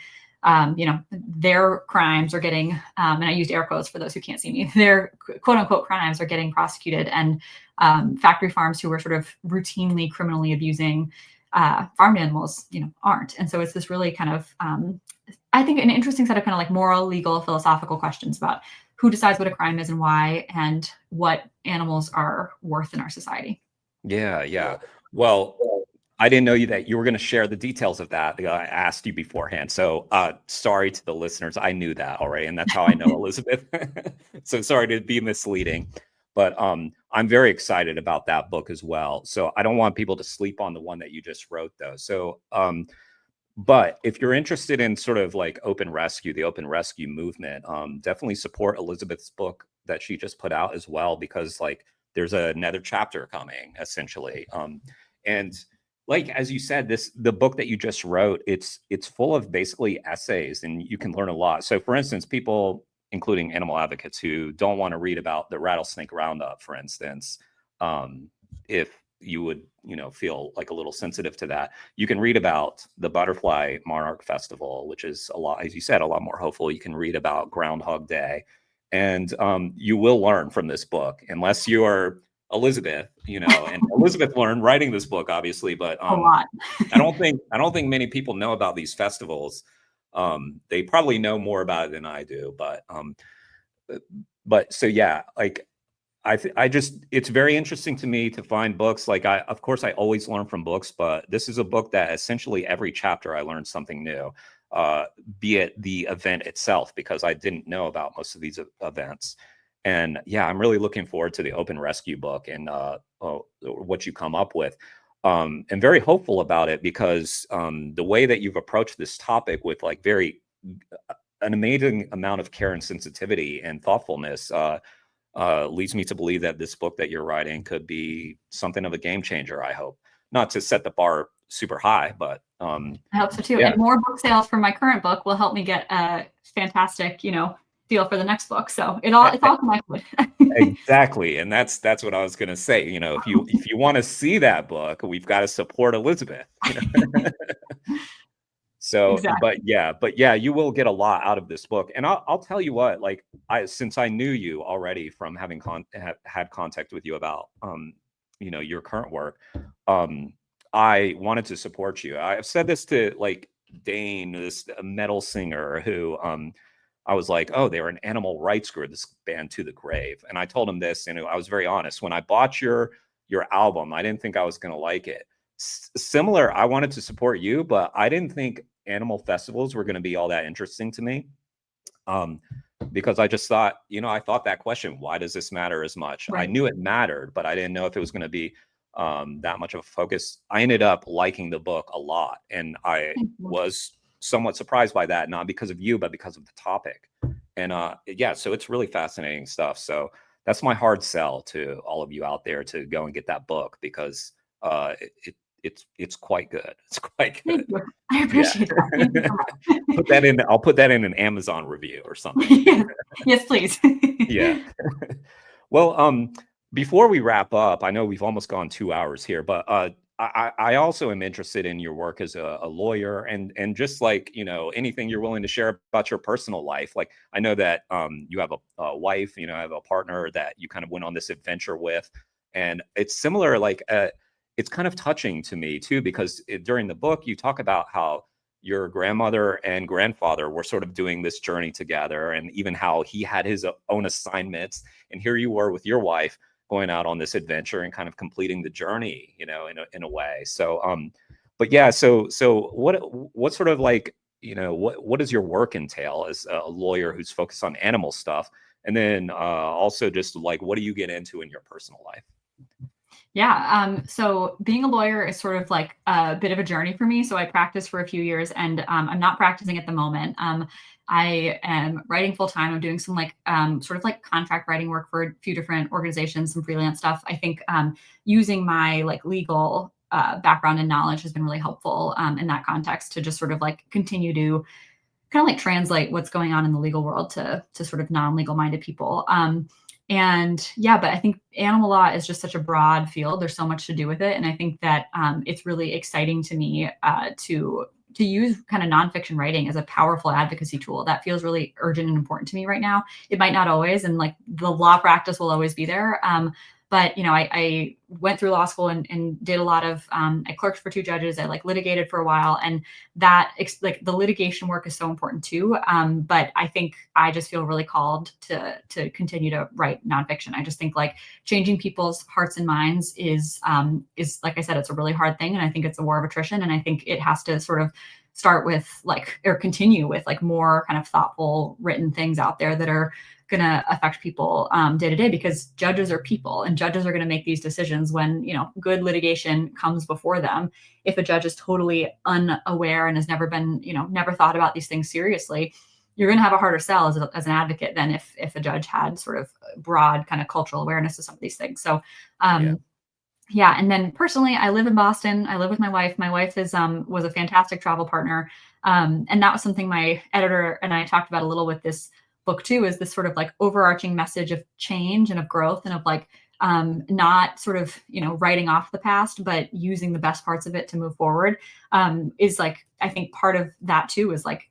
you know, their crimes are getting, and I used air quotes for those who can't see me, their quote unquote crimes are getting prosecuted, and factory farms who are sort of routinely criminally abusing farmed animals, you know, aren't. And so it's this really kind of, I think, an interesting set of kind of like moral, legal, philosophical questions about who decides what a crime is and why, and what animals are worth in our society. Yeah, yeah. Well, I didn't know that you were going to share the details of that. I asked you beforehand. So sorry to the listeners. I knew that already. And that's how I know Elizabeth. So sorry to be misleading. But I'm very excited about that book as well. So I don't want people to sleep on the one that you just wrote, though. So, but if you're interested in sort of like open rescue, the open rescue movement, definitely support Elizabeth's book that she just put out as well, because like there's another chapter coming essentially. And like as you said, the book that you just wrote, it's full of basically essays, and you can learn a lot. So for instance, people, including animal advocates, who don't want to read about the rattlesnake roundup, for instance, if you would, you know, feel like a little sensitive to that, you can read about the Butterfly Monarch Festival, which is a lot, as you said, a lot more hopeful. You can read about Groundhog Day, and you will learn from this book, unless you are Elizabeth, you know, and Elizabeth learned writing this book, obviously, but A lot. I don't think many people know about these festivals. They probably know more about it than I do, but so yeah, like I just, it's very interesting to me to find books. Like of course I always learn from books, but this is a book that essentially every chapter I learned something new, be it the event itself, because I didn't know about most of these events. And yeah, I'm really looking forward to the open rescue book and what you come up with. And very hopeful about it, because the way that you've approached this topic with like an amazing amount of care and sensitivity and thoughtfulness, leads me to believe that this book that you're writing could be something of a game changer. I hope, not to set the bar super high, but I hope so too. yeah. And more book sales from my current book will help me get a fantastic, you know, deal for the next book. So it's all connected. Exactly. And that's what I was going to say. You know, if you want to see that book, we've got to support Elizabeth, you know? So, Exactly. but yeah, you will get a lot out of this book. And I'll tell you what, like since I knew you already from having had contact with you about, you know, your current work, I wanted to support you. I've said this to like Dane, this metal singer who, I was like, oh, they were an animal rights group, this band To the Grave. And I told him this, and I was very honest. When I bought your album, I didn't think I was going to like it. Similar, I wanted to support you, but I didn't think animal festivals were going to be all that interesting to me. Because I just thought, you know, I thought that question, why does this matter as much? Right. I knew it mattered, but I didn't know if it was going to be that much of a focus. I ended up liking the book a lot, and I was somewhat surprised by that, not because of you, but because of the topic. And yeah, so it's really fascinating stuff. So that's my hard sell to all of you out there, to go and get that book, because it's quite good. It's quite good. Thank you. I appreciate that. Thank you so much. I'll put that in an Amazon review or something. Yes. Yes, please. Yeah. Well, before we wrap up, I know we've almost gone 2 hours here, but I also am interested in your work as a lawyer, and just like, you know, anything you're willing to share about your personal life. Like I know that you have a wife, you know, have a partner that you kind of went on this adventure with, and it's similar. Like it's kind of touching to me too, because during the book you talk about how your grandmother and grandfather were sort of doing this journey together, and even how he had his own assignments, and here you were with your wife going out on this adventure and kind of completing the journey, in a way. So, but yeah, so what sort of like, what does your work entail as a lawyer who's focused on animal stuff? And then also just like, what do you get into in your personal life? Yeah. So being a lawyer is sort of like a bit of a journey for me. So I practiced for a few years and I'm not practicing at the moment. I am writing full time. I'm doing some like sort of like contract writing work for a few different organizations, some freelance stuff. I think using my like legal background and knowledge has been really helpful in that context to just sort of like continue to kind of like translate what's going on in the legal world to sort of non-legal minded people. And yeah, but I think animal law is just such a broad field. There's so much to do with it, and I think that it's really exciting to me to use kind of nonfiction writing as a powerful advocacy tool. That feels really urgent and important to me right now. It might not always, and like the law practice will always be there. But I went through law school and did a lot of I clerked for two judges. I like litigated for a while, and that like the litigation work is so important too. But I think I just feel really called to continue to write nonfiction. I just think like changing people's hearts and minds is like I said, it's a really hard thing, and I think it's a war of attrition, and I think it has to sort of start with like or continue with like more kind of thoughtful written things out there that are going to affect people day to day, because judges are people and judges are going to make these decisions when, good litigation comes before them. If a judge is totally unaware and has never been, never thought about these things seriously, you're going to have a harder sell as an advocate than if a judge had sort of broad kind of cultural awareness of some of these things. So, yeah. And then personally, I live in Boston. I live with my wife. My wife was a fantastic travel partner. And that was something my editor and I talked about a little with this book too, is this sort of like overarching message of change and of growth and of like not sort of, writing off the past, but using the best parts of it to move forward is like, I think part of that too is like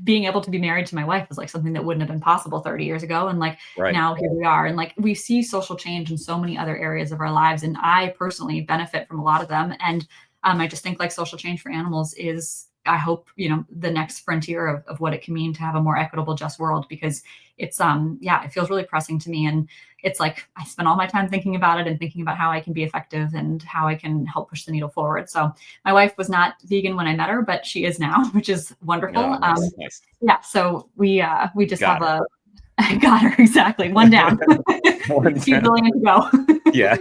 being able to be married to my wife is like something that wouldn't have been possible 30 years ago. And like now here we are. And like we see social change in so many other areas of our lives. And I personally benefit from a lot of them. And I just think like social change for animals is, I hope, the next frontier of what it can mean to have a more equitable, just world, because it's, it feels really pressing to me. And it's like, I spend all my time thinking about it and thinking about how I can be effective and how I can help push the needle forward. So my wife was not vegan when I met her, but she is now, which is wonderful. Oh, nice. Yeah. So we just Got have I got her exactly one down. She's willing to go. Yeah.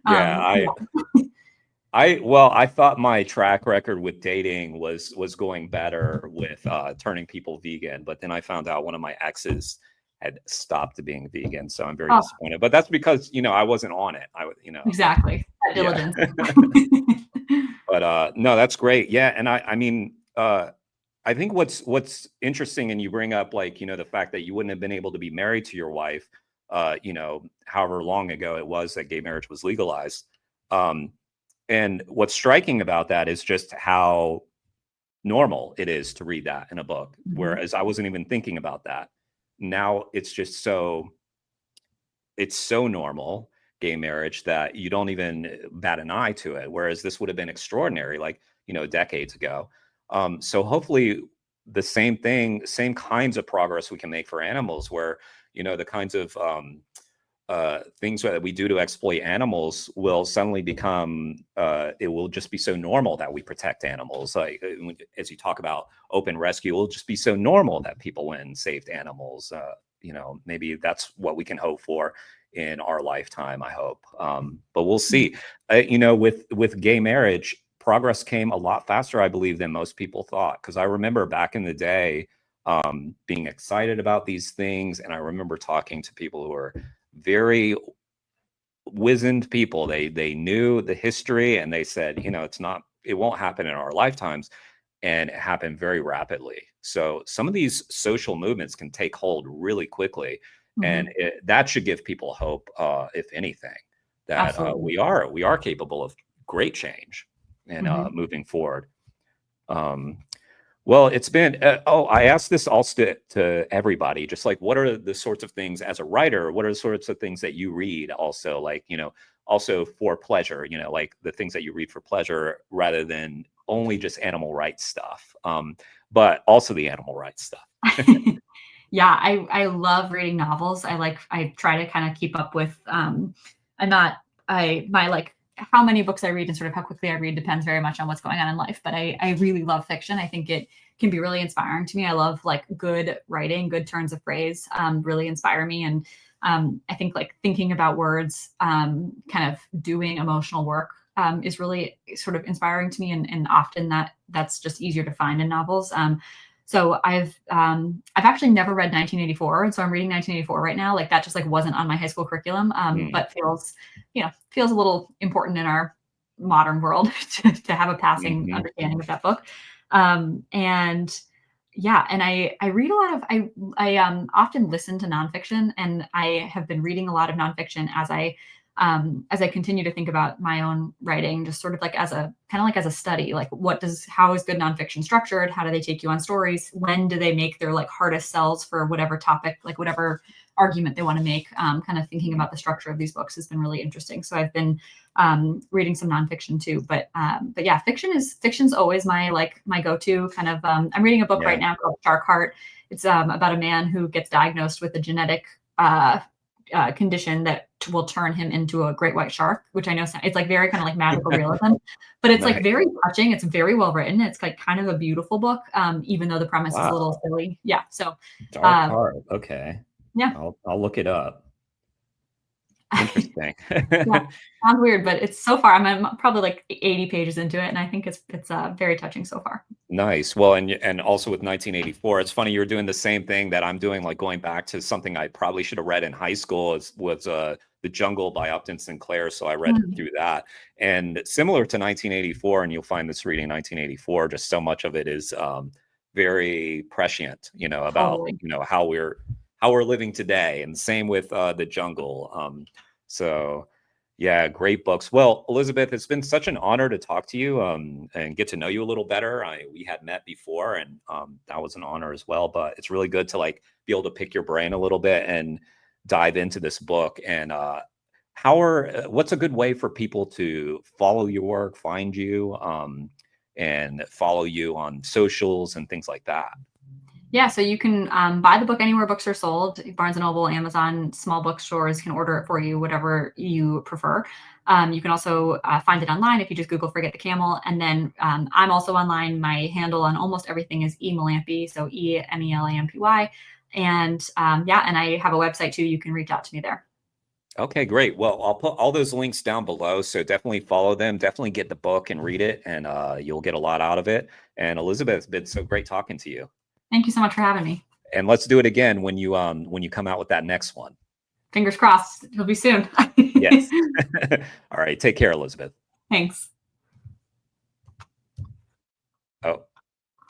Yeah. I thought my track record with dating was going better with turning people vegan, but then I found out one of my exes had stopped being vegan, so I'm very disappointed. But that's because I wasn't on it. Exactly that diligence. But no, that's great. Yeah, and I mean, I think what's interesting, and you bring up like the fact that you wouldn't have been able to be married to your wife, however long ago it was that gay marriage was legalized. And what's striking about that is just how normal it is to read that in a book, whereas I wasn't even thinking about that. Now it's just it's so normal, gay marriage, that you don't even bat an eye to it. Whereas this would have been extraordinary, like, decades ago. So hopefully the same kinds of progress we can make for animals, where, the kinds of things that we do to exploit animals will suddenly become it will just be so normal that we protect animals. Like as you talk about open rescue, it will just be so normal that people went and saved animals. Maybe that's what we can hope for in our lifetime, I hope. But we'll see. With gay marriage, progress came a lot faster, I believe, than most people thought, because I remember back in the day being excited about these things, and I remember talking to people who were very wizened people. They knew the history, and they said, it won't happen in our lifetimes, and it happened very rapidly. So some of these social movements can take hold really quickly, and that should give people hope, if anything, that we are capable of great change and moving forward. Well, it's been, I asked this also to everybody, just like, what are the sorts of things as a writer, what are the sorts of things that you read also, like, also for pleasure, like the things that you read for pleasure rather than only just animal rights stuff, but also the animal rights stuff. Yeah, I love reading novels. I try to kind of keep up with I'm not I my like how many books I read and sort of how quickly I read depends very much on what's going on in life. But I really love fiction. I think it can be really inspiring to me. I love like good writing, good turns of phrase, really inspire me. And I think like thinking about words, kind of doing emotional work is really sort of inspiring to me. And often that's just easier to find in novels. So I've actually never read 1984, and so I'm reading 1984 right now. Like that just like wasn't on my high school curriculum, but feels a little important in our modern world to have a passing understanding of that book. And yeah, and I read a lot of I often listen to nonfiction, and I have been reading a lot of nonfiction as I continue to think about my own writing, just sort of like as a kind of like as a study, like how is good nonfiction structured? How do they take you on stories? When do they make their like hardest sells for whatever topic, like whatever argument they want to make? Kind of thinking about the structure of these books has been really interesting. So I've been reading some nonfiction too, but yeah, fiction's always my go-to kind of. I'm reading a book right now called Shark Heart. It's about a man who gets diagnosed with a genetic condition that will turn him into a great white shark, which I know it's like very kind of like magical realism, but it's like very touching. It's very well written. It's like kind of a beautiful book, even though the premise is a little silly. Yeah. So Dark Heart. Okay. Yeah. I'll look it up. Interesting. Yeah, sounds weird, but it's so far. I'm probably like 80 pages into it, and I think it's very touching so far. Nice. Well, and also with 1984, it's funny you're doing the same thing that I'm doing, like going back to something I probably should have read in high school was The Jungle by Upton Sinclair. So I read through that, and similar to 1984, and you'll find this reading 1984, just so much of it is very prescient, about how we're living today, and same with The Jungle. So yeah, great books. Well, Elizabeth, it's been such an honor to talk to you and get to know you a little better. We had met before, and that was an honor as well. But it's really good to like be able to pick your brain a little bit and dive into this book. And what's a good way for people to follow your work, find you, and follow you on socials and things like that? Yeah, so you can buy the book anywhere books are sold. Barnes & Noble, Amazon, small bookstores can order it for you, whatever you prefer. You can also find it online if you just Google Forget the Camel. And then I'm also online. My handle on almost everything is MeLampy, so EMELAMPY. And yeah, and I have a website too. You can reach out to me there. Okay, great. Well, I'll put all those links down below. So definitely follow them. Definitely get the book and read it, and you'll get a lot out of it. And Elizabeth, it's been so great talking to you. Thank you so much for having me. And let's do it again when you come out with that next one. Fingers crossed. It'll be soon. Yes. All right. Take care, Elizabeth. Thanks.